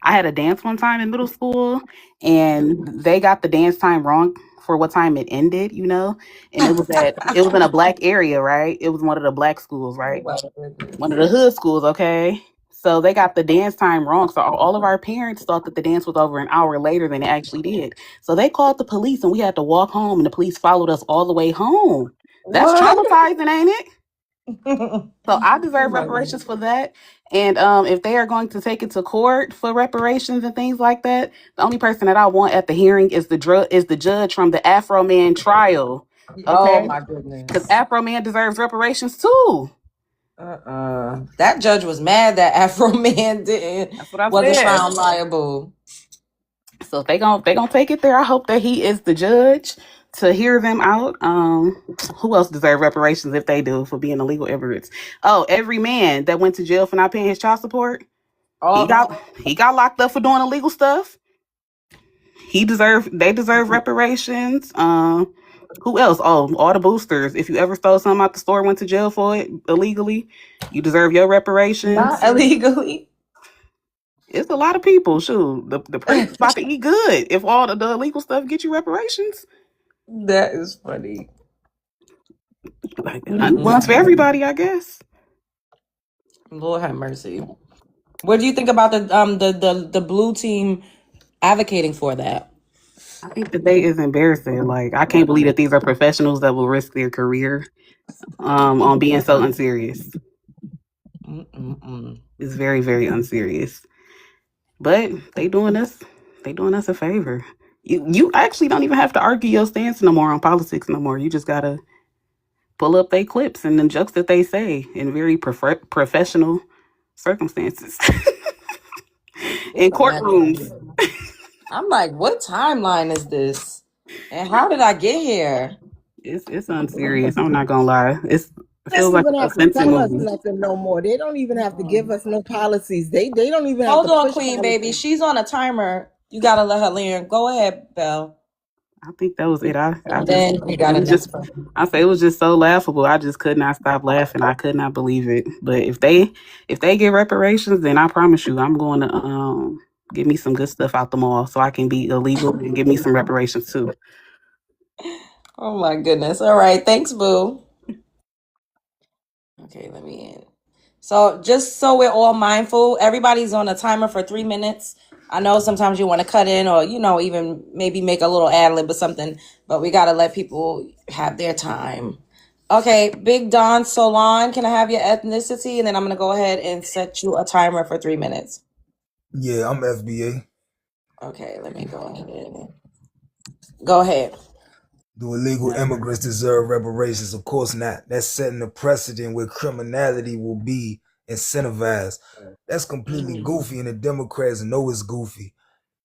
I had a dance one time in middle school and they got the dance time wrong for what time it ended, you know? And it was in a black area, right? It was one of the black schools, Oh right? my goodness. One of the hood schools, okay? So they got the dance time wrong. So all of our parents thought that the dance was over an hour later than it actually did. So they called the police and we had to walk home and the police followed us all the way home. That's What? traumatizing, ain't it? So I Oh deserve my reparations goodness. for that. And if they are going to take it to court for reparations and things like that, the only person that I want at the hearing is the judge from the Afro Man trial. Oh Okay? my Because goodness. Afro Man deserves reparations too. That judge was mad that Afro Man didn't That's what I wasn't said. found liable. So if they gonna take it there, I hope that he is the judge to hear them out. Who else deserve reparations if they do for being illegal immigrants? Oh, every man that went to jail for not paying his child support. He Oh, got locked up for doing illegal stuff. They deserve reparations. Who else? Oh, all the boosters. If you ever stole something out the store, went to jail for it illegally, you deserve your not reparations. illegally. It's a lot of people. Shoot, the prince is about to eat good if all the illegal stuff get you reparations. That is funny. Like one's for Mm-mm. everybody, I guess. Lord have mercy. What do you think about the blue team advocating for that? I think the debate is embarrassing. Like I can't believe that these are professionals that will risk their career on being so unserious. Mm-mm-mm. It's very, very unserious. But they doing us a favor. You actually don't even have to argue your stance no more on politics no more. You just gotta pull up they clips and the jokes that they say in very professional circumstances in Oh my courtrooms. God. I'm like, what timeline is this? And how did I get here? It's unserious. I'm not gonna lie. It They feels don't like even a have to Simpson tell us movie. nothing no more. They don't even have to give us no policies. They don't even have to Hold on, push Queen Baby. policies. She's on a timer. You gotta let her learn. Go ahead, Belle. I think that was it. I And just then we it got a was next just person. I say it was just so laughable. I just could not stop laughing. I could not believe it. But if they get reparations, then I promise you I'm going to get me some good stuff out the mall so I can be illegal and give me some reparations too. Oh my goodness. All right. Thanks, Boo. Okay, let me in. So just so we're all mindful, everybody's on a timer for 3 minutes. I know sometimes you want to cut in or, even maybe make a little ad lib or something, but we got to let people have their time. Okay, Big Don Solon, can I have your ethnicity? And then I'm going to go ahead and set you a timer for 3 minutes. Yeah, I'm FBA. Okay, let me go ahead. Go ahead. Do illegal immigrants deserve reparations? Of course not. That's setting a precedent where criminality will be incentivized. That's completely goofy, and the Democrats know it's goofy.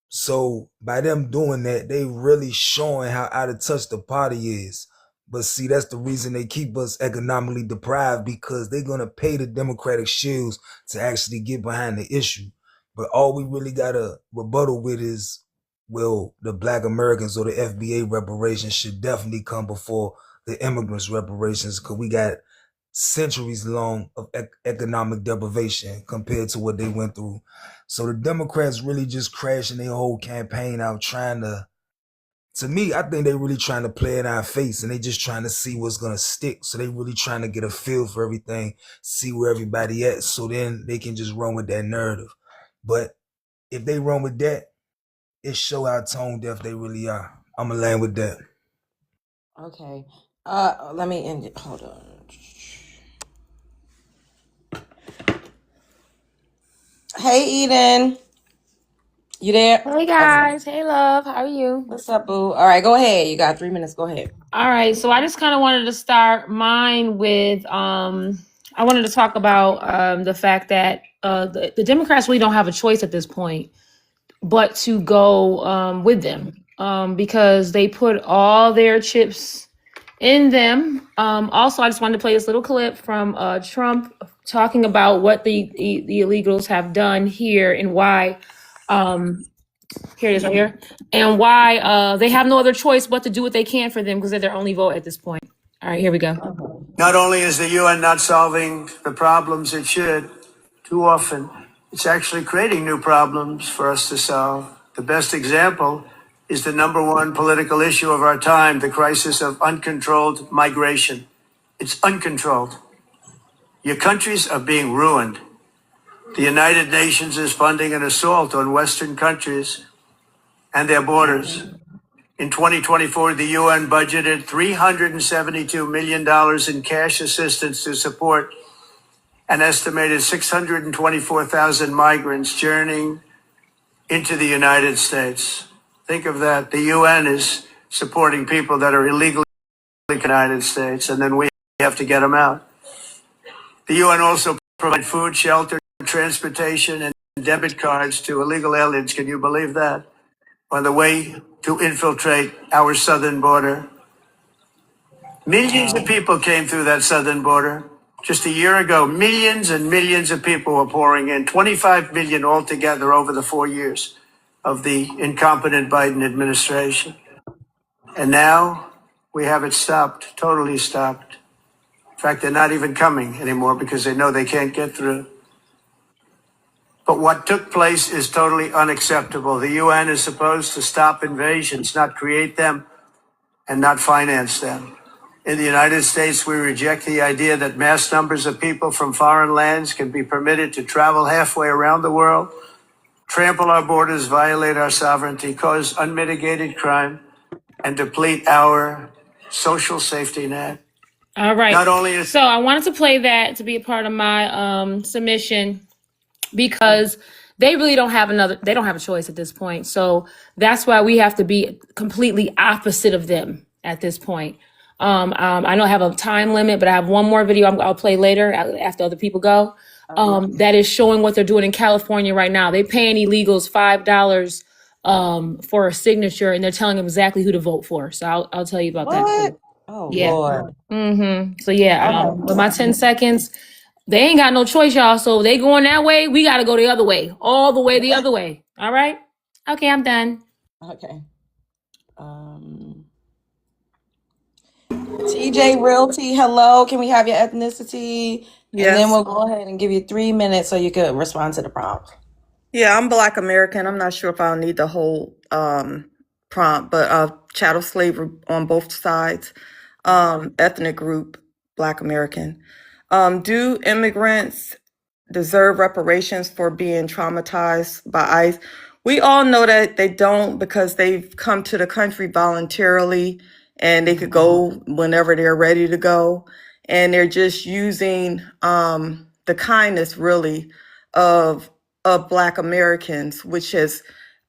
So by them doing that, they really showing how out of touch the party is. But see, that's the reason they keep us economically deprived, because they're gonna pay the Democratic shields to actually get behind the issue. But all we really gotta rebuttal with is, well, the Black Americans or the FBA reparations should definitely come before the immigrants reparations, because we got centuries long of economic deprivation compared to what they went through. So the Democrats really just crashing their whole campaign out trying to me, I think they really trying to play in our face, and they just trying to see what's gonna stick. So they really trying to get a feel for everything, see where everybody at, so then they can just run with that narrative. But if they run with that, it show how tone deaf they really are. I'ma land with that. Okay. Let me end it. Hold on. Hey, Eden. You there? Hey Okay. guys, hey love, how are you? What's up, boo? All right, go ahead. You got 3 minutes. Go ahead. All right, so I just kind of wanted to start mine with I wanted to talk about the fact that the Democrats really don't have a choice at this point but to go with them because they put all their chips in them. Also, I just wanted to play this little clip from Trump talking about what the illegals have done here and why. Here it is right here. And why they have no other choice but to do what they can for them because they're their only vote at this point. All right, here we go. Not only is the UN not solving the problems it should, too often, it's actually creating new problems for us to solve. The best example is the number one political issue of our time, the crisis of uncontrolled migration. It's uncontrolled. Your countries are being ruined. The United Nations is funding an assault on Western countries and their borders. In 2024, the UN budgeted $372 million in cash assistance to support an estimated 624,000 migrants journeying into the United States. Think of that. The UN is supporting people that are illegally in the United States, and then we have to get them out. The UN also provides food, shelter, transportation, and debit cards to illegal aliens. Can you believe that? On the way to infiltrate our southern border. Millions of people came through that southern border. Just a year ago, millions and millions of people were pouring in, 25 million altogether over the 4 years of the incompetent Biden administration. And now we have it stopped, totally stopped. In fact, they're not even coming anymore because they know they can't get through. But what took place is totally unacceptable. The UN is supposed to stop invasions, not create them and not finance them. In the United States, we reject the idea that mass numbers of people from foreign lands can be permitted to travel halfway around the world, trample our borders, violate our sovereignty, cause unmitigated crime, and deplete our social safety net. All right. Not only is so I wanted to play that to be a part of my submission because they really don't have they don't have a choice at this point. So that's why we have to be completely opposite of them at this point. I don't have a time limit, but I have one more video I'll play later after other people go. That is showing what they're doing in California right now. They're paying illegals $5 for a signature, and they're telling them exactly who to vote for. So I'll tell you about that too. What? Oh Yeah. Lord. So yeah, with my 10 seconds, they ain't got no choice, y'all. So they going that way, we got to go the other way, all the way the other way. All right. Okay, I'm done. Okay. TJ Realty, hello. Can we have your ethnicity? And then Yes. we'll go ahead and give you 3 minutes so you could respond to the prompt. Yeah, I'm Black American. I'm not sure if I'll need the whole prompt, but chattel slavery on both sides. Ethnic group, Black American. Do immigrants deserve reparations for being traumatized by ICE? We all know that they don't because they've come to the country voluntarily and they could go whenever they're ready to go. And they're just using the kindness really of Black Americans, which has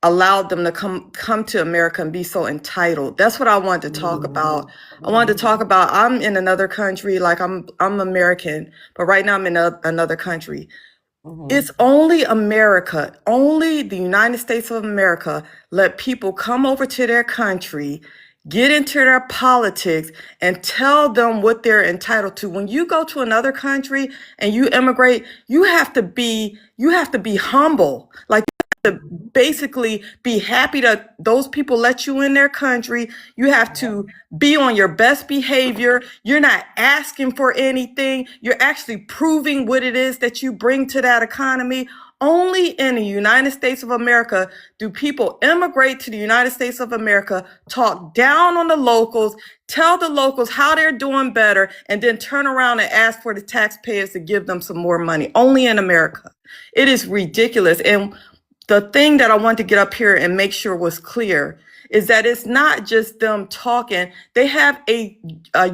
allowed them to come to America and be so entitled. That's what I wanted to talk about. I wanted to talk about I'm in another country, like I'm American, but right now I'm in another country. It's only America, only the United States of America let people come over to their country, get into their politics, and tell them what they're entitled to. When you go to another country and you immigrate, you have to be humble. Like to basically be happy that those people let you in their country. You have to be on your best behavior. You're not asking for anything. You're actually proving what it is that you bring to that economy. Only in the United States of America do people immigrate to the United States of America, talk down on the locals, tell the locals how they're doing better, and then turn around and ask for the taxpayers to give them some more money. Only in America. It is ridiculous. And the thing that I want to get up here and make sure was clear is that it's not just them talking. They have a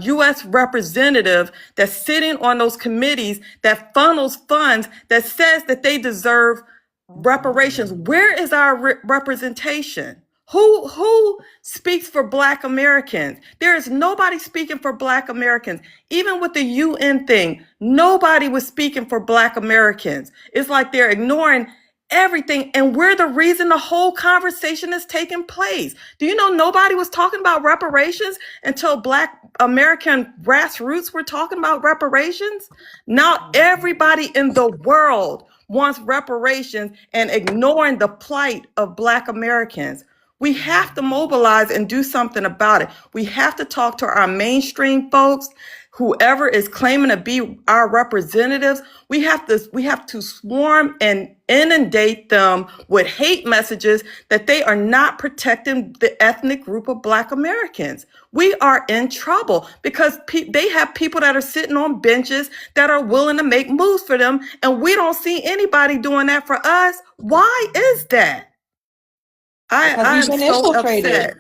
U.S. representative that's sitting on those committees that funnels funds that says that they deserve reparations. Where is our representation? Who speaks for Black Americans? There is nobody speaking for Black Americans. Even with the UN thing, nobody was speaking for Black Americans. It's like they're ignoring everything, and we're the reason the whole conversation is taking place. Do you know nobody was talking about reparations until Black American grassroots were talking about reparations? Now everybody in the world wants reparations and ignoring the plight of Black Americans. We have to mobilize and do something about it. We have to talk to our mainstream folks, whoever is claiming to be our representatives. We have to swarm and inundate them with hate messages that they are not protecting the ethnic group of Black Americans. We are in trouble because they have people that are sitting on benches that are willing to make moves for them, and we don't see anybody doing that for us. Why is that? Because I we've am been so infiltrated. upset.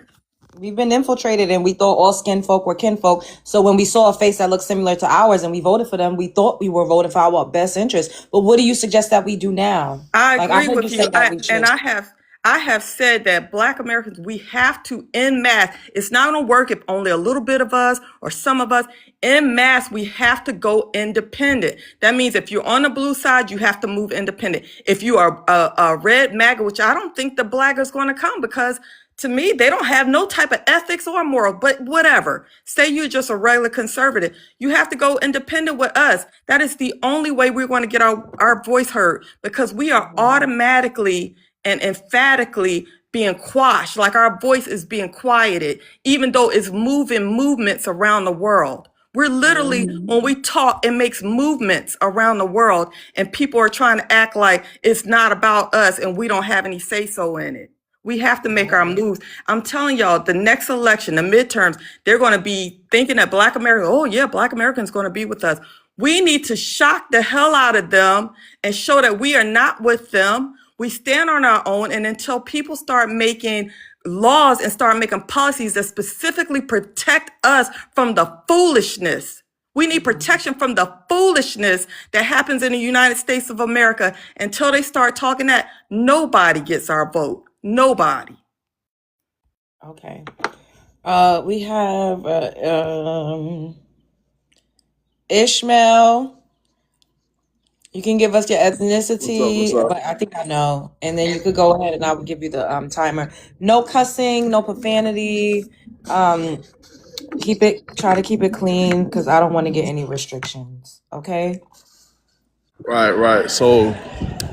We've been infiltrated and we thought all skin folk were kinfolk. So when we saw a face that looked similar to ours and we voted for them, we thought we were voting for our best interest. But what do you suggest that we do now? I Like I agree heard you with you. say that we should. I have said that Black Americans, we have to en masse. It's not going to work if only a little bit of us or some of us. En masse, we have to go independent. That means if you're on the blue side, you have to move independent. If you are a red MAGA, which I don't think the Black is going to come because to me, they don't have no type of ethics or moral, but whatever. Say you're just a regular conservative. You have to go independent with us. That is the only way we're going to get our voice heard because we are automatically and emphatically being quashed, like our voice is being quieted, even though it's moving movements around the world. We're literally, when we talk, it makes movements around the world, and people are trying to act like it's not about us and we don't have any say-so in it. We have to make our moves. I'm telling y'all, the next election, the midterms, they're going to be thinking that Black America, oh yeah, Black Americans going to be with us. We need to shock the hell out of them and show that we are not with them. We stand on our own. And until people start making laws and start making policies that specifically protect us from the foolishness, We need protection from the foolishness that happens in the United States of America. Until they start talking that, nobody gets our vote. Nobody. Okay. We have Ishmael. You can give us your What's up? What's ethnicity, up? but I think I know. And then you could go ahead and I will give you the timer. No cussing, no profanity. Um, try to keep it clean because I don't want to get any restrictions. Okay. Right, right. So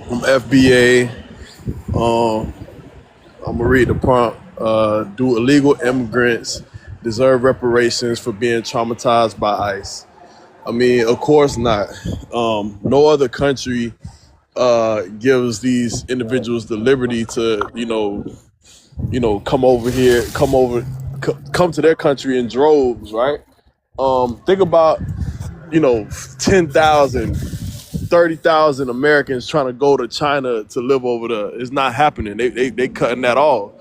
from FBA, I'm gonna read the prompt. Do illegal immigrants deserve reparations for being traumatized by ICE? I mean, of course not. No other country gives these individuals the liberty to, come over here, come to their country in droves, right? Think about, 10,000, 30,000 Americans trying to go to China to live over there. It's not happening. They cutting that off.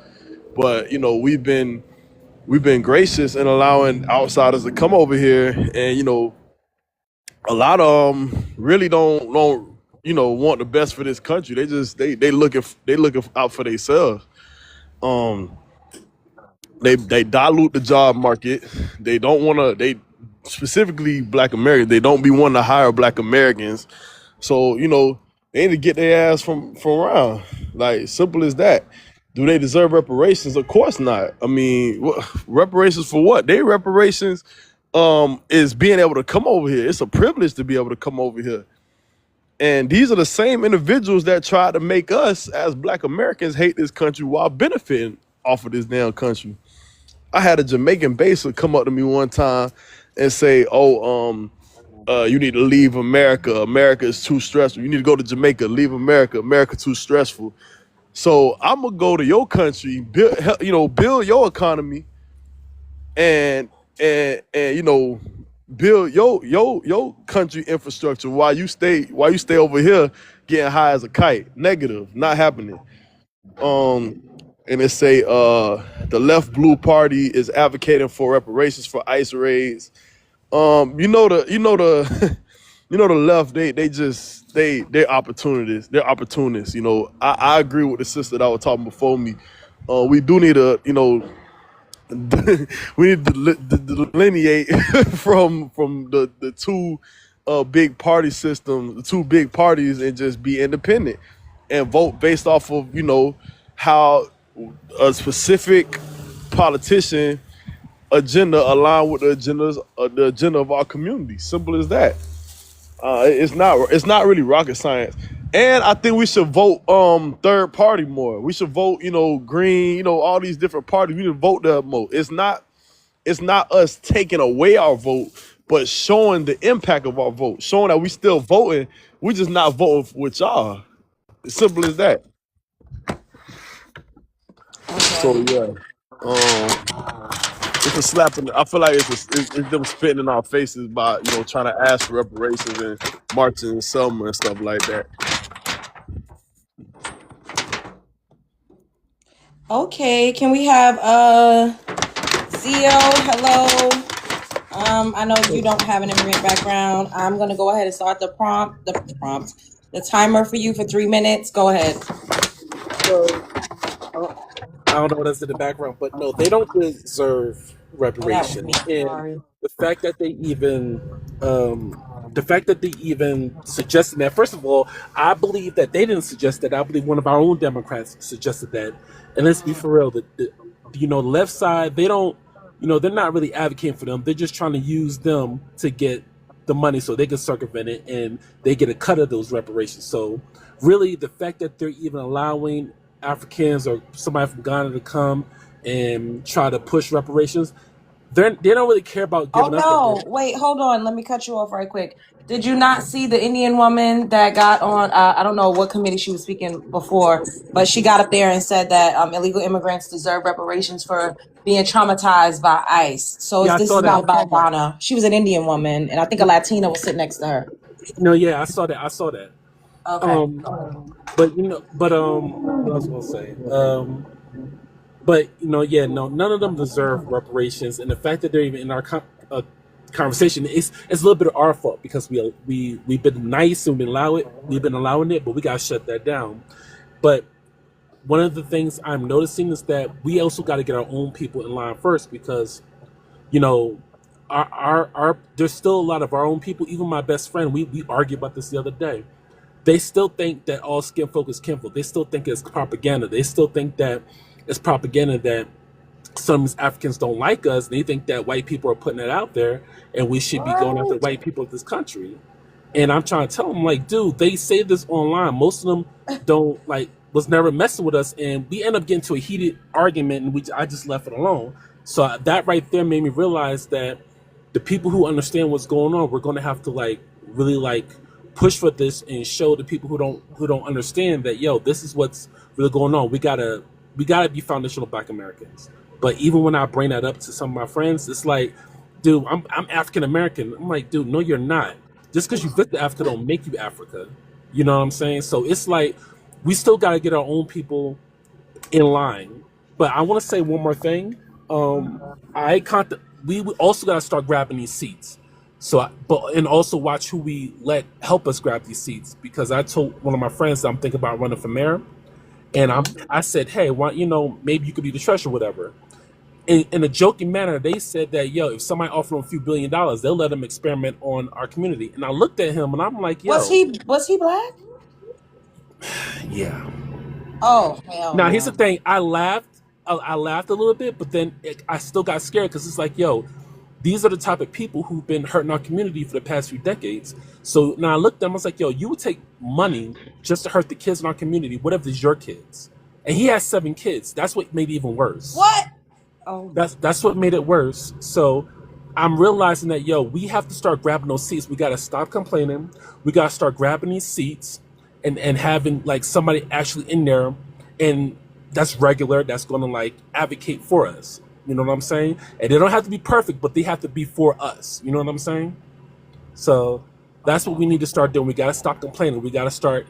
But we've been gracious in allowing outsiders to come over here, and a lot of them really don't want the best for this country. They just they looking out for themselves. Um, they dilute the job market. They don't want to. They specifically Black Americans. They don't be wanting to hire Black Americans. So they need to get their ass from around. Like, simple as that. Do they deserve reparations? Of course not. I mean, reparations for what? They reparations is being able to come over here. It's a privilege to be able to come over here. And these are the same individuals that try to make us as Black Americans hate this country while benefiting off of this damn country. I had a Jamaican baser come up to me one time and say, "Oh, you need to leave America. America is too stressful. You need to go to Jamaica. Leave America. America too stressful." So I'm gonna go to your country, build your economy, and build your country infrastructure while you stay over here getting high as a kite. Negative, not happening. And it say the left blue party is advocating for reparations for ICE raids. The the left, they're opportunists. They're opportunists. I agree with the sister that was talking before me. We do need to, we need to delineate from the two big party systems, the two big parties, and just be independent and vote based off of how a specific politician agenda align with the agenda of our community. Simple as that. It's not really rocket science. And I think we should vote third party more. We should vote, green, all these different parties. We should vote them more. It's not us taking away our vote, but showing the impact of our vote, showing that we still voting. We just not voting with y'all. It's simple as that. So Okay. yeah. It's a slap in I feel like it's them spitting in our faces by, trying to ask for reparations and marching in Selma and stuff like that. Okay. Can we have CEO? Hello. I know you don't have an immigrant background. I'm gonna go ahead and start the timer for you for 3 minutes. Go ahead. So I don't know what else in the background, but no, they don't deserve Oh, that was me. reparations. And Sorry. the fact that they even, the fact that they even suggested that. First of all, I believe that they didn't suggest that. I believe one of our own Democrats suggested that. And let's be for real, the left side, they don't, they're not really advocating for them. They're just trying to use them to get the money so they can circumvent it and they get a cut of those reparations. So really, the fact that they're even allowing Africans or somebody from Ghana to come and try to push reparations, they don't really care about Oh giving us no! reparations. Wait, hold on. Let me cut you off right quick. Did you not see the Indian woman that got on? I don't know what committee she was speaking before, but she got up there and said that illegal immigrants deserve reparations for being traumatized by ICE. So Yeah, I this saw is not that. about Ghana. She was an Indian woman, and I think a Latina was sitting next to her. No, yeah, I saw that. I saw that. Okay. Um, but what else was I say? But yeah, no, none of them deserve reparations, and the fact that they're even in our conversation. It's a little bit of our fault because we've been nice and we've been allowing it, but we gotta shut that down. But one of the things I'm noticing is that we also got to get our own people in line first because you know our there's still a lot of our own people. Even my best friend, we argued about this the other day. They still think that all skin folk is kinfolk. They still think it's propaganda. They still think that it's propaganda that some Africans don't like us. They think that white people are putting it out there, and we should be going after What? white people of this country. And I'm trying to tell them, like, dude, they say this online. Most of them don't like was never messing with us, and we end up getting to a heated argument, and I just left it alone. So that right there made me realize that the people who understand what's going on, we're going to have to like really like push for this and show the people who don't understand that yo, this is what's really going on. We gotta be foundational Black Americans. But even when I bring that up to some of my friends, it's like, dude, I'm African American. I'm like, dude, no, you're not. Just because you visit Africa don't make you Africa. You know what I'm saying? So it's like we still got to get our own people in line. But I want to say one more thing. I can't. We also got to start grabbing these seats. So, but and also watch who we let help us grab these seats because I told one of my friends that I'm thinking about running for mayor, and I said, hey, why maybe you could be the treasurer, whatever. In a joking manner, they said that yo, if somebody offered them a few $1 billion, they'll let them experiment on our community. And I looked at him and I'm like, yo, Was he black? yeah. Oh hell Now here's the no. thing. I laughed a little bit, but then I still got scared because it's like, yo, these are the type of people who've been hurting our community for the past few decades. So now I looked at them, I was like, yo, you would take money just to hurt the kids in our community. What if it's your kids? And he has 7 kids. That's what made it even worse. What? Oh That's what made it worse. So I'm realizing that yo, we have to start grabbing those seats. We got to stop complaining. We got to start grabbing these seats and having like somebody actually in there and that's regular. That's going to like advocate for us. You know what I'm saying? And they don't have to be perfect, but they have to be for us. You know what I'm saying? So that's what okay. we need to start doing. We got to stop complaining. We got to start,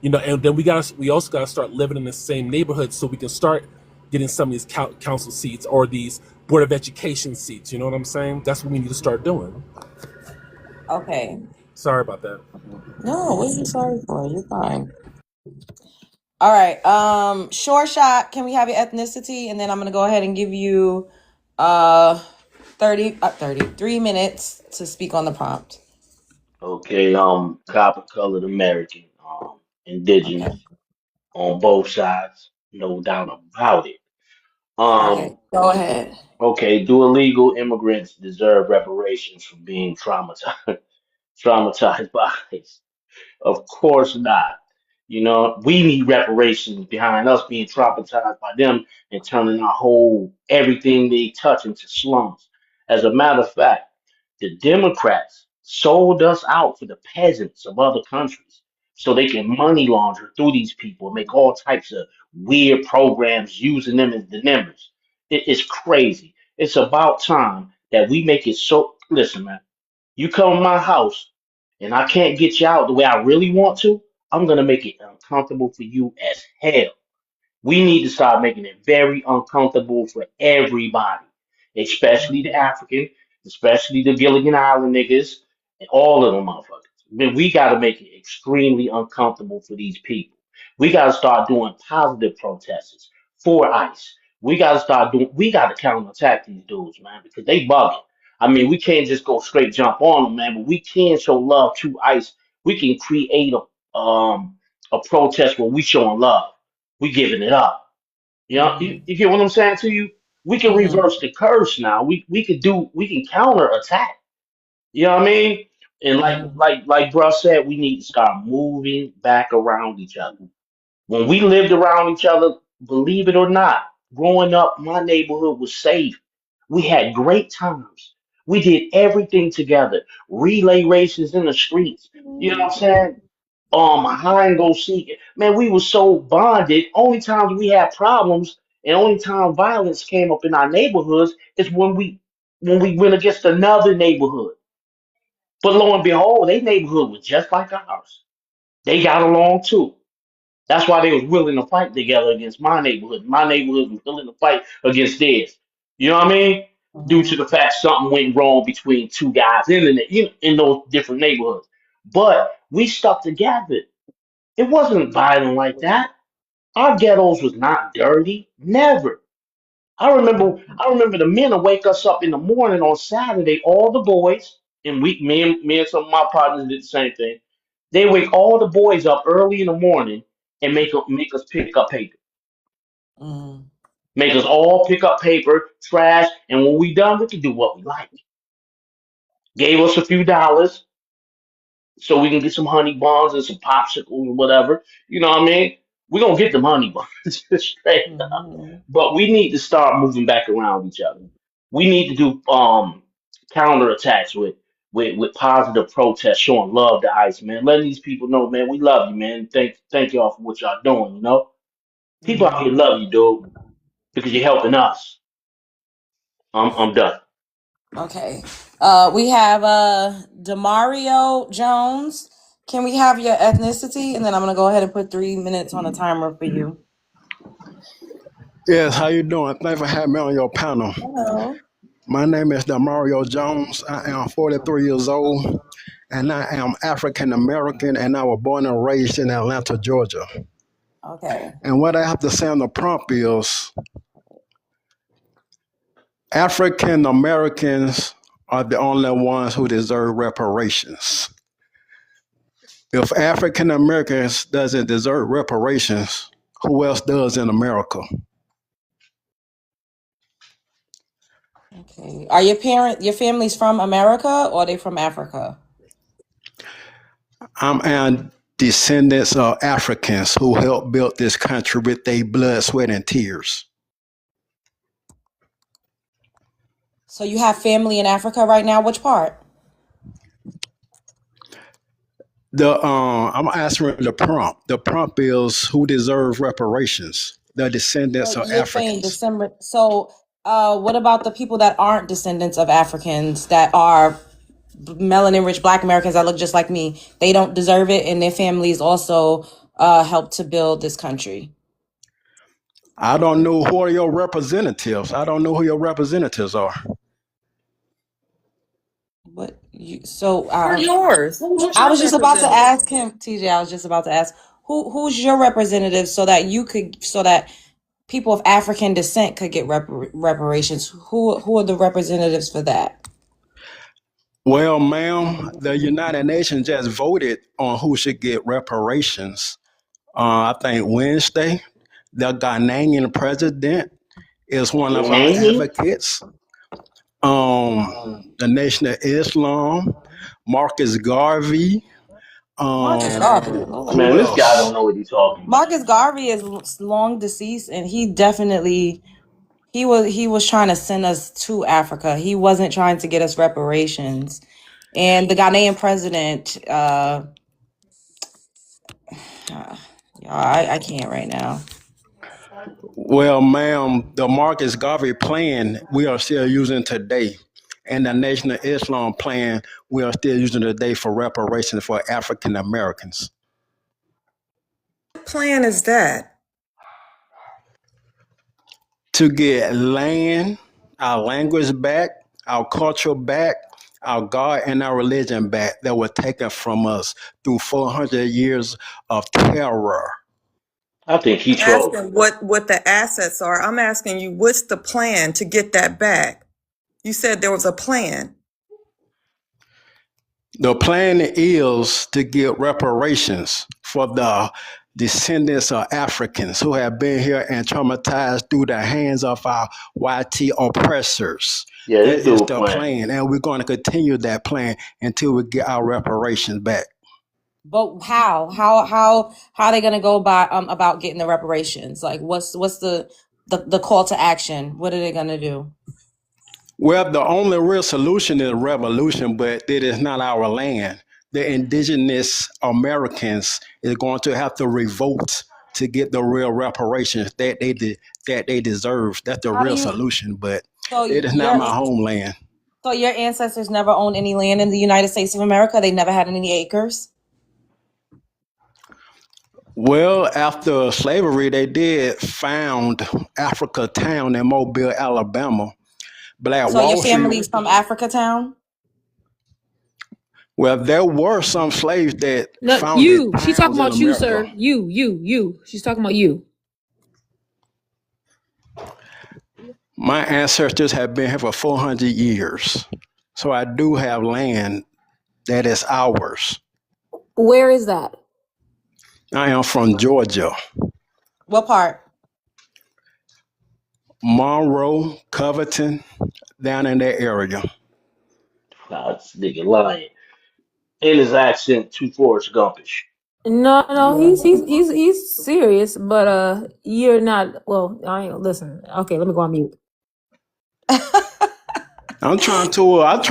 and then we also got to start living in the same neighborhood so we can start getting some of these council seats or these board of education seats. You know what I'm saying? That's what we need to start doing. Okay. Sorry about that. No, what are you sorry for? You're fine. All right. Short shot. Can we have your ethnicity? And then I'm gonna go ahead and give you uh 33 minutes to speak on the prompt. Okay, copper colored American, Okay. indigenous on both sides, no doubt about it. Okay. Um, Go ahead. okay, do illegal immigrants deserve reparations for being traumatized traumatized by ICE? Of course not. You know, we need reparations behind us being traumatized by them and turning our whole everything they touch into slums. As a matter of fact, the Democrats sold us out for the peasants of other countries so they can money launder through these people and make all types of weird programs using them as the numbers. It's crazy. It's about time that we make it so. Listen, man. You come to my house and I can't get you out the way I really want to, I'm gonna make it uncomfortable for you as hell. We need to start making it very uncomfortable for everybody, especially the African, especially the Gilligan Island niggas, and all of them motherfuckers. But we got to make it extremely uncomfortable for these people. We got to start doing positive protests for ICE. We got to counterattack these dudes, man, because they bugging. I mean, we can't just go straight jump on them, man, but we can show love to ICE. We can create a protest where we showing love, we giving it up. You know, you get what I'm saying to you? We can Mm-hmm. reverse the curse now. We can counter attack. You know what I mean? And Mm-hmm. like bruh said, we need to start moving back around each other. When we lived around each other, believe it or not, growing up, my neighborhood was safe. We had great times. We did everything together. Relay races in the streets. You know what I'm saying? Hide and go seek. Man, we were so bonded. Only times we had problems and only time violence came up in our neighborhoods is when we went against another neighborhood. But lo and behold, their neighborhood was just like ours. They got along too. That's why they was willing to fight together against my neighborhood. My neighborhood was willing to fight against theirs. You know what I mean? due to the fact something went wrong between two guys in those different neighborhoods. But we stuck together. It wasn't violent like that. Our ghettos was not dirty. Never. I remember the men would wake us up in the morning on Saturday, all the boys, and me and some of my partners did the same thing. They wake all the boys up early in the morning and make us pick up paper. Mm. Make us all pick up paper, trash, and when we done, we can do what we like. Gave us a few dollars so we can get some honey buns and some popsicles or whatever. You know what I mean? We're gonna get them honey buns straight up. Mm-hmm. But we need to start moving back around each other. We need to do counterattacks with positive protests, showing love to ICE, man. Letting these people know, man, we love you, man. Thank y'all for what y'all doing, you know? People out Mm-hmm. here love you, dude, because you're helping us. I'm done. Okay. We have Demario Jones. Can we have your ethnicity? And then I'm gonna go ahead and put 3 minutes on the timer for you. Yes, how you doing? Thanks for having me on your panel. Hello. My name is Demario Jones. I am 43 years old, and I am African American, and I was born and raised in Atlanta, Georgia. Okay. And what I have to say on the prompt is African Americans are the only ones who deserve reparations. If African Americans doesn't deserve reparations, who else does in America? Okay. Are your family's from America or are they from Africa? I'm a descendants of Africans who helped build this country with their blood, sweat, and tears. So you have family in Africa right now? Which part? I'm answering the prompt. The prompt is who deserves reparations? The descendants So of you're saying Africans. December. So, what about the people that aren't descendants of Africans that are melanin rich Black Americans that look just like me? They don't deserve it, and their families also helped to build this country. I don't know who are your representatives. I don't know who your representatives are. What you? So, We're yours. Who's I your was just about to representative? ask him, TJ. I was just about to ask who's your representative so that people of African descent could get reparations. Who are the representatives for that? Well, ma'am, the United Nations just voted on who should get reparations. I think Wednesday, the Ghanaian president is one of our Mhm. advocates. The Nation of Islam, Marcus Garvey. Marcus Garvey. Man, Who this guy else? don't know what he's talking about. Marcus Garvey is long deceased, and he was trying to send us to Africa. He wasn't trying to get us reparations. And the Ghanaian president, I can't right now. Well, ma'am, the Marcus Garvey plan we are still using today. And the Nation of Islam plan we are still using today for reparations for African Americans. What plan is that? To get land, our language back, our culture back, our God and our religion back that was taken from us through 400 years of terror. I think he trolling. Asking what the assets are. I'm asking you, what's the plan to get that back? You said there was a plan. The plan is to get reparations for the descendants of Africans who have been here and traumatized through the hands of our YT oppressors. Yeah, That this is dude the playing. plan, and we're going to continue that plan until we get our reparations back. But how are they gonna go about getting the reparations? Like, what's the call to action? What are they gonna do? Well, the only real solution is revolution, but it is not our land. The indigenous Americans is going to have to revolt to get the real reparations that they deserve. That's the How do real you? solution, but So it is not my homeland. your ancestors never owned any land in the United States of America. They never had any acres. Well, after slavery, they did found Africa Town in Mobile, Alabama, Black So your Wall Street. family's from Africa Town? Well, there were some slaves that No, founded you. She's talking towns in about you, America. sir. You. She's talking about you. My ancestors have been here for 400 years. So I do have land that is ours. Where is that? I am from Georgia, What part? Monroe, Covington, down in that area. Nah, this nigga lying. In his accent, too Forrest Gumpish. No, he's serious, but you're not. Well, I ain't listen. Okay, let me go on mute. I'm trying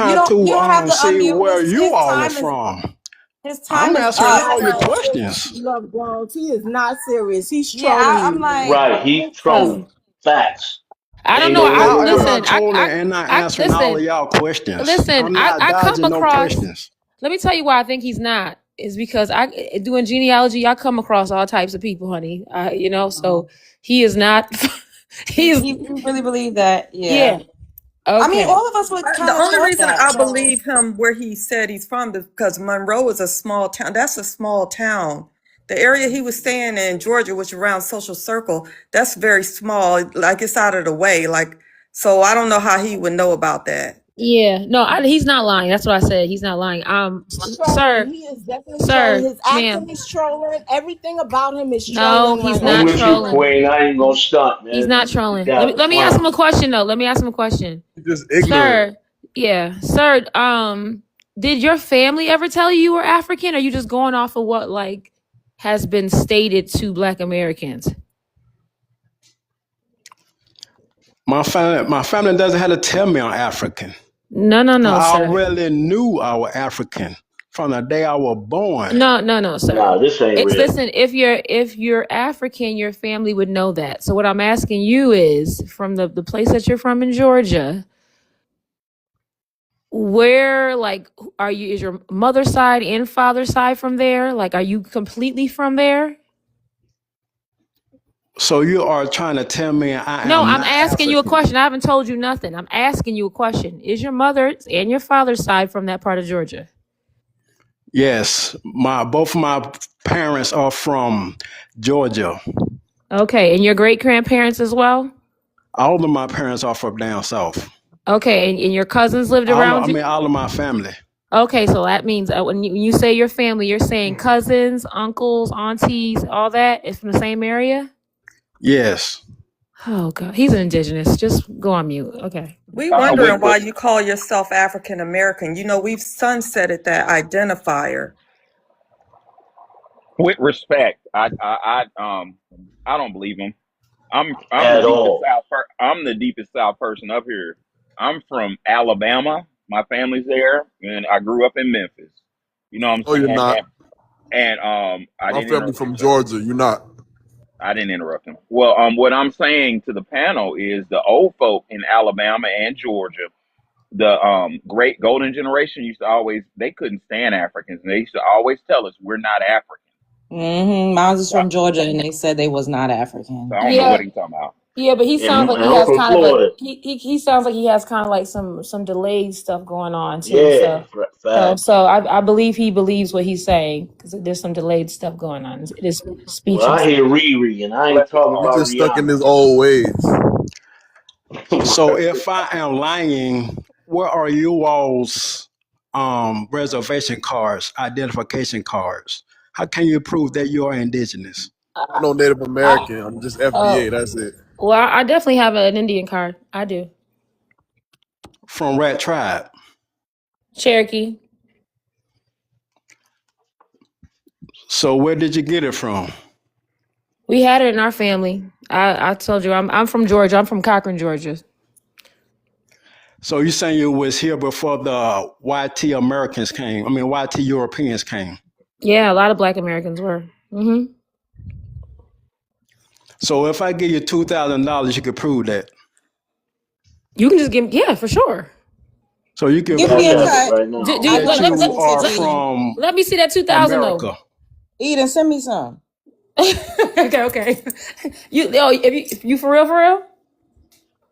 You to don't have to see unmute. where you His all are time is from. his I'm time is answering up. all your So questions. Love Jones. He is not serious. He's yeah, trolling I'm you. like, Right, he's Oh, trolling. Facts. I don't Ain't know. no I real How am I listen. world. trolling and not I answering all of listen. y'all questions? Listen. I'm not I come dodging no across. questions. Let me tell you why I think he's not. Is because I doing genealogy. I come across all types of people, honey. So he is not. he, He's he really believed that. yeah. Yeah. I mean, Okay. all of us would The kind of only thought reason that. I So believe him where he said he's from is because Monroe is a small town. That's a small town. The area he was staying in, Georgia, which around Social Circle, that's very small. Like it's out of the way. Like, so I don't know how he would know about that. Yeah. No, he's not lying. That's what I said. He's not lying. Trolling. He is definitely trolling. Sir, His ma'am. accent is trolling. Everything about him is No, trolling he's right I'm not now. with you, trolling. Queen. I ain't gonna stunt, He's man. not You trolling. got the Let me ask him a clown. question though. Let me ask him a question. He's just ignorant. Sir, yeah. Sir, did your family ever tell you were African, or are you just going off of what like has been stated to Black Americans? My family doesn't have to tell me I'm African. No, I sir. already knew I was African from the day I was born. No, sir. Nah, this ain't It's real. listen, if you're African, your family would know that. So what I'm asking you is from the place that you're from in Georgia, where like are you, is your mother's side and father's side from there? Like are you completely from there? So you are trying to tell me I No, am I'm not asking you a African? question. I haven't told you nothing. I'm asking you a question. Is your mother's and your father's side from that part of Georgia? Yes, my both of my parents are from Georgia. Okay, and your great grandparents as well? All of my parents are from down south. Okay, and your cousins lived around you? All of my family. Okay, so that means when you say your family, you're saying cousins, uncles, aunties, all that is from the same area? Yes. Oh God, he's an indigenous. Just go on mute. Okay. We With, wondering why with you call yourself African American. You know, we've sunsetted that identifier. with respect, I don't believe him. I'm the At deepest all. South. I'm the deepest South person up here. I'm from Alabama. My family's there, and I grew up in Memphis. You know what I'm Oh, you're saying? not. I My didn't family interrupt you, from sir. Georgia. You're not. I didn't interrupt him. Well, what I'm saying to the panel is the old folk in Alabama and Georgia, the great golden generation used to always, they couldn't stand Africans, and they used to always tell us we're not African. Mine is So, from Georgia, and they said they was not so African. I don't know what Yeah, he's talking about. yeah, but he sounds And like he I'm has from kind of a Florida. he sounds like he has kind of like some delayed stuff going on too. Yeah, So facts. so I believe he believes what he's saying because there's some delayed stuff going on. It is Well, I speeches. hear Riri, and I ain't Bless his talking He heart. about just stuck in Rihanna. his old ways. So if I am lying, where are you all's reservation cards, identification cards? How can you prove that you are indigenous? I'm no Native I American. I'm just FBA. oh That's it. well, I definitely have an Indian card. I do. From Rat Tribe. Cherokee. So where did you get it from? We had it in our family. I told you I'm from Georgia. I'm from Cochran, Georgia. So you saying you was here before the YT Americans came? I mean YT Europeans came. Yeah, a lot of Black Americans were. So if I give you $2,000, you could prove that. You can just give, yeah, for sure. So you can Give me Cash a App prove it cut. right now. Do you, I that let, got let, you you let, 10 are let, Eden. from let me see that 2,000 though. America. Eden, send me some. Okay. You for real?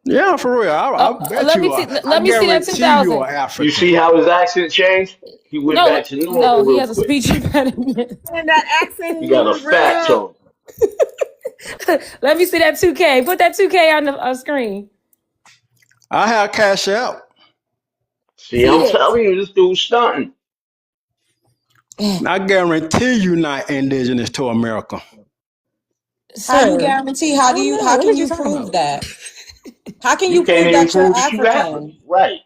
Yeah, for real. I bet let me you see. are. Let I me see that guarantee you 2,000. are You African. see how his accent changed? He went No, back to normal no, he real has a quick. speech impediment. And that accent He ain't got a even fat real. tone. Let me see that 2K. Put that 2K on the screen. I have cash out. See, See I'm it, telling you, this dude's stunting. I guarantee you not indigenous to America. How you sir. guarantee? I How do don't you? know. How What can are you you talking prove about? that? How can You you can't prove even that you're prove that you African, African? right?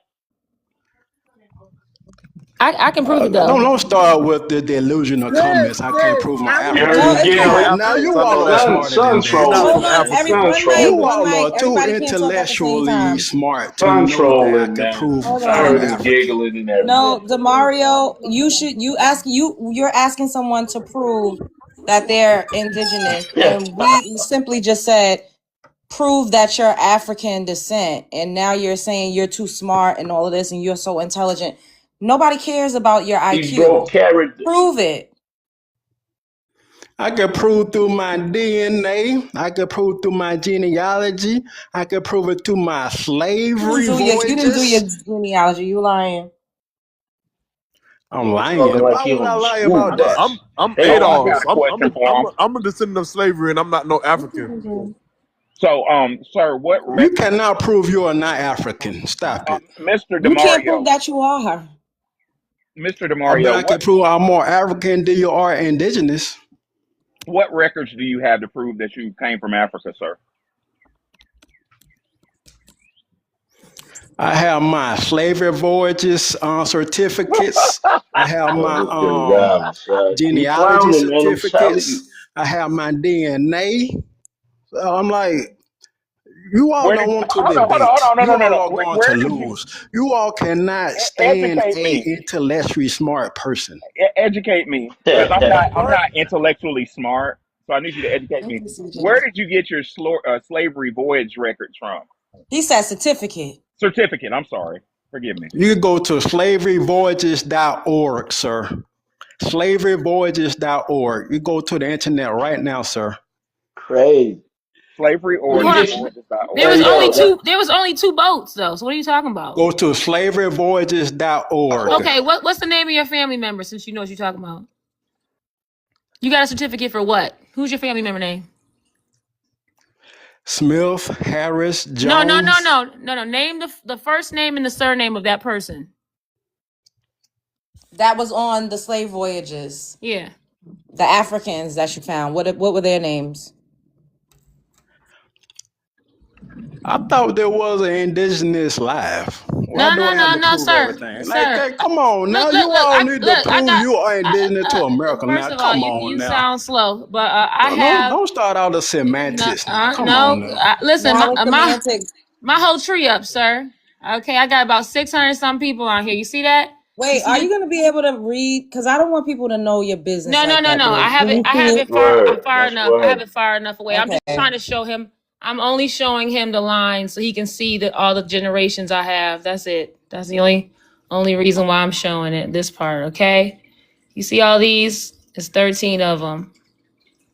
I can prove it though. Don't start with the delusional comments. I can't Sis, prove my I was No, Aaron African. just it's Now, not. giggling. now Africans, you I know all are that. Sun, smarter sun than You're that. not trolling, from Hold on, man. Africa. Sun one You trolling. all mic. are too Everybody can't talk at the same intellectually time. smart to Sun know that I trolling, can man. prove Hold I I'm heard on. him African. giggling and everything. No, Demario, you're asking someone to prove that they're indigenous, and we simply just said prove that you're African descent, and now you're saying you're too smart and all of this, and you're so intelligent. Nobody cares about your He IQ. broke character. Prove it. I can prove through my DNA. I can prove through my genealogy. I can prove it through my slavery You didn't do your voyages. genealogy. You lying. I'm Boy, talking lying. like Why he would on I the lie school about that? bus. I'm So I Hating got Adolf. a on. question for him. I'm a descendant of slavery, and I'm not no What you African. gonna do? So, sir, what You record, cannot prove you are not African. Stop it. Mr. You can't prove Demario, that you are. Mr. I bet Demario, I can prove I'm more African than you are indigenous. what records do you have to prove that you came from Africa, sir? I have my slavery voyages certificates. I have my Brother been rhyming, son. Keep genealogy clowning, man. I'm telling you. certificates. I have my DNA. So I'm like, you all Where don't did? want to Hold on, hold on, debate. hold on, no, You no, no, all no. are going to Where did you lose. You all cannot stand educate a me? intellectually smart person. Educate me, because I'm What? not intellectually smart. So I need you to educate Thank me. you, Where CJ. did you get your slavery voyage records from? He said certificate. Certificate. I'm sorry. Forgive me. You can go to slaveryvoyages.org, sir. Slaveryvoyages.org. You go to the internet right now, sir. Crazy. Slavery Let me Hold on. get you. There origins.org. was Hey, only yo, that, two. There was only two boats though. So what are you talking about? Go to slaveryvoyages.org. Okay, what's the name of your family member? Since you know what you're talking about, you got a certificate for what? Who's your family member name? Smith, Harris, No, no, no, Jones. no, no, no. Name the first name and the surname of that person. That was on the slave voyages. Yeah. The Africans that you found. What were their names? I thought there was an indigenous life. Why No, do no, I have no, to no, prove sir, everything? Like, sir. hey, come on now. Look, look, You look. all need to I prove got. you are indigenous to America. First Now, of all, come on you now. sound slow, but I have Don't start all the no, semantics now. Come on no. now. Listen, Now it's semantics. my whole tree up, sir. Okay, I got about 600 some people on here. You see that? You Wait, see are this? you gonna be able to read? Because I don't want people to know your business No, no, like no, that. no. Big. Can you I see have it? it far that's enough. I have word. it far enough away. I'm just Okay. trying to show him. I'm only showing him the lines so he can see that all the generations I have. That's it. That's the only reason why I'm showing it. This part, okay? You see all these? It's 13 of them.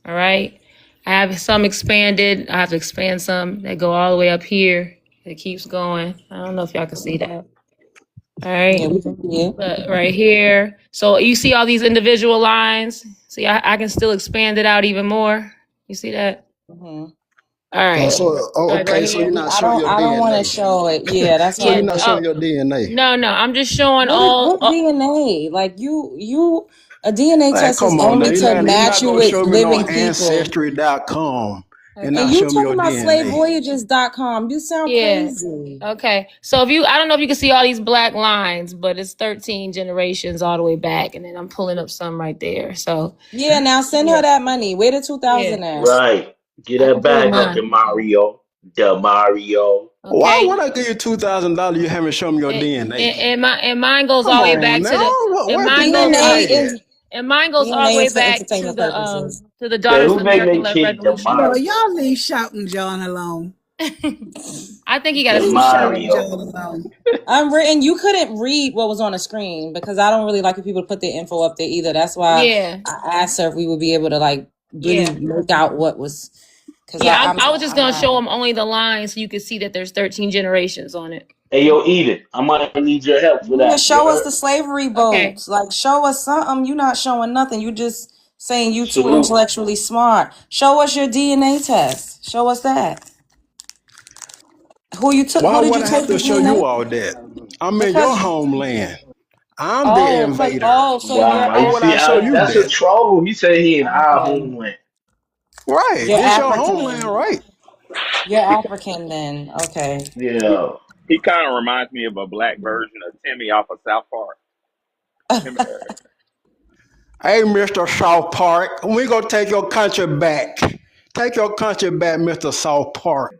All right. I have some expanded. I have to expand some that go all the way up here. It keeps going. I don't know if y'all can see that. All Yeah, right. we can see it. Right here. So you see all these individual lines. See, I can still expand it out even more. You see that? Hmm. All right. All right, go Okay, right so you're here. not I showing don't. your I don't want to DNA. show it. Yeah, that's So why. you're Yeah. not Oh showing your DNA. no, no. I'm just showing What is all. what DNA? Like you. A DNA Like, test is come on now. only to You're match not you going to with show me no living people. ancestry.com and And not you show me talking your about DNA. slavevoyages.com. You sound Yeah. crazy. Okay. So if you, I don't know if you can see all these black lines, but it's 13 generations all the way back, and then I'm pulling up some right there. So Yeah, now send her yeah, that money. Where the yeah. 2000 at? Right. Get I that can pull bag up, mine. Demario. Demario. Why Okay. would I give you $2,000? You haven't shown me your DNA. And mine goes Come all the way on back to the now. and Where mine goes DNA DNA at? is and mine goes all the DNA way is for back entertainment purposes. to the Say, Daughters who of the named American their kid Revolution. Bro, Demario? y'all leave shouting John alone. I think he got a Leave shouting Demario. John alone. Unwritten, you couldn't read what was on the screen because I don't really like for people to put their info up there either. That's why yeah, I asked her if we would be able to like really yeah. make out what was. Because Yeah, I'm I was just I'm gonna not. show them only the line so you could see that there's 13 generations on it. Hey, yo, Edith, I might need your help for Yeah, that. You show us heard? the slavery Okay. boats. Like, show us something. You're not showing nothing. You just saying you too Salute. intellectually smart. Show us your DNA test. Show us that. Who you took? Why Who did would you I have take the to show you DNA? all that? I'm in your Because homeland. I'm the invader. so you're Wow, Why you would I see, show you that's a that? troll. He said he in our okay. homeland. Right. You're This your homeland, African. right? You're African then. Okay. Yeah. He kind of reminds me of a black version of Timmy off of South Park. Him, Hey, Mr. South Park, we gonna take your country back. Take your country back, Mr. South Park.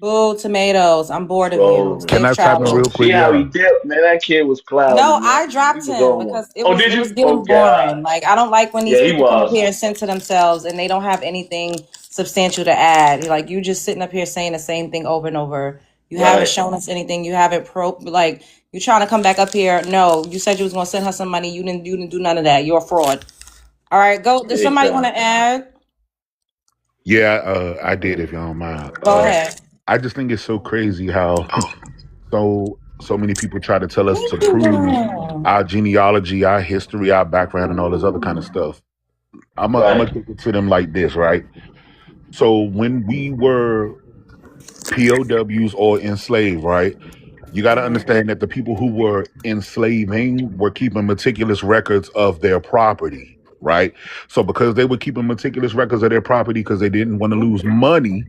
Boo tomatoes. I'm bored of you. Trolling. Can Safe I tap in real travels. See quick, how he y'all? dipped, man. That kid was cloudy, No, man. I He dropped was him on one. because it Oh, was did it was you? getting Okay, all right. boring. Like I don't like when these Yeah, he people come up here was. and censor themselves and they don't have anything substantial to add. Like you just sitting up here saying the same thing over and over. You haven't Right. shown us anything. You haven't like you trying to come back up here. No, you said you was gonna send her some money. You didn't do none of that. You're a fraud. All right, go. Does Big somebody want time. to add? Yeah, I did. If y'all don't mind, Go ahead. I just think it's so crazy how so many people try to tell us Thank to you, prove girl. our genealogy, our history, our background, and all this other kind of stuff. I'm Right. gonna kick it to them like this, right? So when we were POWs or enslaved, right? You got to understand that the people who were enslaving were keeping meticulous records of their property, right? So because they were keeping meticulous records of their property because they didn't want to lose money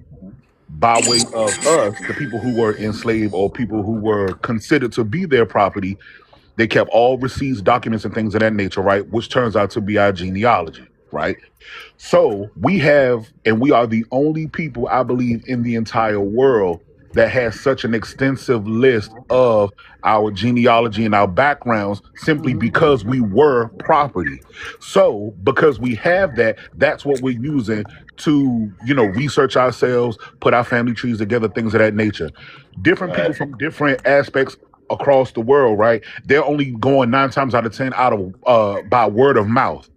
by way of us, the people who were enslaved or people who were considered to be their property, they kept all receipts, documents, and things of that nature, right? Which turns out to be our genealogy, right? So we have, and we are the only people, I believe, in the entire world that has such an extensive list of our genealogy and our backgrounds simply because we were property. So because we have that, that's what we're using to, research ourselves, put our family trees together, things of that nature. Different people Right. from different aspects across the world, right? They're only going 9 times out of 10 out of by word of mouth.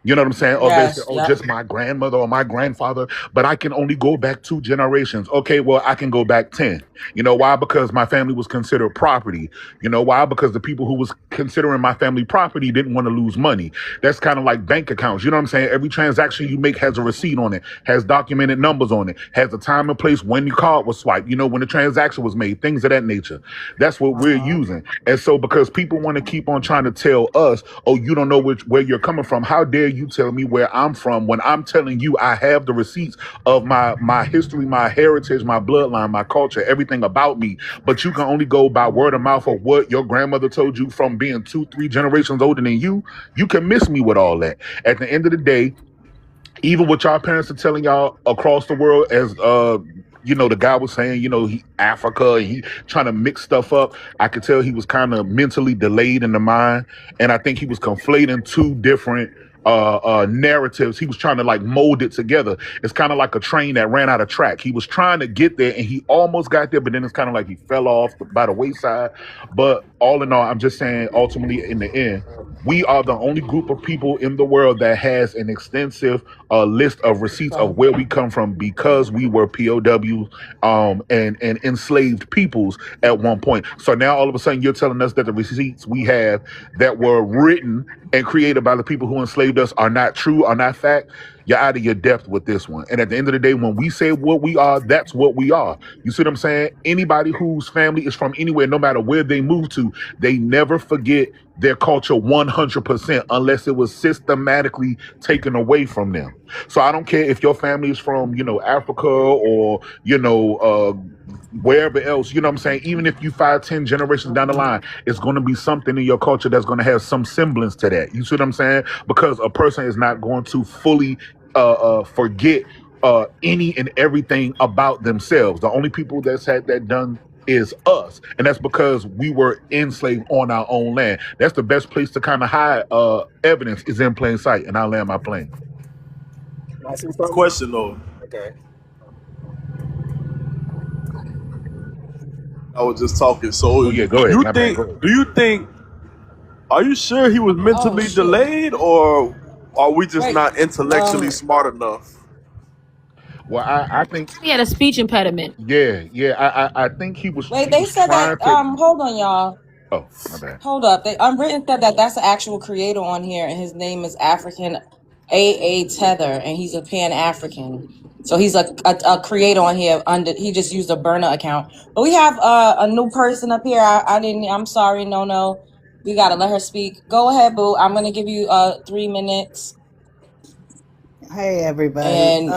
You know what I'm saying? Or they say, Yes. oh, Yep. just my grandmother or my grandfather, but I can only go back 2 generations. Okay, well, I can go back 10. You know why? Because my family was considered property. You know why? Because the people who was considering my family property didn't want to lose money. That's kind of like bank accounts. You know what I'm saying? Every transaction you make has a receipt on it, has documented numbers on it, has a time and place when your card was swiped, when the transaction was made, things of that nature. That's what we're using. And so because people want to keep on trying to tell us, oh, you don't know where you're coming from. How dare you tell me where I'm from when I'm telling you I have the receipts of my history, my heritage, my bloodline, my culture, everything about me. But you can only go by word of mouth of what your grandmother told you from being 2, 3 generations older than you. You can miss me with all that. At the end of the day, even what y'all parents are telling y'all across the world, as the guy was saying, he Africa, and he trying to mix stuff up. I could tell he was kind of mentally delayed in the mind, and I think he was conflating two different narratives. He was trying to like mold it together. It's kind of like a train that ran out of track. He was trying to get there and he almost got there, but then it's kind of like he fell off by the wayside. But all in all, I'm just saying, ultimately in the end, we are the only group of people in the world that has an extensive list of receipts of where we come from because we were POWs and enslaved peoples at one point. So now all of a sudden you're telling us that the receipts we have that were written and created by the people who enslaved us are not true, are not fact. You're out of your depth with this one. And at the end of the day, when we say what we are, that's what we are. You see what I'm saying? Anybody whose family is from anywhere, no matter where they move to, they never forget their culture 100% unless it was systematically taken away from them. So I don't care if your family is from, Africa or, wherever else, you know what I'm saying? Even if you 5, 10 generations down the line, it's going to be something in your culture that's going to have some semblance to that. You see what I'm saying? Because a person is not going to fully forget any and everything about themselves. The only people that's had that done is us, and that's because we were enslaved on our own land. That's the best place to kind of hide evidence is in plain sight, and I'll land my plane. Can I say something? Question though, Okay. I was just talking. Oh So yeah, go ahead. My bad. Go ahead. do you think, are you sure he was Oh mentally shit. delayed, or are we just Wait. not intellectually smart enough? Well, I think, He had a speech impediment. yeah. I think Wait, he they was said that. trying to. Hold on, y'all. Oh, my bad. Hold up. They unwritten said that that's the actual creator on here, and his name is African A. Tether, and he's a Pan African. So he's a creator on here. Under he just used a burner account. But we have a new person up here. I didn't. I'm sorry. No. We gotta let her speak. Go ahead, boo. I'm gonna give you 3 minutes, Hey everybody. and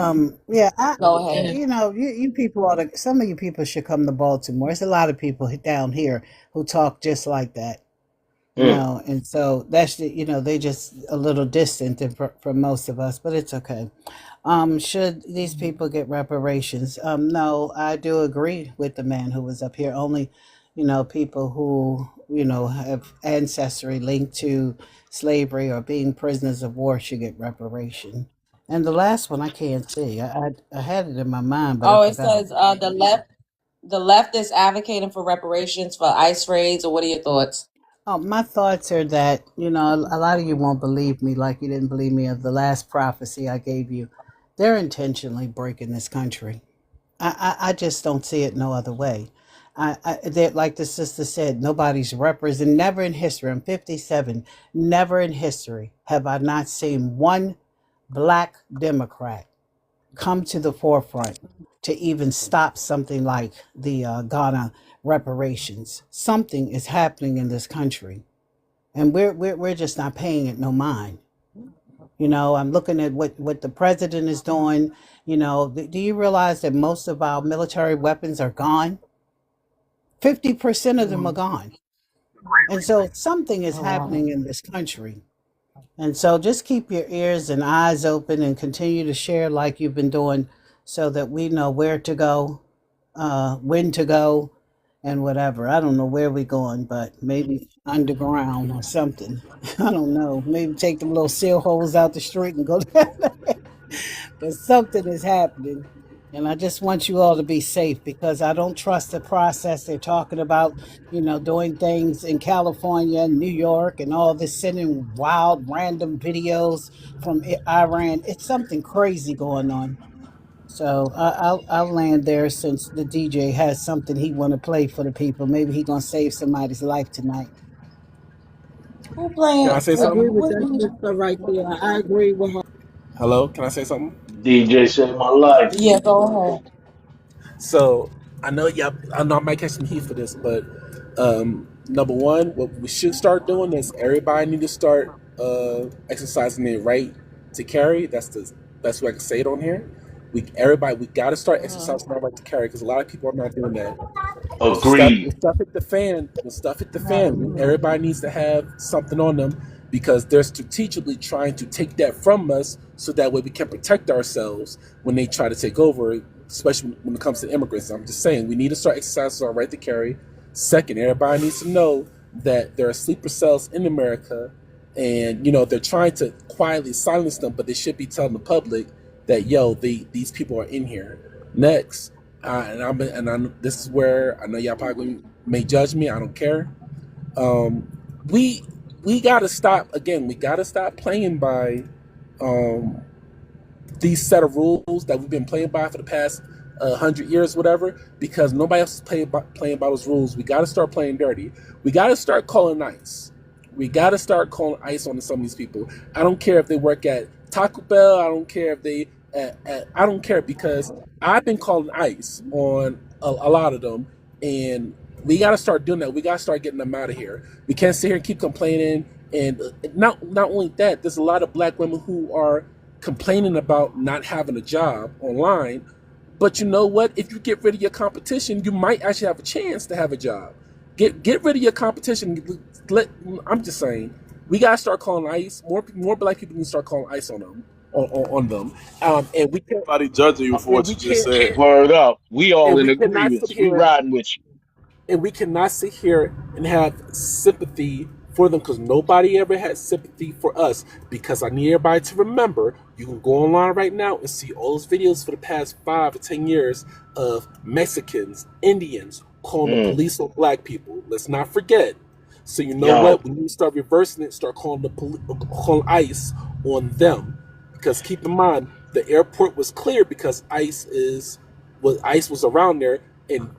Yeah, I go ahead. you people ought to some of you people should come to Baltimore. There's a lot of people down here who talk just like that. Mm. And so that's they just a little distant from most of us, but it's okay. Should these people get reparations? No, I do agree with the man who was up here. Only, people who, have ancestry linked to slavery or being prisoners of war should get reparation. And the last one I can't see. I had it in my mind, but I Oh, it forgot. says the left is advocating for reparations for ICE raids. Or what are your thoughts? Oh, my thoughts are that, a lot of you won't believe me like you didn't believe me of the last prophecy I gave you. They're intentionally breaking this country. I just don't see it no other way. Like the sister said, nobody's represented. Never in history. I'm 57. Never in history have I not seen one black Democrat come to the forefront to even stop something like the Ghana reparations. Something is happening in this country, and we're just not paying it no mind. I'm looking at what the president is doing. Do you realize that most of our military weapons are gone? 50% of them are gone. And so something is Oh wow. happening in this country. And so just keep your ears and eyes open and continue to share like you've been doing so that we know where to go, when to go, and whatever. I don't know where we're going, but maybe underground or something. I don't know. Maybe take them little seal holes out the street and go down there. But something is happening. And I just want you all to be safe because I don't trust the process. They're talking about, doing things in California and New York and all this, sending wild, random videos from Iran. It's something crazy going on. So I'll land there since the DJ has something he want to play for the people. Maybe he gonna save somebody's life tonight. Who Can I playing? say I agree something? with that sister right there. I agree with her. Hello, can I say something? DJ saved my life. Yeah, go ahead. So I know I might catch some heat for this, but number one, what we should start doing is everybody need to start exercising their right to carry. That's the best way I can say it on here. We got to start exercising our right to carry because a lot of people are not doing that. When Agreed. stuff hit the fan, everybody needs to have something on them because they're strategically trying to take that from us so that way we can protect ourselves when they try to take over, especially when it comes to immigrants. I'm just saying we need to start exercising our right to carry. Second, everybody needs to know that there are sleeper cells in America, and they're trying to quietly silence them, but they should be telling the public that these people are in here. Next, this is where I know y'all probably may judge me. I don't care. Um, we we gotta stop again. We gotta stop playing by um, these set of rules that we've been playing by for the past 100 years, whatever. Because nobody else is playing by those rules. We gotta start playing dirty. We gotta start calling ICE. We gotta start calling ICE on some of these people. I don't care if they work at Taco Bell. I don't care if they. I don't care because I've been calling ICE on a lot of them, and we got to start doing that. We got to start getting them out of here. We can't sit here and keep complaining. And not only that, there's a lot of black women who are complaining about not having a job online. But you know what? If you get rid of your competition, you might actually have a chance to have a job. Get rid of your competition. I'm just saying, we gotta start calling ICE. More black people need to start calling ICE on them, on them. And we can't, Nobody judging you for and what we you just can't, said. Word up. We all and in we cannot sit agreement. We here riding with you. and we cannot sit here and have sympathy for them because nobody ever had sympathy for us. Because I need everybody to remember, you can go online right now and see all those videos for the past 5 or 10 years of Mexicans, Indians calling the Mm. police on black people. Let's not forget. So you know Yo, what? We need to start reversing it. Start calling calling ICE on them. Because keep in mind, the airport was clear because ICE was around there, and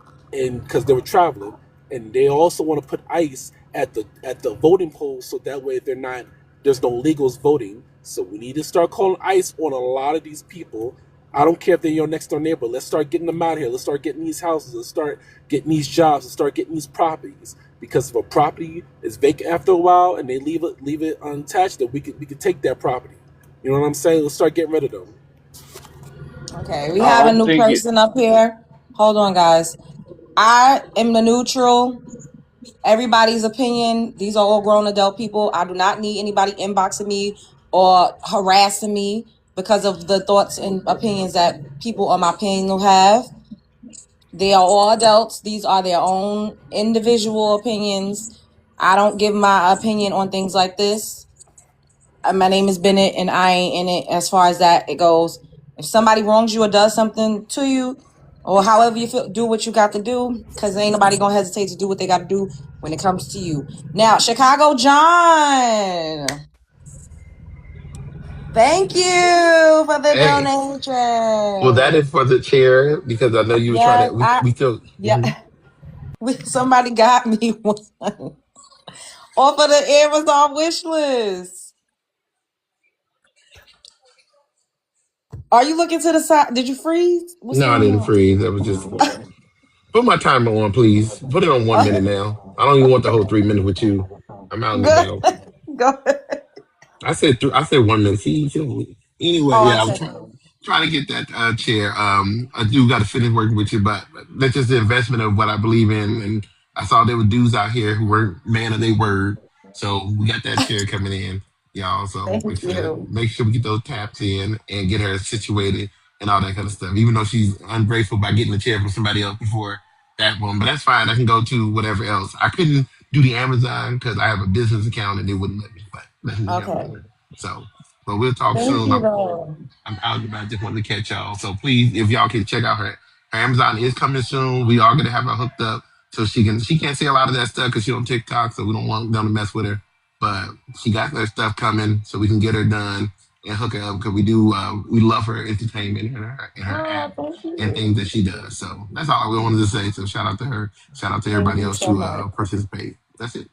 because they were traveling, and they also want to put ICE at the voting polls so that way there's no illegals voting. So we need to start calling ICE on a lot of these people. I don't care if they're your next door neighbor. Let's start getting them out here. Let's start getting these houses. Let's start getting these jobs. Let's start getting these properties. Because if a property is vacant after a while and they leave it unattached, then we could take that property. You know what I'm saying? Let's start getting rid of them. Okay, we I have a don't new think it. person up here. Hold on, guys. I am the neutral. Everybody's opinion. These are all grown adult people. I do not need anybody inboxing me or harassing me because of the thoughts and opinions that people on my panel have. They are all adults. These are their own individual opinions. I don't give my opinion on things like this. My name is Bennett, and I ain't in it as far as that it goes. If somebody wrongs you or does something to you, or however you feel, do what you got to do, because ain't nobody gonna hesitate to do what they got to do when it comes to you. Now, Chicago John, thank you for the Hey, well, that donation. is for the chair because I know you were trying Yes, to. We still. yeah, somebody got me one off of the Amazon wish list. Are you looking to the side? Did you freeze? What's No, I going didn't on? freeze. I was just put my timer on, please. Put it on 1 minute now. I don't even want the whole 3 minutes with you. I'm out and Good. about. Go ahead. I said 1 minute. Anyway, Oh, I yeah, I'm said trying to get that chair. I do got to finish working with you, but that's just the investment of what I believe in. And I saw there were dudes out here who weren't man of their word, so we got that chair coming in, y'all. So thank you. make sure we get those taps in and get her situated and all that kind of stuff. Even though she's ungrateful by getting the chair from somebody else before that one, but that's fine. I can go to whatever else. I couldn't do the Amazon because I have a business account and they wouldn't let me. But let me do the Okay. Amazon. So, but we'll talk Thank soon. you, though. I'm out and about. Just wanted to catch y'all. So please, if y'all can check out her Amazon is coming soon. We are gonna have her hooked up so she can't say a lot of that stuff because she's on TikTok, so we don't want them to mess with her. But she got her stuff coming, so we can get her done and hook her up because we love her entertainment and her Oh, app thank and you. things that she does. So that's all we wanted to say. So shout out to her. Shout out to Thank everybody you else so who much. participate. That's it.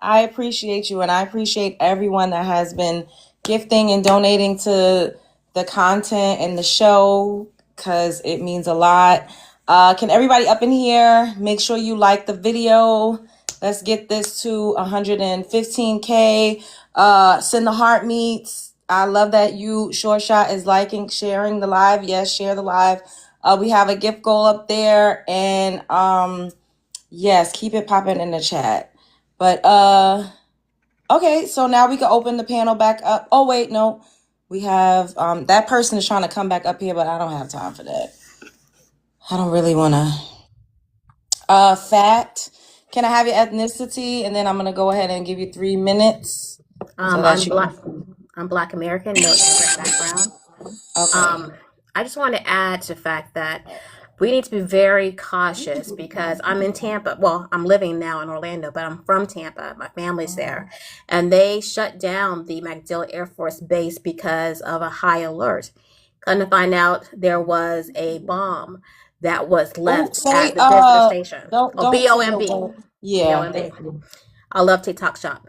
I appreciate you, and I appreciate everyone that has been gifting and donating to the content and the show because it means a lot. Can everybody up in here make sure you like the video? Let's get this to 115K. Send the heart meets. I love that you, Short Shot, is liking, sharing the live. Yes, share the live. We have a gift goal up there, and yes, keep it popping in the chat. But okay, so now we can open the panel back up. Oh wait, no. We have that person is trying to come back up here, but I don't have time for that. I don't really wanna fact. Can I have your ethnicity? And then I'm gonna go ahead and give you 3 minutes so that I'm you black. can I'm Black American, no immigrant background. okay. Um, I just want to add to the fact that we need to be very cautious because I'm in Tampa. Well, I'm living now in Orlando, but I'm from Tampa. My family's there. And they shut down the MacDill Air Force Base because of a high alert. Come to find out, there was a bomb that was Oh, left say at the visitor station. Oh, don't say the BOMB. word. Yeah, BOMB. I love TikTok Shop.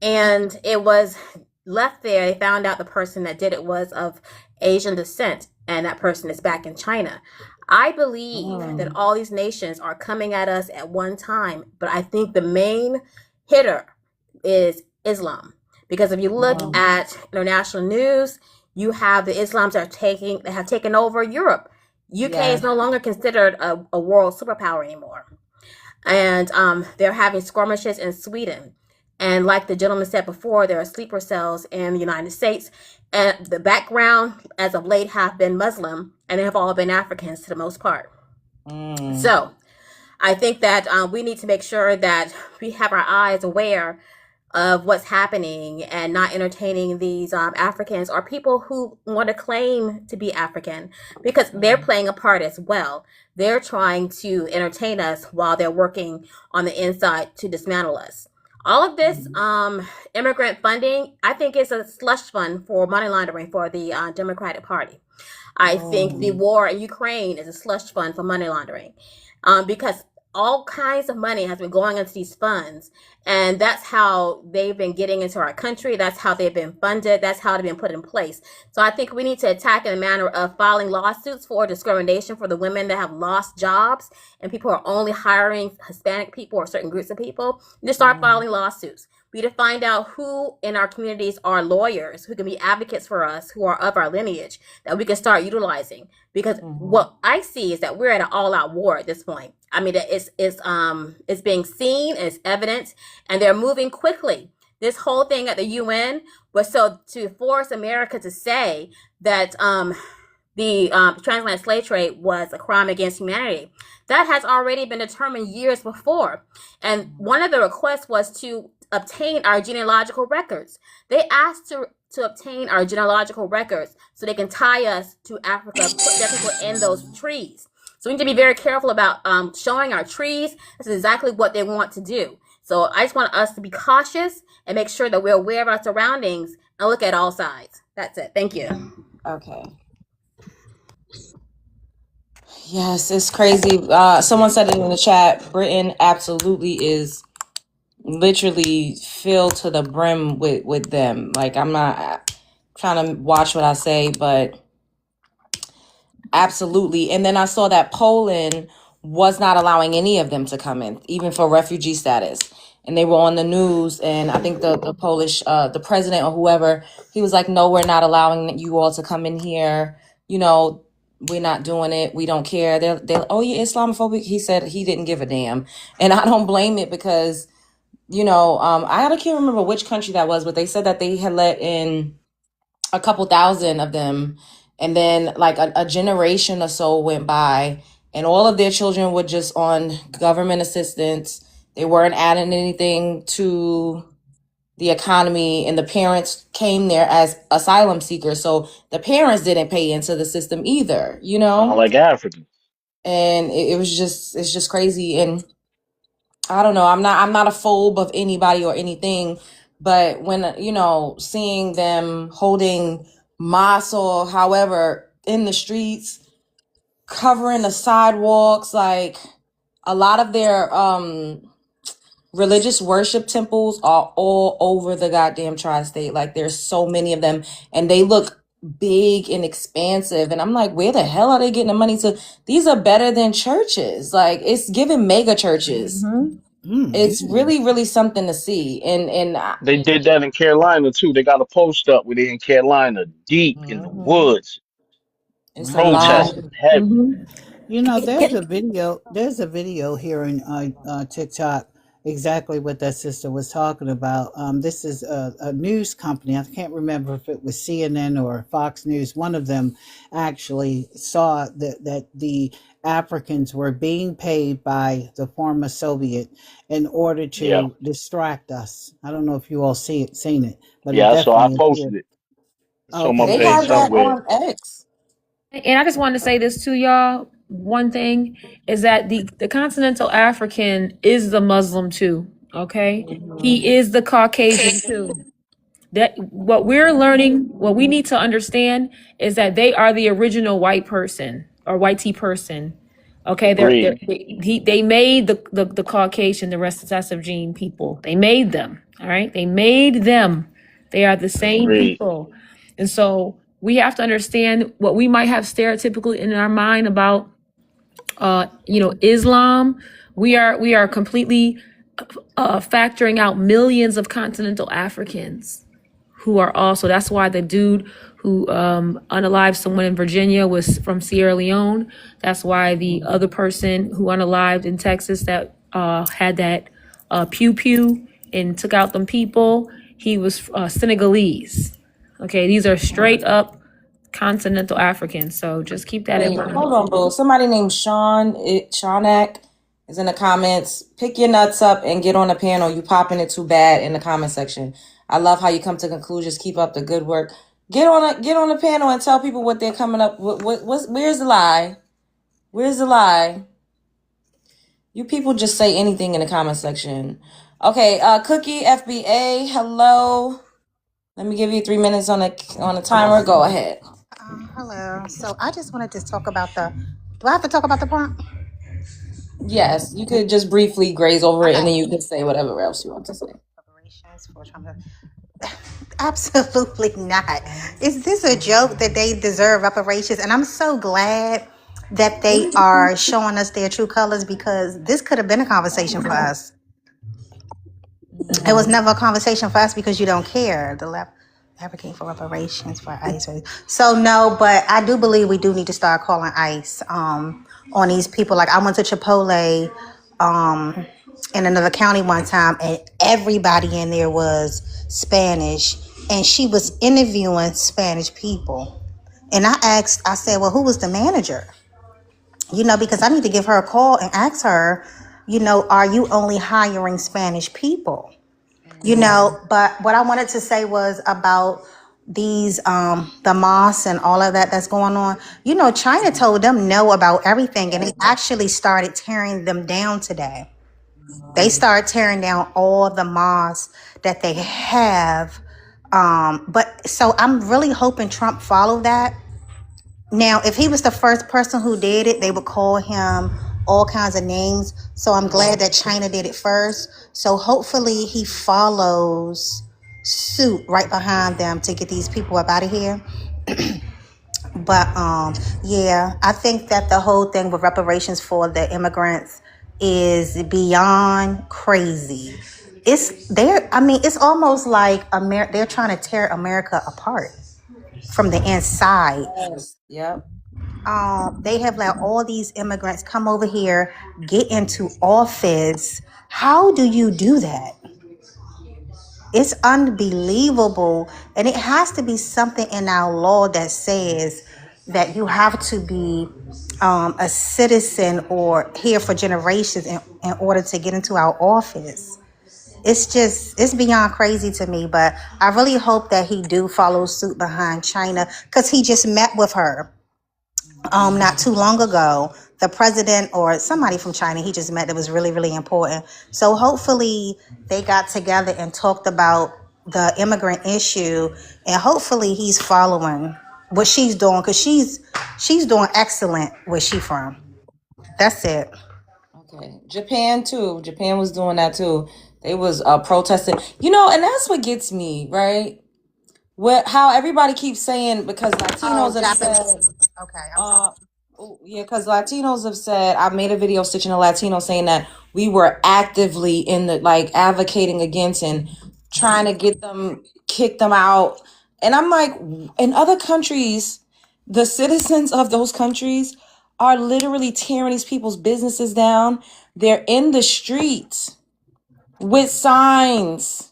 And it was left there. They found out the person that did it was of Asian descent, and that person is back in China. I believe that all these nations are coming at us at one time, but I think the main hitter is Islam. Because if you look at international news, you have the Islams that have taken over Europe. UK is yeah. no longer considered a world superpower anymore, and they're having skirmishes in Sweden. And like the gentleman said before, there are sleeper cells in the United States, and the background as of late have been Muslim, and they have all been Africans to the most part. So I think that we need to make sure that we have our eyes aware of what's happening and not entertaining these Africans or people who want to claim to be African because they're playing a part as well. They're trying to entertain us while they're working on the inside to dismantle us. All of this immigrant funding, I think, is a slush fund for money laundering for the Democratic Party. I think the war in Ukraine is a slush fund for money laundering, because all kinds of money has been going into these funds, and that's how they've been getting into our country. That's how they've been funded. That's how they've been put in place. So I think we need to attack in a manner of filing lawsuits for discrimination for the women that have lost jobs and people are only hiring Hispanic people or certain groups of people. Just start filing lawsuits. We need to find out who in our communities are lawyers who can be advocates for us, who are of our lineage, that we can start utilizing. Because what I see is that we're at an all-out war at this point. I mean, it's being seen, it's evident, and they're moving quickly. This whole thing at the UN was so to force America to say that the transatlantic slave trade was a crime against humanity. That has already been determined years before. And one of the requests was to obtain our genealogical records. They asked to obtain our genealogical records so they can tie us to Africa, put their people in those trees. So we need to be very careful about showing our trees. This is exactly what they want to do. So I just want us to be cautious and make sure that we're aware of our surroundings and look at all sides. That's it. Thank you. Okay. Yes, it's crazy. Someone said it in the chat. Britain absolutely is literally filled to the brim with them. Like, I'm not trying to watch what I say, but absolutely. And then I saw that Poland was not allowing any of them to come in, even for refugee status. And they were on the news, and I think the Polish, the president or whoever, he was like, no, we're not allowing you all to come in here. You know, we're not doing it. We don't care. They're oh, you're Islamophobic. He said he didn't give a damn. And I don't blame it because, you know, I can't remember which country that was, but they said that they had let in a couple thousand of them, and then like a generation or so went by and all of their children were just on government assistance. They weren't adding anything to the economy, and the parents came there as asylum seekers, so the parents didn't pay into the system either, you Sound know. like Africans. And it was just, it's just crazy. And I don't know. I'm not a phobe of anybody or anything, but when, you know, seeing them holding moss or however in the streets, covering the sidewalks, like a lot of their religious worship temples are all over the goddamn tri-state. Like there's so many of them, and they look big and expansive. And I'm like, where the hell are they getting the money to? These are better than churches. Like it's giving mega churches. It's really, really something to see. And They did that in Carolina too. They got a post up with it in Carolina, deep in the woods, it's a lot. protesting heavy. You know, there's a video. There's a video here in TikTok. Exactly what that sister was talking about. This is a news company. I can't remember if it was CNN or Fox News. One of them actually saw that the Africans were being paid by the former Soviet in order Yeah, to distract us. I don't know if you all seen it, but it yeah. So I definitely is here. posted it. It's on my Okay, They page have good. that somewhere. on X. And I just wanted to say this to y'all. One thing is that the continental African is the Muslim too. Okay, he is the Caucasian too. That what we're learning, what we need to understand is that they are the original white person or whitey person. Okay, Agreed. they made the Caucasian, the recessive gene people. They made them. All right, they made them. They are the same Agreed. people, and so we have to understand what we might have stereotypically in our mind about, Islam. We are completely factoring out millions of continental Africans who are also, that's why the dude who unalived someone in Virginia was from Sierra Leone. That's why the other person who unalived in Texas that had that pew pew and took out them people, he was Senegalese. Okay, these are straight up continental Africans. So just keep that in Wait, mind. hold on, boo. Somebody named Shaunak is in the comments. Pick your nuts up and get on the panel. You popping it too bad in the comment section. I love how you come to conclusions. Keep up the good work. Get on the panel and tell people what they're coming up. Where's the lie? Where's the lie? You people just say anything in the comment section. Okay, Cookie FBA, hello. Let me give you 3 minutes on the timer. Go ahead. Hello. So I just wanted to talk about the. Do I have to talk about the prompt? Yes, you could just briefly graze over it, and Okay. then you can say whatever else you want to say. Reparations for trauma. Absolutely not. Is this a joke that they deserve reparations? And I'm so glad that they are showing us their true colors because this could have been a conversation for us. It was never a conversation for us because you don't care. The left advocating for reparations for ICE. So no, but I do believe we do need to start calling ICE on these people. Like I went to Chipotle in another county one time, and everybody in there was Spanish, and she was interviewing Spanish people. And I said, well, who was the manager? Because I need to give her a call and ask her, are you only hiring Spanish people? But what I wanted to say was about these the mosques and all of that's going on. China told them no about everything, and they actually started tearing them down today. They started tearing down all the mosques that they have. But so I'm really hoping Trump followed that. Now, if he was the first person who did it, they would call him all kinds of names. So I'm glad that China did it first. So hopefully he follows suit right behind them to get these people up out of here. But yeah, I think that the whole thing with reparations for the immigrants is beyond crazy. It's almost like they're trying to tear America apart from the inside. Yes. Yep. They have let all these immigrants come over here, get into office. How do you do that? It's unbelievable. And it has to be something in our law that says that you have to be a citizen or here for generations in order to get into our office. It's beyond crazy to me, but I really hope that he do follow suit behind China because he just met with her not too long ago. The president or somebody from China he just met that was really, really important. So hopefully they got together and talked about the immigrant issue, and hopefully he's following what she's doing because she's doing excellent where she from. That's it. Okay. Japan too. Japan was doing that too. They was protesting. And that's what gets me, right? How everybody keeps saying because Oh, Latinos have Japanese. said Okay, I'm sorry. Uh, yeah, because Latinos have said I made a video stitching a Latino saying that we were actively in the advocating against and trying to kick them out. And I'm like, in other countries, the citizens of those countries are literally tearing these people's businesses down. They're in the streets with signs.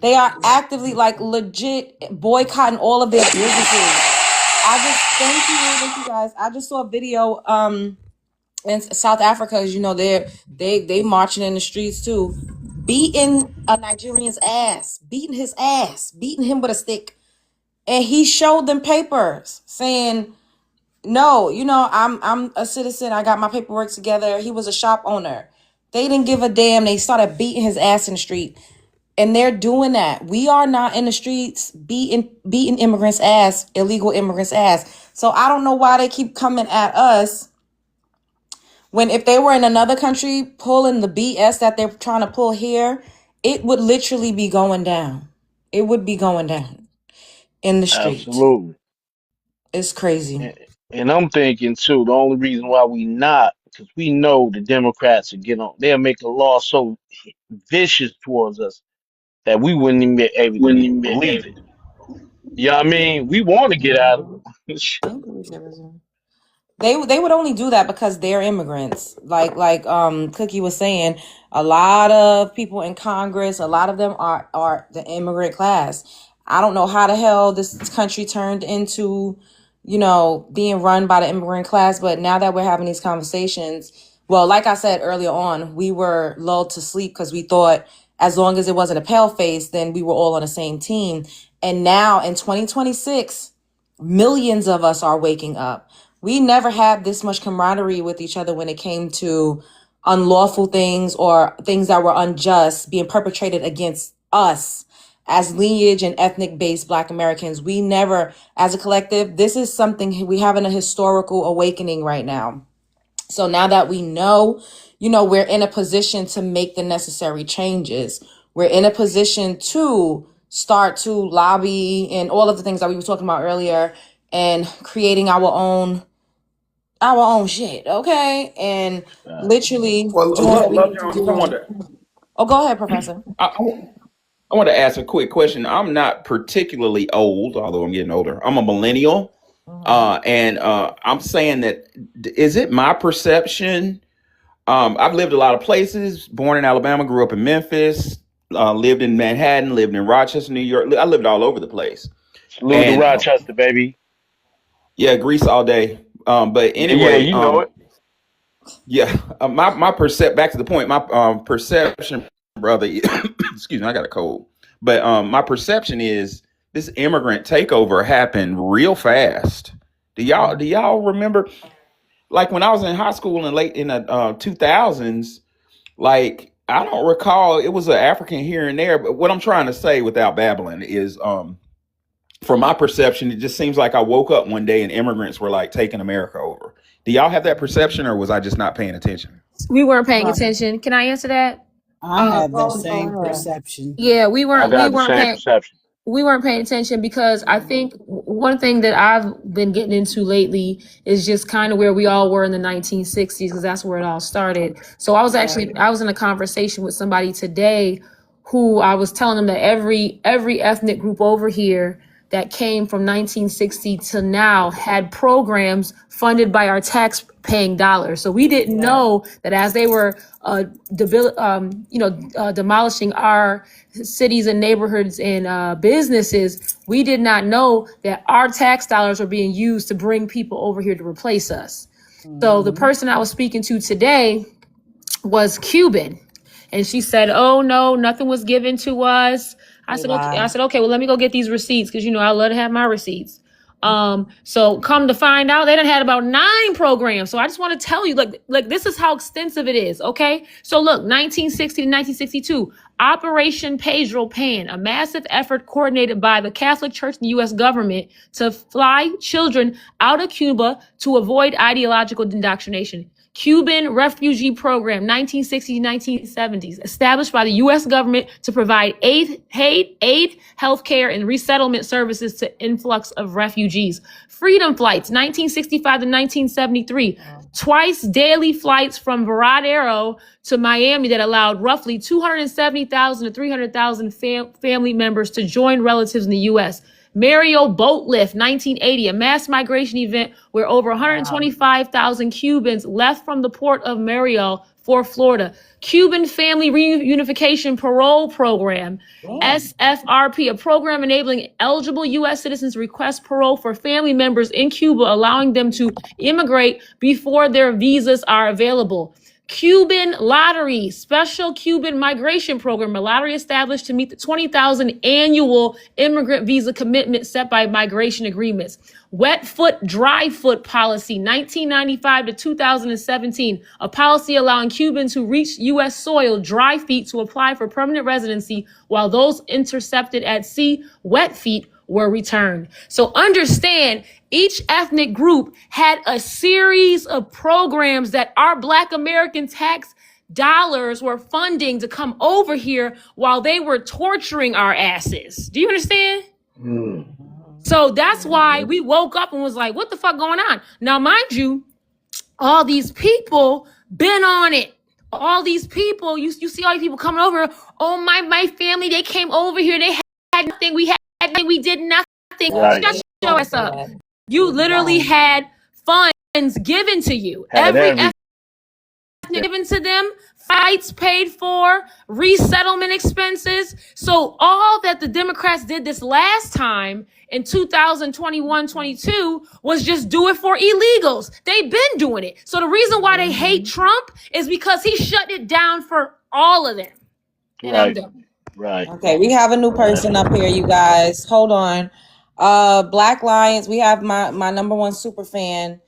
They are actively legit boycotting all of their businesses. Thank you guys. I just saw a video in South Africa, as you know, they marching in the streets too, beating a Nigerian's ass, beating him with a stick. And he showed them papers saying, no, I'm a citizen, I got my paperwork together. He was a shop owner. They didn't give a damn. They started beating his ass in the street. And they're doing that. We are not in the streets beating immigrants' ass, illegal immigrants' ass. So I don't know why they keep coming at us when if they were in another country pulling the BS that they're trying to pull here, it would literally be going down. It would be going down in the street. Absolutely. It's crazy. And I'm thinking too, the only reason why we not, because we know the Democrats will get on, they'll make a law so vicious towards us that we wouldn't even be able to believe it. Yeah, I mean, we want to get out of it. They would only do that because they're immigrants. Cookie was saying, a lot of people in Congress, a lot of them are the immigrant class. I don't know how the hell this country turned into, being run by the immigrant class, but now that we're having these conversations, well, like I said earlier on, we were lulled to sleep because we thought as long as it wasn't a pale face, then we were all on the same team. And now in 2026, millions of us are waking up. We never had this much camaraderie with each other when it came to unlawful things or things that were unjust being perpetrated against us as lineage and ethnic based Black Americans. We never, as a collective, this is something we having a historical awakening right now. So now that we know, we're in a position to make the necessary changes. We're in a position to start to lobby and all of the things that we were talking about earlier and creating our own shit, okay? And literally Well, doing what we Love need to Jones, I do. wanted Oh, go ahead, Professor. I want to ask a quick question. I'm not particularly old, although I'm getting older. I'm a millennial, and I'm saying that is it my perception? I've lived a lot of places. Born in Alabama, grew up in Memphis, lived in Manhattan, lived in Rochester, New York. I lived all over the place, Salute to and Rochester, baby. yeah, Greece all day. But Yeah, yeah, anyway, you know it. yeah, my back to the point. My perception, brother. Excuse me, I got a cold. But my perception is this immigrant takeover happened real fast. Do y'all remember? Like when I was in high school in late in the 2000s, like I don't recall it was an African here and there. But what I'm trying to say without babbling is, from my perception, it just seems like I woke up one day and immigrants were like taking America over. Do y'all have that perception, or was I just not paying attention? We weren't paying Right. attention. Can I answer that? I Uh, have that same perception. yeah, I we got the weren't same paying perception. we weren't paying attention because I think one thing that I've been getting into lately is just kind of where we all were in the 1960s, because that's where it all started. So I was in a conversation with somebody today who I was telling them that every ethnic group over here that came from 1960 to now had programs funded by our tax paying dollars. So we didn't know that as they were demolishing our cities and neighborhoods and businesses, we did not know that our tax dollars were being used to bring people over here to replace us. So the Hmm. person I was speaking to today was Cuban. And she said, "Oh no, nothing was given to us." I They said, "Okay." I lie. said, "Okay, well, let me go get these receipts because I love to have my receipts." So come to find out, they done had about 9 programs. So I just want to tell you, like this is how extensive it is. Okay, so look, 1960 to 1962, Operation Pedro Pan, a massive effort coordinated by the Catholic Church and the U.S. government to fly children out of Cuba to avoid ideological indoctrination. Cuban Refugee Program, 1960s, 1970s, established by the U.S. government to provide aid, healthcare, and resettlement services to influx of refugees. Freedom Flights, 1965 to 1973, twice daily flights from Varadero to Miami that allowed roughly 270,000 to 300,000 family members to join relatives in the U.S. Mario Boat Lift, 1980, a mass migration event where over Wow. 125,000 Cubans left from the port of Mariel for Florida. Cuban Family Reunification Parole Program, Damn. SFRP, a program enabling eligible U.S. citizens to request parole for family members in Cuba, allowing them to immigrate before their visas are available. Cuban Lottery, special Cuban migration program, a lottery established to meet the 20,000 annual immigrant visa commitment set by migration agreements. Wet foot, dry foot policy, 1995 to 2017, a policy allowing Cubans who reach U.S. soil dry feet to apply for permanent residency, while those intercepted at sea, wet feet, were returned. So understand, each ethnic group had a series of programs that our Black American tax dollars were funding to come over here while they were torturing our asses. Do you understand? Mm. So that's why Hmm. we woke up and was like, what the fuck going on? Now, mind you, all these people been on it. All these people, you see all these people coming over. Oh, my family, they came over here. They had nothing. We had nothing. We did nothing. Yep. Right. Shut They your told ass me up. that. You They literally lying. had funds given to you. Had Every everything. given to them, flights paid for, resettlement expenses. So all that the Democrats did this last time in 2021-22 was just do it for illegals. They've been doing it. So the reason why they hate Trump is because he shut it down for all of them. And I'm Right. done. Right. Okay, we have a new person up here, you guys. Hold on. Black Lions, we have my number one super fan.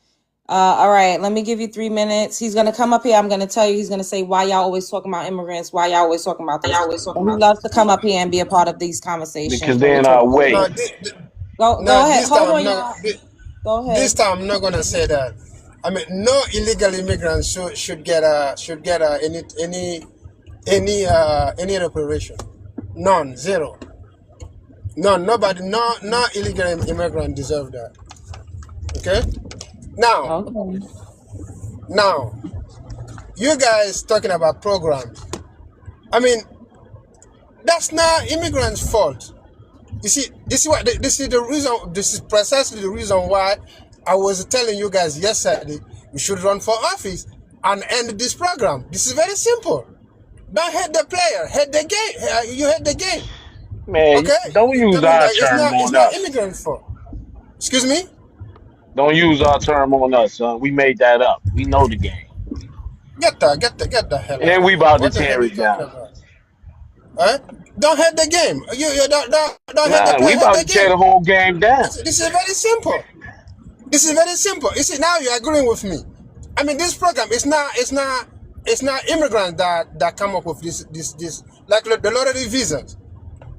All right, let me give you 3 minutes. He's gonna come up here. I'm gonna tell you. He's gonna say why y'all always talking about immigrants. Why y'all always talking about this? And he loves to come up here and be a part of these conversations Because when they're we in talk our about way. this. No, Go no, ahead. this Hold time I'm on, not. y'all. Go This ahead. time I'm not gonna say that. I mean, no illegal immigrants should get any reparation. None, zero, none. Nobody, no illegal immigrant deserve that. Okay. Now, Okay. now, you guys talking about programs. I mean, that's not immigrants' fault. You see, this is the reason. This is precisely the reason why I was telling you guys yesterday you should run for office and end this program. This is very simple. Don't hate the player, hate the game. You hate the game, Man, okay? don't I use mean, our it's term not on us. immigrant fault. Excuse me. Don't use our term on us, son. We made that up. We know the game. Get the hell out And of we here. about to What the hell tear are you it talking down. about? Huh? Don't hate the game. You don't hate the Nah, we player, hate about the to tear game. the whole game down. This is very simple. This is very simple. You see, now you're agreeing with me. I mean, this program it's not immigrants that come up with this like the lottery visas.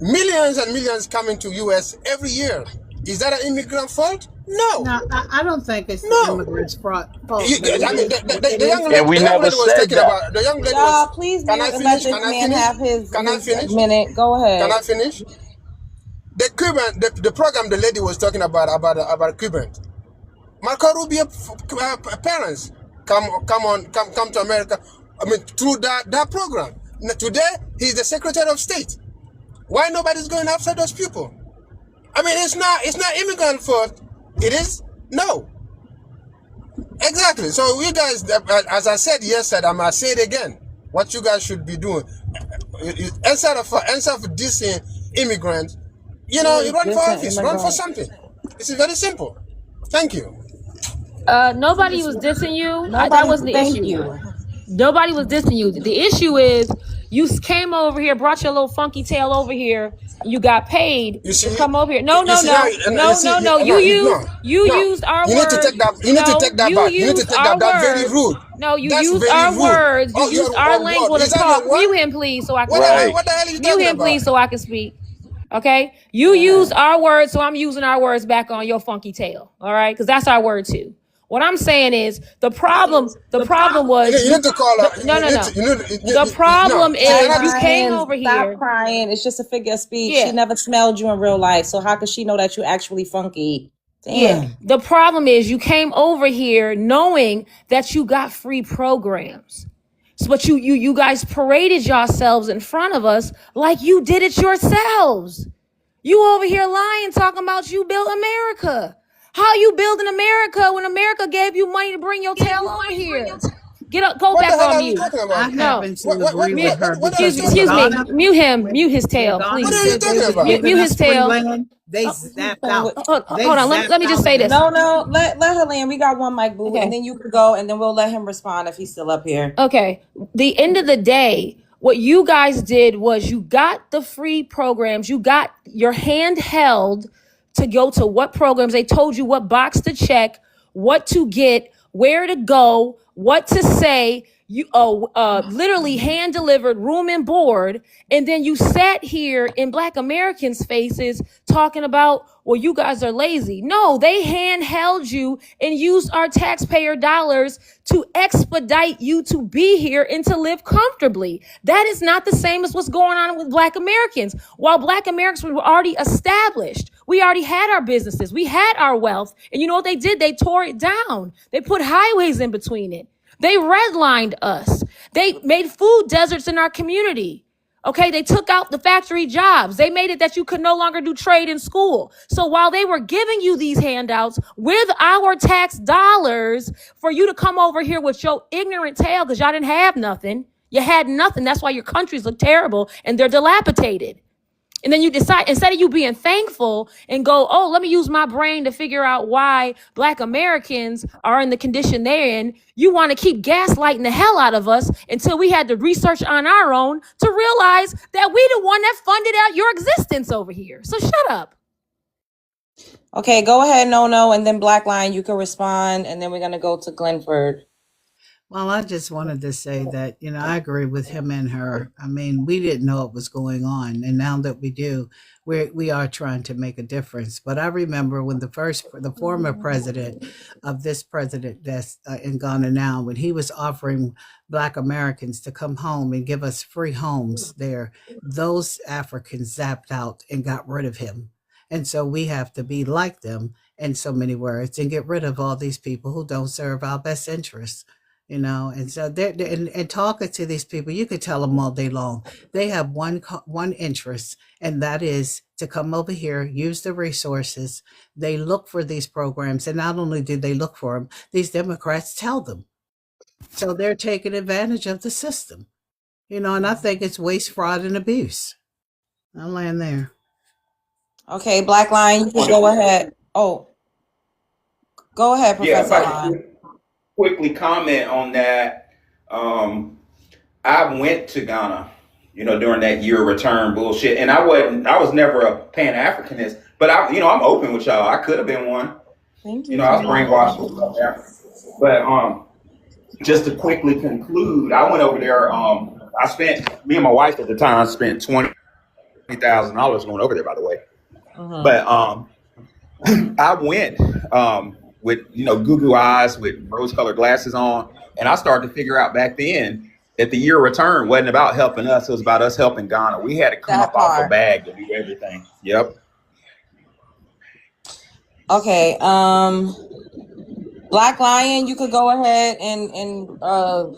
Millions and millions coming to US every year. Is that an immigrant fault? No. No, I don't think it's the No. immigrants' fault, but I mean, it is. And we the young never lady was said talking that. about, the young lady Y'all, was, please can mute I and let finish? this Can I man finish? have his Can I his finish? minute. Go Can ahead. I finish? The Cuban, the program the lady was talking about Cubans. Marco Rubio parents come to America. I mean, through that program. Today he's the Secretary of State. Why nobody's going after those people? I mean, it's not immigrant fault. It is no, exactly. So you guys, as I said yesterday, I'm gonna say it again. What you guys should be doing instead of dissing immigrants, Who you is run for this an office, run for immigrant? something. It's very simple. Thank you. Nobody was dissing you. That Nobody. wasn't the Thank issue. you. Nobody was dissing you. The issue is you came over here, brought your little funky tail over here. You got paid You to see, come over here. No, you no, see now, no, you no, see no, no. no, You used no, you no. used our You need to take words. that. You need to No, take that you back. You need to used take that. our That very words. rude. No, you That's used very our rude. words. You Oh, used your our word. lingo to Is that talk. your Mute word? him, please, so I can What the hell? speak. Right. What the hell are you Mute talking him, about? please, so I can speak. Okay, you Go used ahead. our words, so I'm using our words back on your funky tail. All right, because that's our word too. What I'm saying is the problem. The problem was You need you. to call her. No, no, You need to. no. You, The no, problem she Stop is cannot. you came crying. over Stop here. crying. It's just a figure of speech. She Yeah, never smelled you in real life, so how could she know that you actually funky? yeah. Damn. The problem is you came over here knowing that you got free programs. So, but you guys paraded yourselves in front of us like you did it yourselves. You over here lying, talking about you built America. How you building America when America gave you money to bring your tail over here? Get up, go What the back hell on are you mute. talking I about? No, happen What to what what agree mute. with what her what, what are you because Excuse talking when about? me. Ghana Mute him. when Mute his when tail, Ghana What please. are you said they talking was about? Mute giving his us free tail. land, they Oh, zapped Playing out. with. They hold on. Let zapped me just out say of this. that. No, let her land. We got one mic, boo, and Okay. then you can go, and then we'll let him respond if he's still up here. Okay. The end of the day, what you guys did was you got the free programs. You got your hand held to go to what programs. They told you what box to check, what to get, where to go, what to say. You literally hand delivered room and board, and then you sat here in Black Americans' faces talking about, well, you guys are lazy. No, they handheld you and used our taxpayer dollars to expedite you to be here and to live comfortably. That is not the same as what's going on with Black Americans. While Black Americans were already established, we already had our businesses, we had our wealth, and you know what they did? They tore it down. They put highways in between it. They redlined us. They made food deserts in our community. Okay, they took out the factory jobs. They made it that you could no longer do trade in school. So while they were giving you these handouts with our tax dollars for you to come over here with your ignorant tail, because y'all didn't have nothing. You had nothing. That's why your countries look terrible and they're dilapidated. And then you decide, instead of you being thankful and go, oh, let me use my brain to figure out why Black Americans are in the condition they're in, you want to keep gaslighting the hell out of us until we had to research on our own to realize that we the one that funded out your existence over here. So shut up. Okay, go ahead, no, and then Black Lion, you can respond, and then we're gonna go to Glenford. Well, I just wanted to say that, I agree with him and her. I mean, we didn't know what was going on. And now that we do, we are trying to make a difference. But I remember when the former president of this president that's in Ghana now, when he was offering Black Americans to come home and give us free homes there, those Africans zapped out and got rid of him. And so we have to be like them in so many words and get rid of all these people who don't serve our best interests. And so and talking to these people, you could tell them all day long. They have one interest, and that is to come over here, use the resources. They look for these programs, and not only do they look for them, these Democrats tell them. So they're taking advantage of the system. And I think it's waste, fraud, and abuse. I'll land there. Okay, Black Lion, you can go ahead. Oh, go ahead, Yeah, if Professor I Line. could quickly comment on that. Um, I went to Ghana, during that year return bullshit, and I was never a Pan Africanist, but I'm open with y'all. I could have been one. Thank you I for was brainwashed with South Africa. But just to quickly conclude, I went over there. Me and my wife at the time spent $20,000 going over there. By the way, Mhm. but I went with goo goo eyes with rose colored glasses on, and I started to figure out back then that the year return wasn't about helping us; it was about us helping Ghana. We had to come That up off a part. bag to do everything. Yep. Okay, Black Lion, you could go ahead and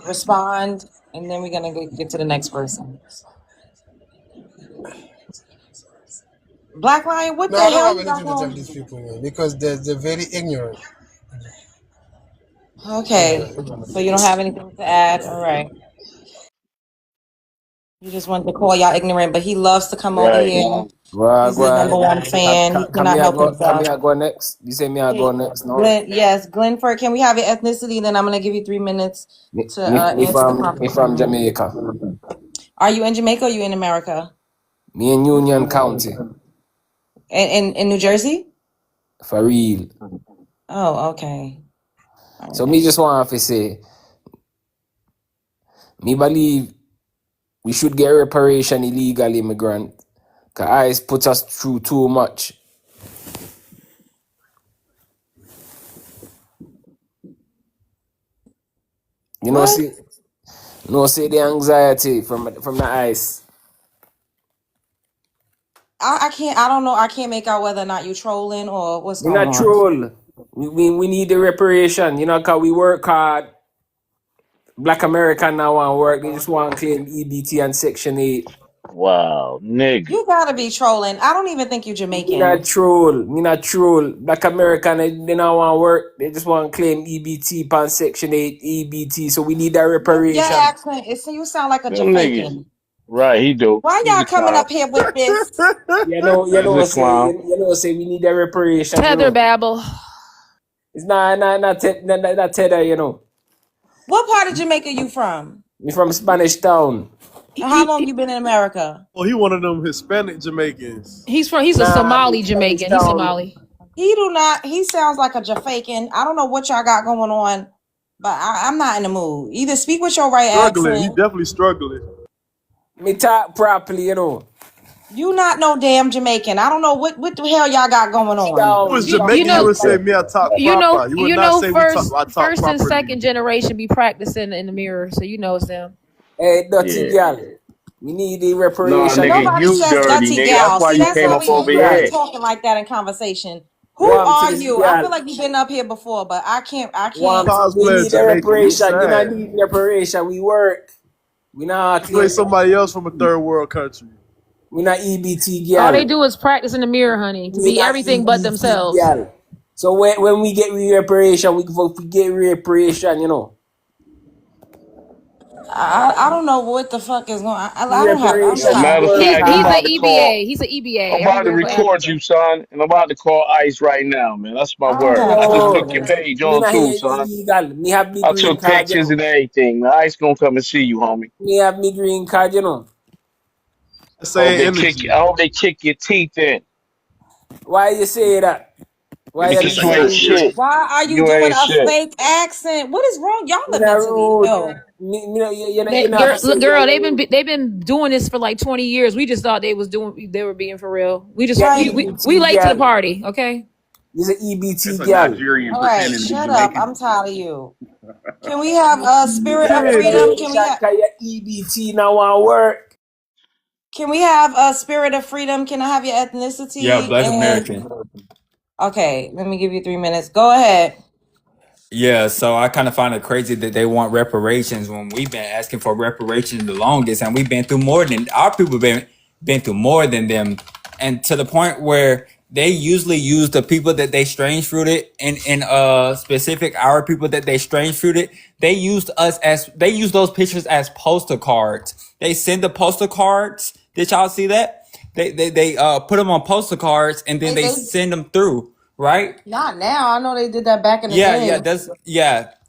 respond, and then we're gonna get to the next person. Black Lion, what No, the I don't hell have you got anything to tell going? these people, man, because they're very ignorant. Yeah, Okay, so ignorant. you don't have anything to add. All right, you just wanted to call y'all ignorant, but he loves to come over Right. here. Well, He's go the on. number one fan. He Come cannot here, help go. Come himself. here, go next. You say me, I go Okay, next now. Glenn. Yes, Glenford. Can we have your ethnicity? Then I'm gonna give you 3 minutes to Me answer the me prompt. from Jamaica. Are you in Jamaica or are you in America? Me in Union County. In New Jersey? For real. Oh, okay. All So me right. just want to say, me believe we should get reparation illegal immigrant. Cause ICE put us through too much. You know, What? see, see the anxiety from the ICE. I can't. I don't know. I can't make out whether or not you trolling or what's We going not on. troll. We need the reparation. You know, cause we work hard. Black American now want work. They just want to claim EBT and Section 8. Wow, nigga. You gotta be trolling. I don't even think you Me not Jamaican. troll. Me not troll. Black American, they don't want work. They just want to claim EBT pan Section 8 EBT. So we need that Your reparation. accent is. You sound like a Them niggas. Jamaican. Right, he do. Why He's y'all a coming clown. up here with this? He's a clown. Say we need that reparation, Tether babble. It's not tether, What part of Jamaica you from? Me from Spanish Town. And how long you been in America? Oh, he one of them Hispanic Jamaicans. He's a Nah, me Somali Spanish Jamaican. He's Town. Somali. He do not. He sounds like a Jafakin. I don't know what y'all got going on, but I'm not in the mood. Either speak with your right Struggling. He accent. definitely struggling. Me talk properly, You not no damn Jamaican. I don't know what the hell y'all got going on. If it was You Jamaican, you know, would say me I talk you know, proper. You would you not know. say I talk First and properly. second generation be practicing in the mirror, so you know it's them. Hey, dirty Yeah. girl. We need the No, reparation, nigga, Nobody you says dirty, dirty nigga. That's gal. why See, you that's came how up we over you be girl. here. talking like that in conversation. Who Warm are things, you? I feel girl. like you've been up here before, but I can't. Warm things. We Cosplay need a Jamaican. You reparation. You not sad. need reparation. We work. We not You ain't claim somebody else from a third world country. we not EBT All they girl. do is practice in the mirror, honey, to We be not everything but EBT themselves. girl. So when we get reparation, we get reparation. I don't know what the fuck is going. I don't have. I'm Yo, Reparation, we sorry. matter of work He's fact, I'm he's hard. a about to call. EBA. He's a I'm EBA, about to everywhere but record Africa. you, son, and I'm about to call ICE right now, man. That's my I don't word. got I just time took for your this. page Me on not too, here son. illegal. Me have me I green took card. pictures and everything. The ICE gonna come and see you, homie. Me have me green card. Same energy. I hope they kick your teeth in. Why you say that? Why you Because do you say ain't me? shit. Why are you You doing ain't a shit. fake accent? What is wrong? Y'all Me are not mentally rude. ill. You know have to say you're Girl, rude. they've been doing this for like 20 years. We just thought they were being for real. Yeah, Right. We EBT late to the girl. party, okay? You're an That's EBT a girl. Nigerian All right, pretending to be shut up. Jamaican. I'm tired of you. Can we have a spirit of freedom? Reparations, cause your EBT now want work. Can we have a spirit of freedom? Can I have your Yeah, ethnicity? Black And American. okay, let me give you 3 minutes. Go ahead. Yeah, so I kind of find it crazy that they want reparations when we've been asking for reparations the longest, and we've been through more than our people been through more than them, and to the point where they usually use the people that they strange fruited in specific our people that they strange fruited. They use those pictures as postal cards. They send the postal cards. Did y'all see that? They put them on postal cards and then they They send them through, right? not now. I know they did that back in the Yeah, day. that's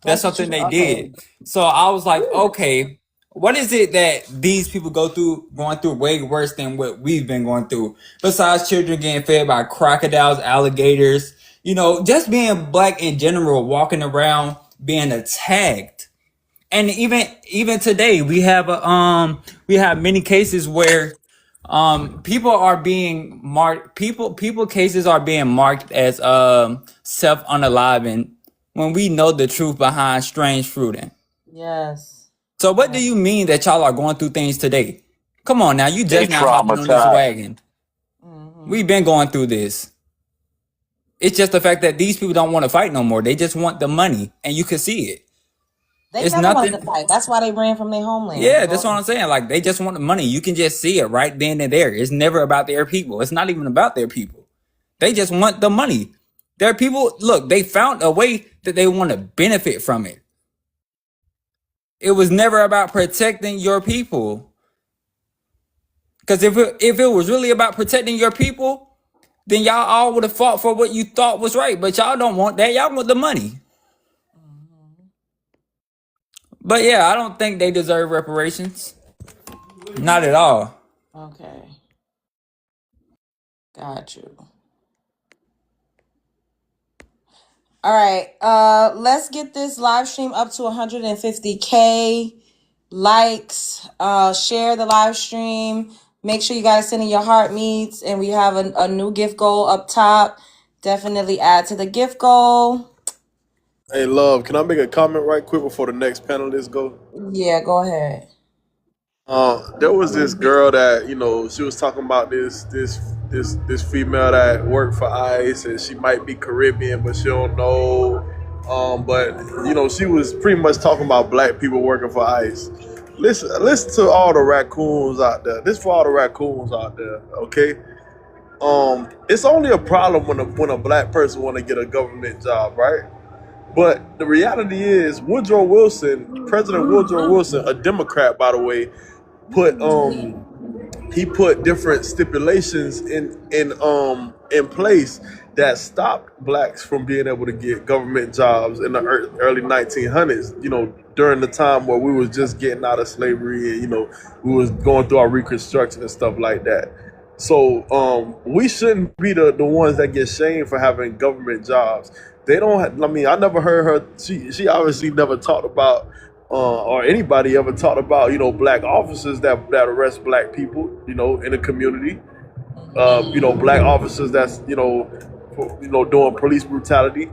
That's what something you they okay. did. So I was like, okay, what is it that these people going through way worse than what we've been going through? Besides children getting fed by crocodiles, alligators, just being black in general, walking around being attacked. And even today we have many cases where people are being marked people cases are being marked as self unaliving when we know the truth behind strange fruiting. Yes. So what do Yes. you mean that y'all are going through things today? Come on now, you They just now hopping on this traumatized. wagon. Hmm. We've been going through this. It's just the fact that these people don't want to fight no more. They just want the money, and you can see it. They It's never wanted to nothing. fight. That's why they ran from their homeland. Yeah, that's what Go I'm saying. Like they just want the money. You can just see it right then and there. It's never about their people. It's not even about their people. They just want the money. Their people, look, they found a way that they want to benefit from it. It was never about protecting your people. Because if it was really about protecting your people, then y'all all would have fought for what you thought was right. But y'all don't want that. Y'all want the money. But yeah, I don't think they deserve reparations. Not at all. okay. Got you. All right. Let's get this live stream up to 150K likes. Share the live stream. Make sure you guys send in your heart meets, and we have a new gift goal up top. Definitely add to the gift goal. Hey, love, can I make a comment right quick before the next panelist go? Yeah, go ahead. There was this girl that she was talking about this female that worked for ICE, and she might be Caribbean, but she don't know. But she was pretty much talking about black people working for ICE. Listen to all the raccoons out there. This for all the raccoons out there, okay? It's only a problem when a black person want to get a government job, right? But the reality is, President Woodrow Wilson, a Democrat, by the way, put he put different stipulations in place that stopped blacks from being able to get government jobs in the early 1900s. During the time where we was just getting out of slavery, and we was going through our reconstruction and stuff like that. So we shouldn't be the ones that get shamed for having government jobs. They don't. I mean, I never heard her. She obviously never talked about or anybody ever talked about black officers that arrest black people in the community. Black officers that's doing police brutality.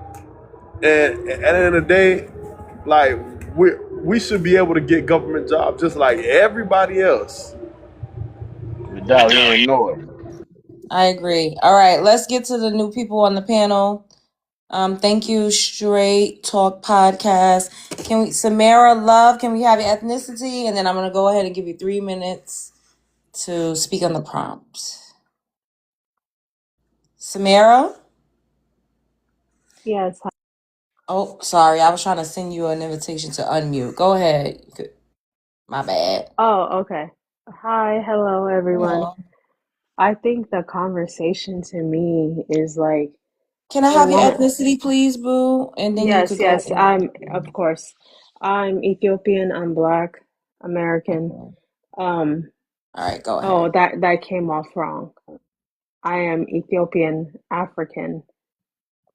And at the end of the day, like we should be able to get government jobs just like everybody else. Without hearing noise. I agree. All right, let's get to the new people on the panel. Thank you, Straight Talk Podcast. Samara Love, can we have your ethnicity? And then I'm gonna go ahead and give you 3 minutes to speak on the prompt. Samara? Yes. Oh, sorry, I was trying to send you an invitation to unmute. Go ahead. My bad. Oh, okay. Hi, hello, everyone. Hello. I think the conversation to me is like Can I a have your woman. ethnicity, please, boo? And then you Yes, could go yes, ahead. of course, I'm Ethiopian, I'm Black, American. All Um, right, go oh, ahead. that came off wrong. I am Ethiopian African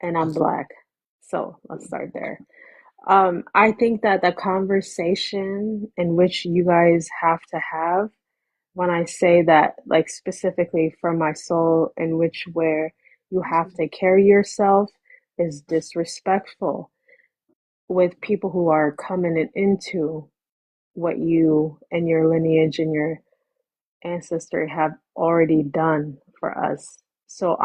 and I'm Okay. Black. So let's start there. I think that the conversation in which you guys have to have, when I say that, like specifically from my soul, in which where you have to carry yourself, is disrespectful with people who are coming into what you and your lineage and your ancestry have already done for us. So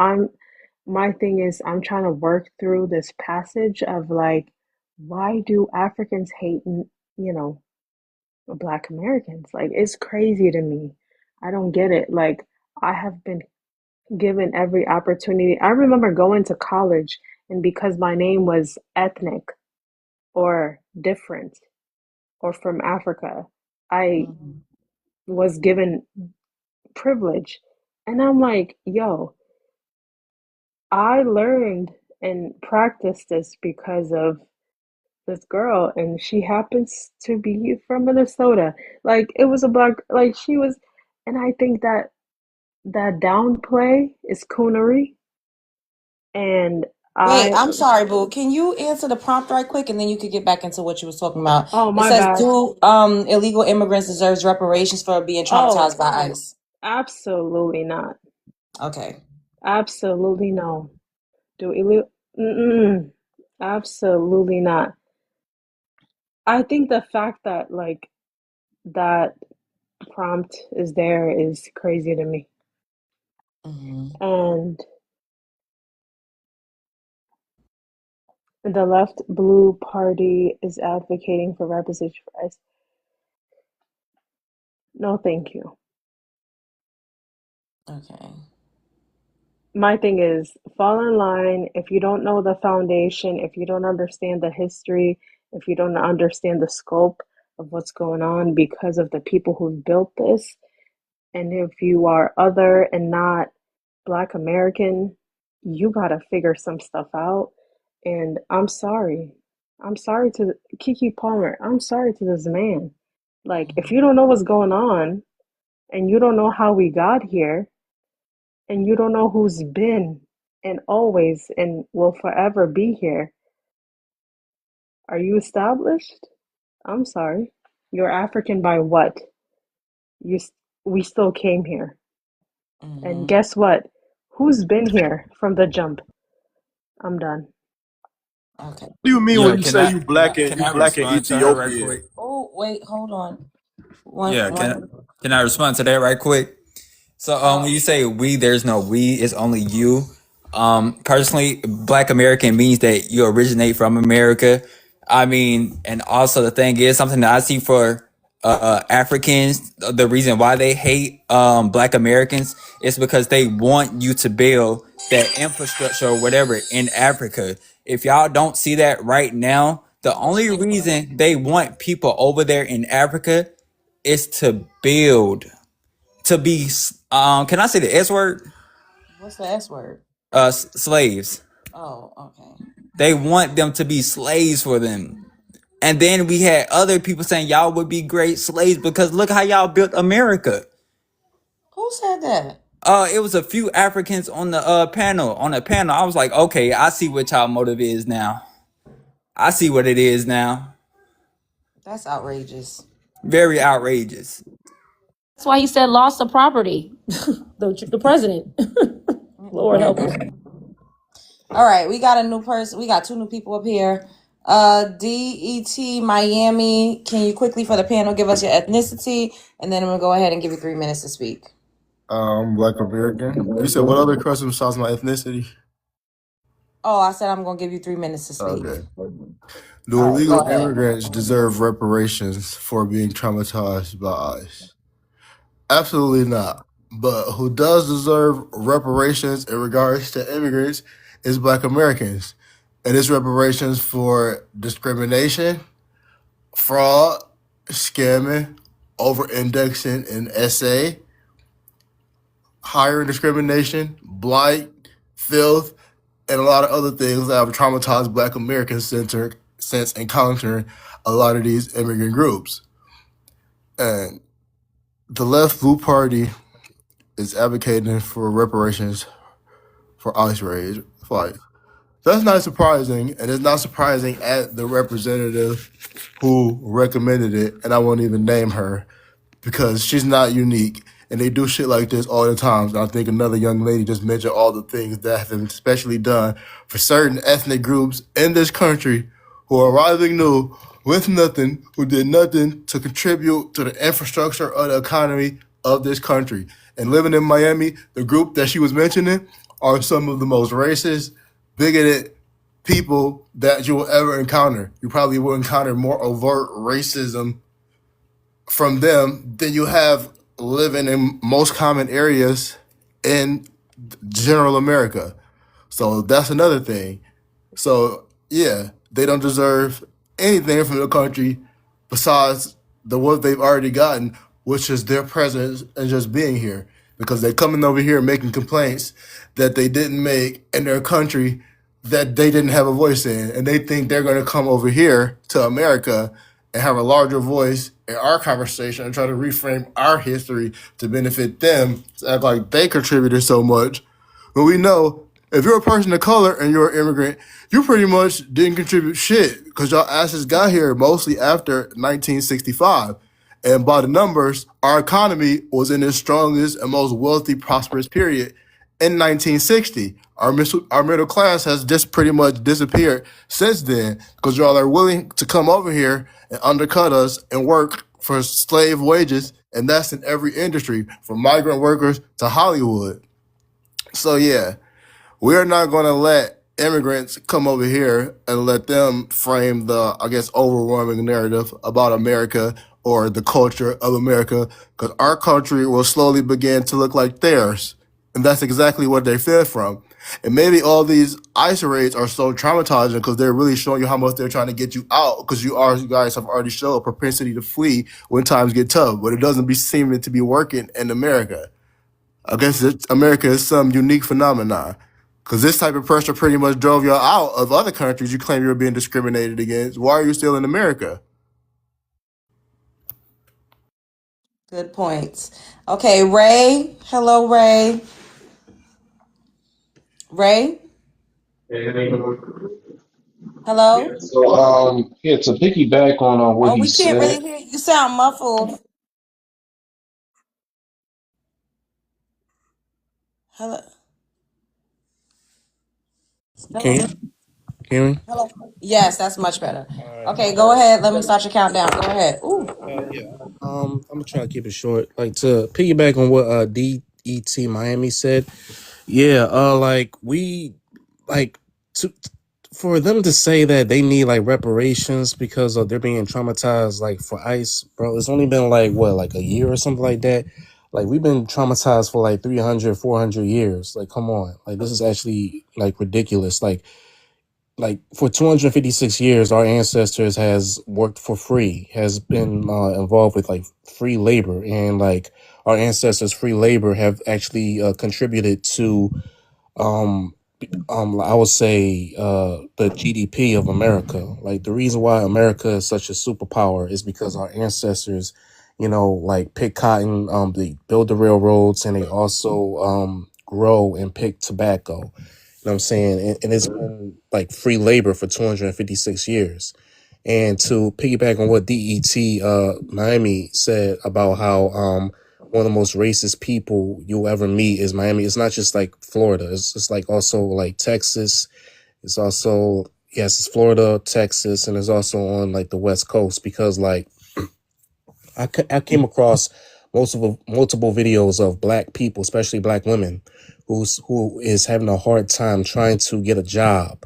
my thing is I'm trying to work through this passage of like, why do Africans hate, Black Americans? Like, it's crazy to me. I don't get it. Like, I have been given every opportunity. I remember going to college, and because my name was ethnic or different or from Africa, I Mhm. was given privilege. And I'm like, yo, I learned and practiced this because of this girl, and she happens to be from Minnesota. Like, it was a black, like, she was, and I think that that downplay is coonery. And Wait, I, I'm sorry, boo. Can you answer the prompt right quick, and then you could get back into what you was talking about? oh, It my says, bad. "Do illegal immigrants deserves reparations for being Oh, traumatized by ICE?" absolutely not. Okay. Absolutely no. Do illegal, mm-mm, absolutely not. I think the fact that, like, that prompt is there is crazy to me. Hmm. And the left blue party is advocating for representation for ICE. No, thank you. Okay. My thing is fall in line. If you don't know the foundation, if you don't understand the history, if you don't understand the scope of what's going on because of the people who've built this, and if you are other and not Black American, you gotta figure some stuff out. And I'm sorry. I'm sorry to Kiki Palmer. I'm sorry to this man. Like, if you don't know what's going on and you don't know how we got here and you don't know who's been and always and will forever be here, are you established? I'm sorry. You're African by what? You we still came here. And Hmm. guess what? Who's been here from the jump? I'm done. Okay. What do you mean when Yeah, you say you black and can you I black and respond to her right Ethiopian? quick? Oh, wait, hold on. Yeah, One. can I respond to that right quick? So Uh, when you say we, there's no we, it's only you. Personally, Black American means that you originate from America. I mean, and also the thing is something that I see for Africans, the reason why they hate Black Americans is because they want you to build that infrastructure or whatever in Africa. If y'all don't see that right now, the only reason they want people over there in Africa is to build, to be can I say the S word? what's the S word? Slaves. Oh, okay. They want them to be slaves for them. And then we had other people saying y'all would be great slaves because look how y'all built America. Who said that? It was a few Africans on the panel. On the panel, I was like, okay, I see what y'all motive is now. I see what it is now. That's outrageous. Very outrageous. That's why he said loss of property. The president. Lord help us. Mm-mm. All right, we got a new person. We got two new people up here. DET Miami. Can you quickly for the panel give us your ethnicity, and then I'm gonna go ahead and give you 3 minutes to speak. Black American. You said what other question besides my ethnicity? Oh, I said I'm gonna give you 3 minutes to speak. Okay. Do All right, go illegal ahead. immigrants deserve reparations for being traumatized by ICE? Absolutely not. But who does deserve reparations in regards to immigrants is Black Americans. And it's reparations for discrimination, fraud, scamming, over indexing in SA, hiring discrimination, blight, filth, and a lot of other things that have traumatized Black Americans since encountering a lot of these immigrant groups. And the left blue party is advocating for reparations for ICE raids. Like, that's not surprising, and it's not surprising at the representative who recommended it, and I won't even name her because she's not unique. And they do shit like this all the time. And I think another young lady just mentioned all the things that have been especially done for certain ethnic groups in this country who are arriving new with nothing, who did nothing to contribute to the infrastructure of the economy of this country. And living in Miami, the group that she was mentioning are some of the most racist, bigoted people that you will ever encounter. You probably will encounter more overt racism from them than you have living in most common areas in general America. So that's another thing. So yeah, they don't deserve anything from the country besides the what they've already gotten, which is their presence and just being here. Because they're coming over here making complaints that they didn't make in their country that they didn't have a voice in. And they think they're gonna come over here to America and have a larger voice in our conversation and try to reframe our history to benefit them, to act like they contributed so much. But we know if you're a person of color and you're an immigrant, you pretty much didn't contribute shit because y'all asses got here mostly after 1965. And by the numbers, our economy was in its strongest and most wealthy, prosperous period in 1960. Our middle class has just pretty much disappeared since then because y'all are willing to come over here and undercut us and work for slave wages. And that's in every industry, from migrant workers to Hollywood. So yeah, we're not going to let immigrants come over here and let them frame the, I guess, overwhelming narrative about America or the culture of America, because our country will slowly begin to look like theirs. And that's exactly what they fed from. And maybe all these ICE raids are so traumatizing because they're really showing you how much they're trying to get you out, because you guys have already shown a propensity to flee when times get tough, but it doesn't be seeming to be working in America. I guess America is some unique phenomenon. Because this type of pressure pretty much drove y'all out of other countries you claim you're being discriminated against. Why are you still in America? Good points. Okay, Ray. Hello, Ray. Ray. Yeah. Hello. So, yeah, to piggyback on what Oh, he we can't said. really hear you. You sound muffled. Hello. Can Hello. you hear me? Hello. Yes, that's much better. All right. Okay, go ahead. Let me start your countdown. Go ahead. Ooh. Yeah. I'm gonna try to keep it short. Like, to piggyback on what DET Miami said. Yeah. Like, we like to for them to say that they need like reparations because of they're being traumatized like for ICE, bro. It's only been like what, like a year or something like that. Like, we've been traumatized for like 300, 400 years. Like, come on. Like, this is actually like ridiculous. Like for 256 years our ancestors has worked for free, has been involved with like free labor, and like our ancestors free labor have actually contributed to um I would say the GDP of America. Like, the reason why America is such a superpower is because our ancestors, like, pick cotton, they build the railroads, and they also grow and pick tobacco. You know what I'm saying? And it's been like free labor for 256 years. And to piggyback on what DET Miami said about how one of the most racist people you'll ever meet is Miami. It's not just like Florida. It's like also like Texas. It's also, yes, it's Florida, Texas, and it's also on like the West Coast, because like I came across multiple videos of black people, especially black women, who is having a hard time trying to get a job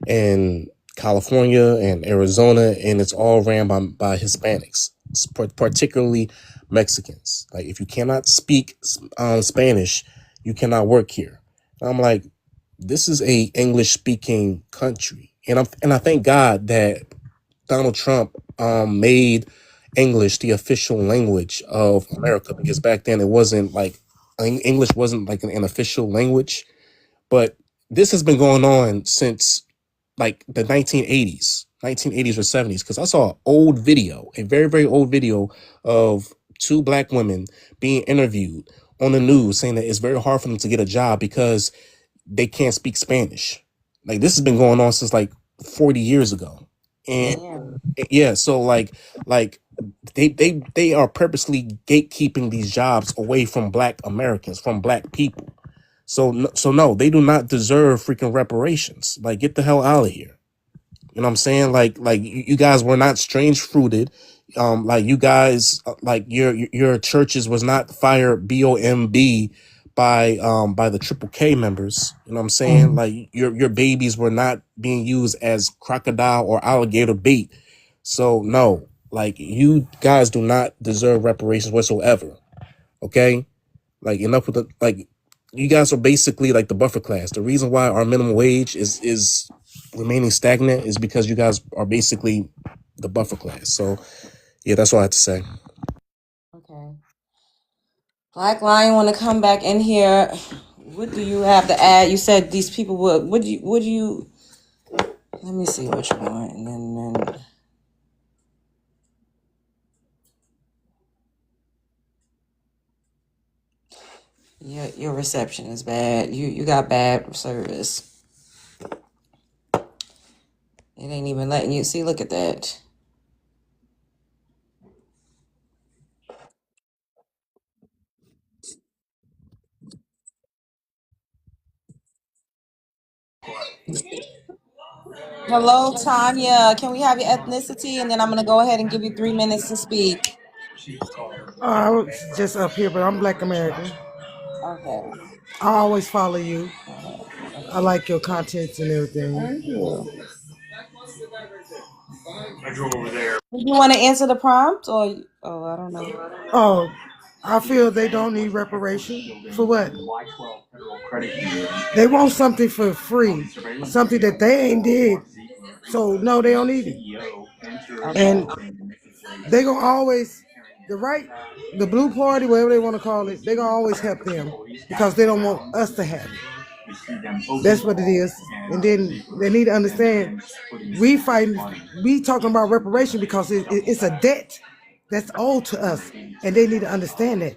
in California and Arizona, and it's all ran by Hispanics, particularly Mexicans. Like, if you cannot speak Spanish, you cannot work here. And I'm like, this is a English speaking country, and I thank God that Donald Trump made English the official language of America, because back then it wasn't like English wasn't like an official language. But this has been going on since like the 1980s or 70s, because I saw an old video, a very, very old video of two black women being interviewed on the news saying that it's very hard for them to get a job because they can't speak Spanish. Like this has been going on since like 40 years ago. And Damn. yeah, so like they are purposely gatekeeping these jobs away from black Americans, from black people. So no, they do not deserve freaking reparations. Like get the hell out of here. You know what I'm saying? Like you guys were not strange fruited. Like you guys like your churches was not fired BOMB by the Triple K members. You know what I'm saying? Like your babies were not being used as crocodile or alligator bait. So no, like you guys do not deserve reparations whatsoever. Okay? Like enough with the like you guys are basically like the buffer class. The reason why our minimum wage is remaining stagnant is because you guys are basically the buffer class. So yeah, that's all I have to say. Okay. Black Lion want to come back in here. What do you have to add? You said these people would. Would you? Let me see what you want, and then your reception is bad. You got bad service. It ain't even letting you see. Look at that. Hello, Tanya. Can we have your ethnicity, and then I'm gonna go ahead and give you 3 minutes to speak. I was just up here, but I'm Black American. Okay. I always follow you. I Okay. like your contents and everything. Thank you. You want to answer the prompt, or I don't know. Oh, I feel they don't need reparation. For what? They want something for free, something that they ain't did. So no, they don't need it. Okay. And they gonna always the right, the blue party, whatever they want to call it, they gonna always help them because they don't want us to have it. That's what it is. And then they need to understand we fighting, we talking about reparation because it's a debt that's owed to us, and they need to understand that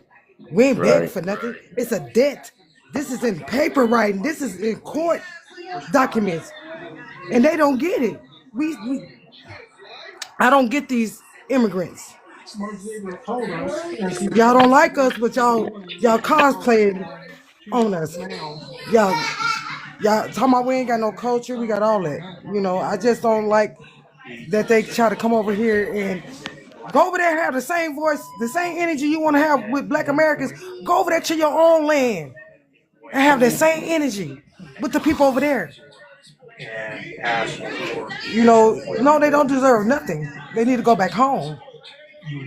we ain't begging Right. for nothing. It's a debt. This is in paper writing. This is in court documents, and they don't get it. We I don't get these immigrants. Y'all don't like us, but y'all cosplaying on us. Y'all talking about we ain't got no culture. We got all that. You know, I just don't like that they try to come over here and go over there and have the same voice, the same energy you want to have with Black Americans. Go over there to your own land and have that same energy with the people over there. You know, no, they don't deserve nothing. They need to go back home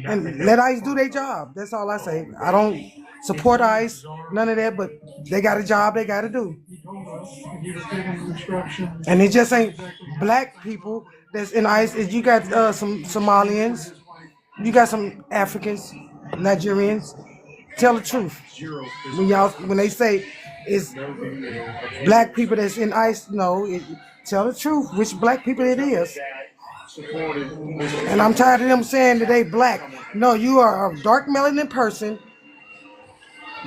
and let ICE do their job. That's all I say. I don't support ICE, none of that, but they got a job they got to do. And it just ain't black people that's in ICE. You got some Somalians, you got some Africans, Nigerians. Tell the truth. When they say it's black people that's in ICE, no, tell the truth. Which black people it is. And I'm tired of them saying that they black. No, you are a dark melanin person.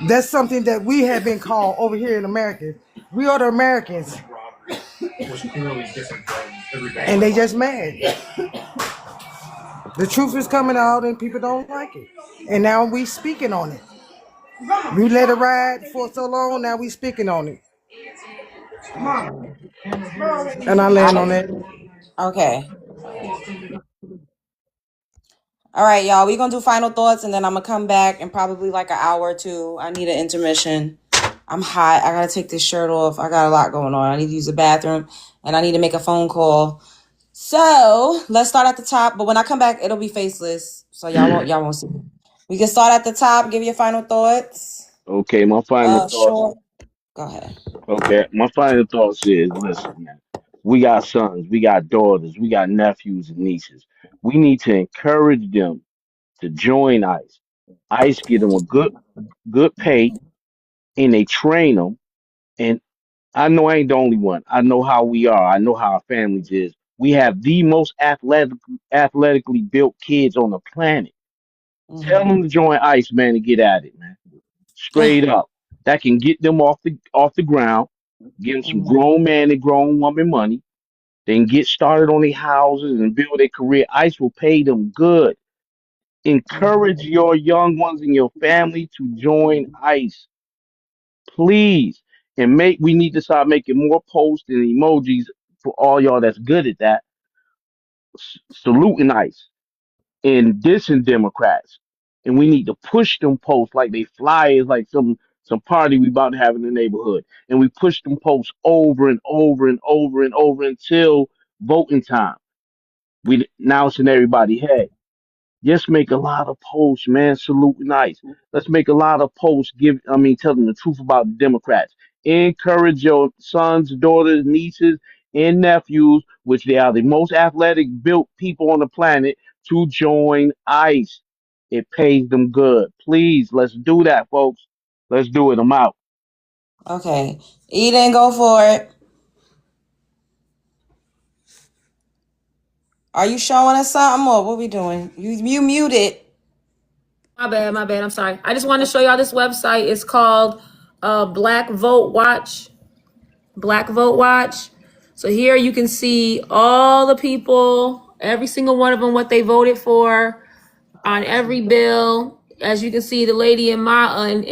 That's something that we have been called over here in America. We are the Americans. And they just mad. The truth is coming out and people don't like it. And now we speaking on it. We let it ride for so long, now we speaking on it. And I land on I that. okay. All right, y'all. We're gonna do final thoughts, and then I'm gonna come back in probably like an hour or two. I need an intermission. I'm hot. I gotta take this shirt off. I got a lot going on. I need to use the bathroom, and I need to make a phone call. So let's start at the top. But when I come back, it'll be faceless, so y'all won't see. We can start at the top. Give your final thoughts. Okay, my final thoughts. Sure. Go ahead. Okay, my final thoughts is: listen, man. We got sons, we got daughters, we got nephews and nieces. We need to encourage them to join ICE. ICE give them a good pay, and they train them. And I know I ain't the only one. I know how we are. I know how our families is. We have the most athletically built kids on the planet. Tell Mm-hmm. them to join ICE, man, and get at it, man. Straight up. That can get them off the ground. Give them some Mhm. grown man and grown woman money. They can get started on their houses and build their career. ICE will pay them good. Encourage Mhm. your young ones in your family to join ICE, please. And we need to start making more posts and emojis for all y'all that's good at that, saluting ICE and dissing Democrats. And we need to push them posts like they flyers, like some party we about to have in the neighborhood. And we push them posts over and over and over and over until voting time. We now it's in everybody's head. Just make a lot of posts, man. Salute nice. Let's make a lot of posts. Tell them the truth about the Democrats. Encourage your sons, daughters, nieces, and nephews, which they are the most athletic built people on the planet, to join ICE. It pays them good. Please, let's do that, folks. Let's do it. I'm out. Okay. Eden, go for it. Are you showing us something or what we doing? You muted. My bad, my bad. I'm sorry. I just want to show y'all this website. It's called Black Vote Watch. Black Vote Watch. So here you can see all the people, every single one of them, what they voted for on every bill. As you can see, the lady in Maryland,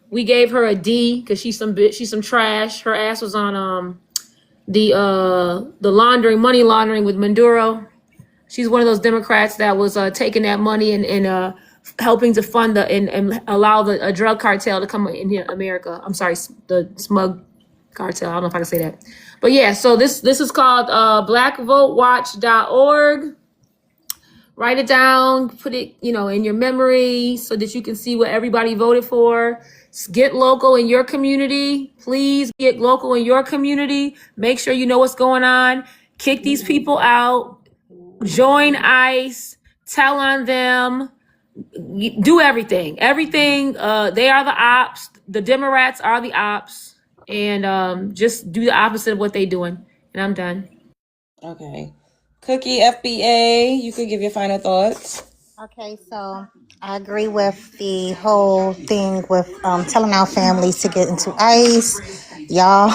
we gave her a D because she's some trash. Her ass was on the money laundering with Maduro. She's one of those Democrats that was taking that money and helping to fund and allow a drug cartel to come in here, America. I'm sorry, the smug cartel. I don't know if I can say that, but yeah. So this is called blackvotewatch.org. Write it down, put it in your memory so that you can see what everybody voted for. Get local in your community. Please get local in your community. Make sure you know what's going on. Kick these people out. Join ICE, tell on them, do everything. Everything. They are the ops. The Democrats are the ops, and just do the opposite of what they doing. And I'm done. Okay. Cookie FBA, you could give your final thoughts. Okay, so I agree with the whole thing with telling our families to get into ICE. Y'all,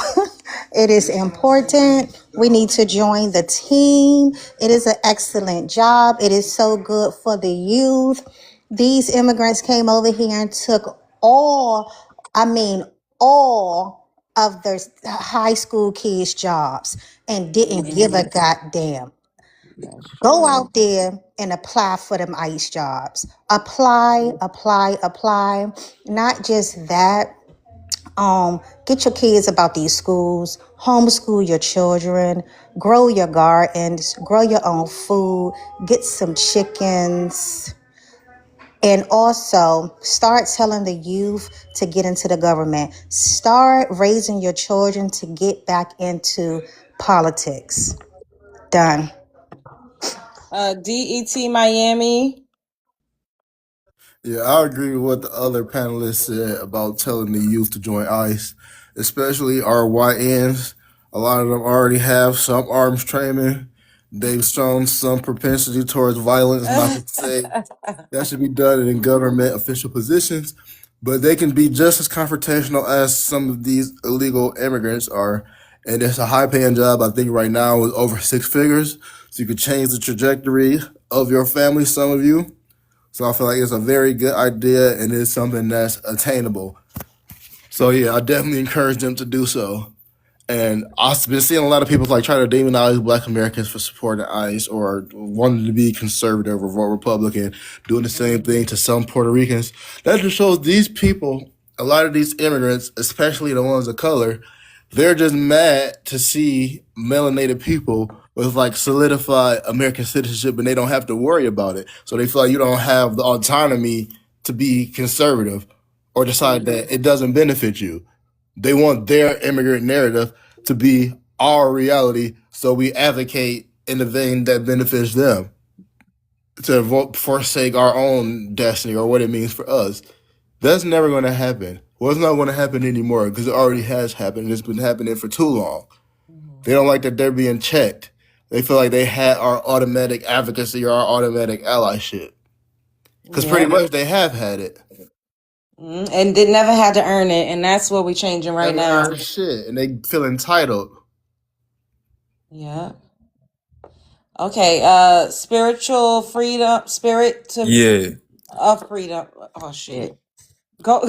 it is important. We need to join the team. It is an excellent job. It is so good for the youth. These immigrants came over here and took I mean, all of their high school kids' jobs and didn't give a goddamn. That's Go true. out there and apply for them ICE jobs. Apply, apply, apply. Not just that. Get your kids about these schools. Homeschool your children. Grow your gardens. Grow your own food. Get some chickens. And also start telling the youth to get into the government. Start raising your children to get back into politics. Done. DET Miami. Yeah, I agree with what the other panelists said about telling the youth to join ICE, especially our YNs. A lot of them already have some arms training. They've shown some propensity towards violence. Not to say that should be done in government official positions, but they can be just as confrontational as some of these illegal immigrants are. And it's a high paying job. I think right now is over six figures. So you could change the trajectory of your family, some of you. So I feel like it's a very good idea and it's something that's attainable. So yeah, I definitely encourage them to do so. And I've been seeing a lot of people like try to demonize Black Americans for supporting ICE or wanting to be conservative or vote Republican, doing the same thing to some Puerto Ricans. That just shows these people, a lot of these immigrants, especially the ones of color, they're just mad to see melanated people with like solidified American citizenship and they don't have to worry about it. So they feel like you don't have the autonomy to be conservative or decide that it doesn't benefit you. They want their immigrant narrative to be our reality, so we advocate in the vein that benefits them to forsake our own destiny or what it means for us. That's never going to happen. Well, it's not going to happen anymore because it already has happened. It's been happening for too long. They don't like that they're being checked. They feel like they had our automatic advocacy or our automatic allyship because pretty Yep. much they have had it. And they never had to earn it, and that's what we're changing right Never now. earned shit, and they feel entitled. Yeah. Okay. Spiritual freedom, spirit to Yeah. of freedom. Oh shit. Go.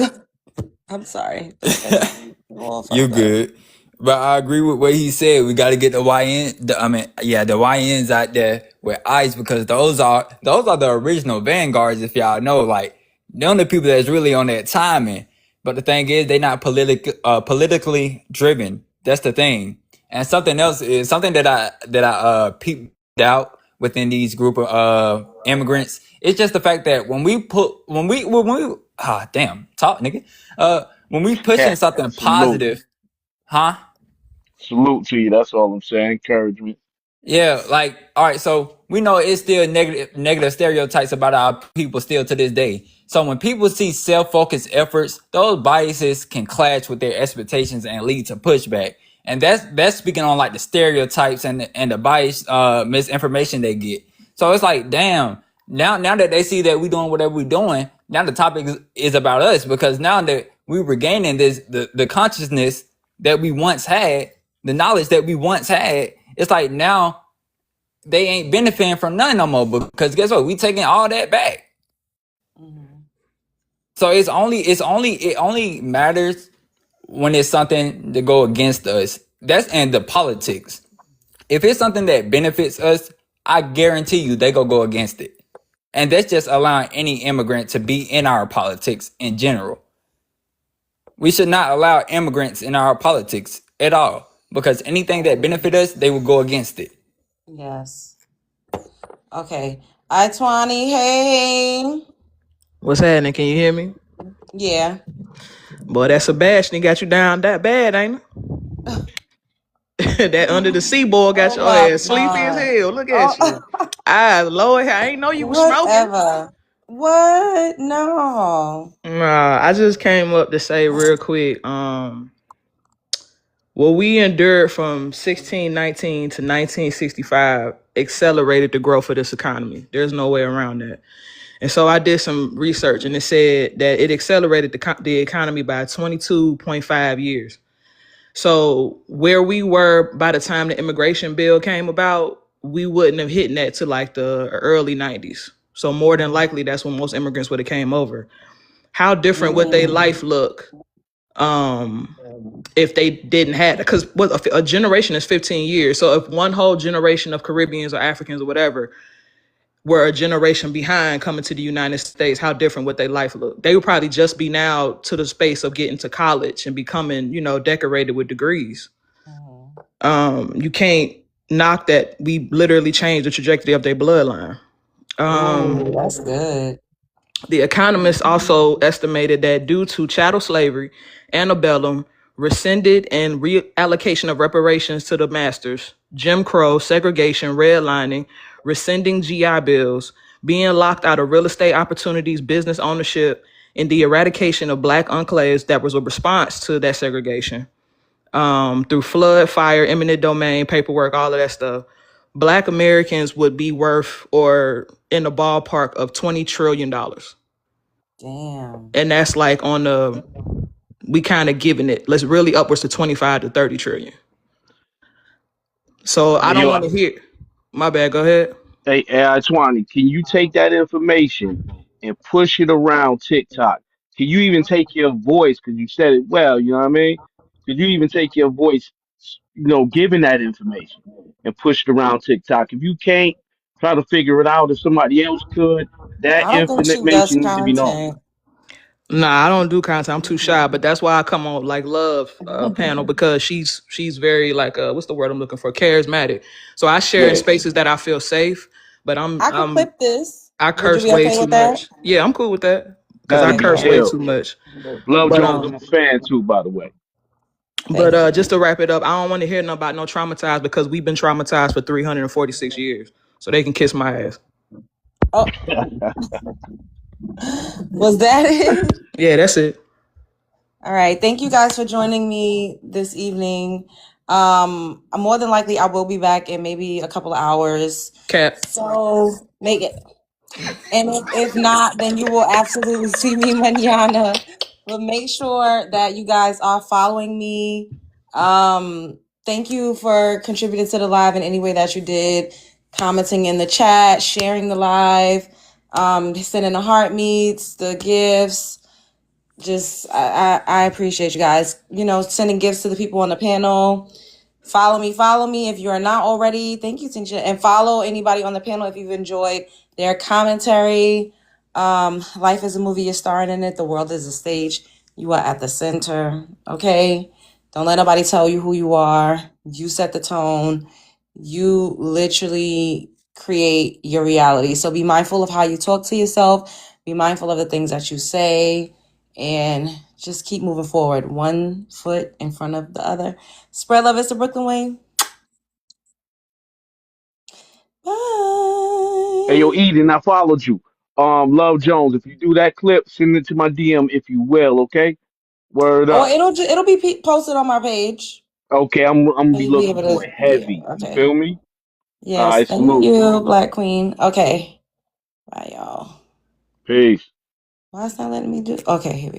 I'm sorry. Don't let me go You further. good. But I agree with what he said. We got to get the the YNs out there with ICE because those are the original vanguards. If y'all know, like they're the people that's really on that timing. But the thing is, they're not politically driven. That's the thing. And something else is something that I peeped out within these group of immigrants. It's just the fact that when we damn talk nigga when we pushing something Salute. positive, huh? Salute to you. That's all I'm saying. Encouragement. Yeah, like all right, so we know it's still negative stereotypes about our people still to this day. So when people see self-focused efforts, those biases can clash with their expectations and lead to pushback. And that's speaking on like the stereotypes and the bias misinformation they get. So it's like, damn, now that they see that we doing whatever we doing, now the topic is about us because now that we regaining the consciousness that we once had, the knowledge that we once had, it's like now they ain't benefiting from none no more because guess what? We taking all that back. Mhm. So it only matters when it's something to go against us. That's and the politics. If it's something that benefits us, I guarantee you they go against it. And that's just allowing any immigrant to be in our politics in general. We should not allow immigrants in our politics at all because anything that benefit us, they will go against it. Yes. Okay. I 20. Hey. What's happening? Can you hear me? Yeah. Boy, that Sebastian got you down that bad, ain't it? That under the sea boy got Oh your my ass sleepy as god. hell. Look at Oh, you. Ah, Lord, I ain't know you was smoking. whatever. What? No. Nah, I just came up to say real quick, what we endured from 1619 to 1965 accelerated the growth of this economy. There's no way around that. And so I did some research and it said that it accelerated the economy by 22.5 years. So where we were by the time the immigration bill came about, we wouldn't have hit that to like the early 90s. So more than likely, that's when most immigrants would have came over. How different would their Mm. life look if they didn't have it? Because what a generation is 15 years. So if one whole generation of Caribbeans or Africans or whatever were a generation behind coming to the United States, how different would their life look? They would probably just be now to the space of getting to college and becoming, decorated with degrees. Mhm. You can't knock that. We literally changed the trajectory of their bloodline. Ooh, that's good. The economists also estimated that due to chattel slavery, antebellum, rescinded and reallocation of reparations to the masters, Jim Crow, segregation, redlining, rescinding GI bills, being locked out of real estate opportunities, business ownership, and the eradication of black enclaves that was a response to that segregation through flood, fire, eminent domain, paperwork, all of that stuff, Black Americans would be worth or in the ballpark of $20 trillion. Damn. And that's like on the, we kind of giving it, let's really upwards to 25 to 30 trillion. So I Hey, don't yo, want to hear, my bad, go ahead. hey, Twani, can you take that information and push it around TikTok? Can you even take your voice, because you said it well, you know what I mean? Could you even take your voice, giving that information and push it around TikTok? If you can't, try to figure it out if somebody else could. That I don't think she does information need to be known. content. Nah, I don't do content. I'm too shy, but that's why I come on like love panel because she's very like what's the word I'm looking for? Charismatic. So I share in Yeah, spaces that I feel safe, but I could clip this. I Would you curse be way okay too with that? much. Yeah, I'm cool with that because I that'll Okay, be curse cool. way too ill. much. Love But Jones, I'm a fan too, by the way. but Thank you. just to wrap it up, I don't want to hear nothing about no traumatized because we've been traumatized for 346 years. So they can kiss my ass. Oh, was that it? Yeah, that's it. All right. Thank you guys for joining me this evening. More than likely I will be back in maybe a couple of hours. Cap. So make it. And if not, then you will absolutely see me mañana. But make sure that you guys are following me. Thank you for contributing to the live in any way that you did, commenting in the chat, sharing the live, sending the heart meets, the gifts. Just I appreciate you guys. You know, sending gifts to the people on the panel. Follow me if you are not already. Thank you, Tingsha. And follow anybody on the panel if you've enjoyed their commentary. Life is a movie, you're starring in it. The world is a stage. You are at the center. Okay? Don't let nobody tell you who you are. You set the tone. You literally create your reality. So be mindful of how you talk to yourself. Be mindful of the things that you say. And just keep moving forward, one foot in front of the other. Spread love. It's the Brooklyn way. Hey, yo, Bye. Eden, I followed you. Love Jones. If you do that clip, send it to my DM if you will. Okay. Word Or up. it'll be posted on my page. Okay, I'm gonna And be you'll be looking able for to, it yeah, heavy. You okay. feel me? All Yes, right, thank salute. you, Black Queen. Okay. Bye, y'all. Peace. Why it's not letting me do? Okay, here we go.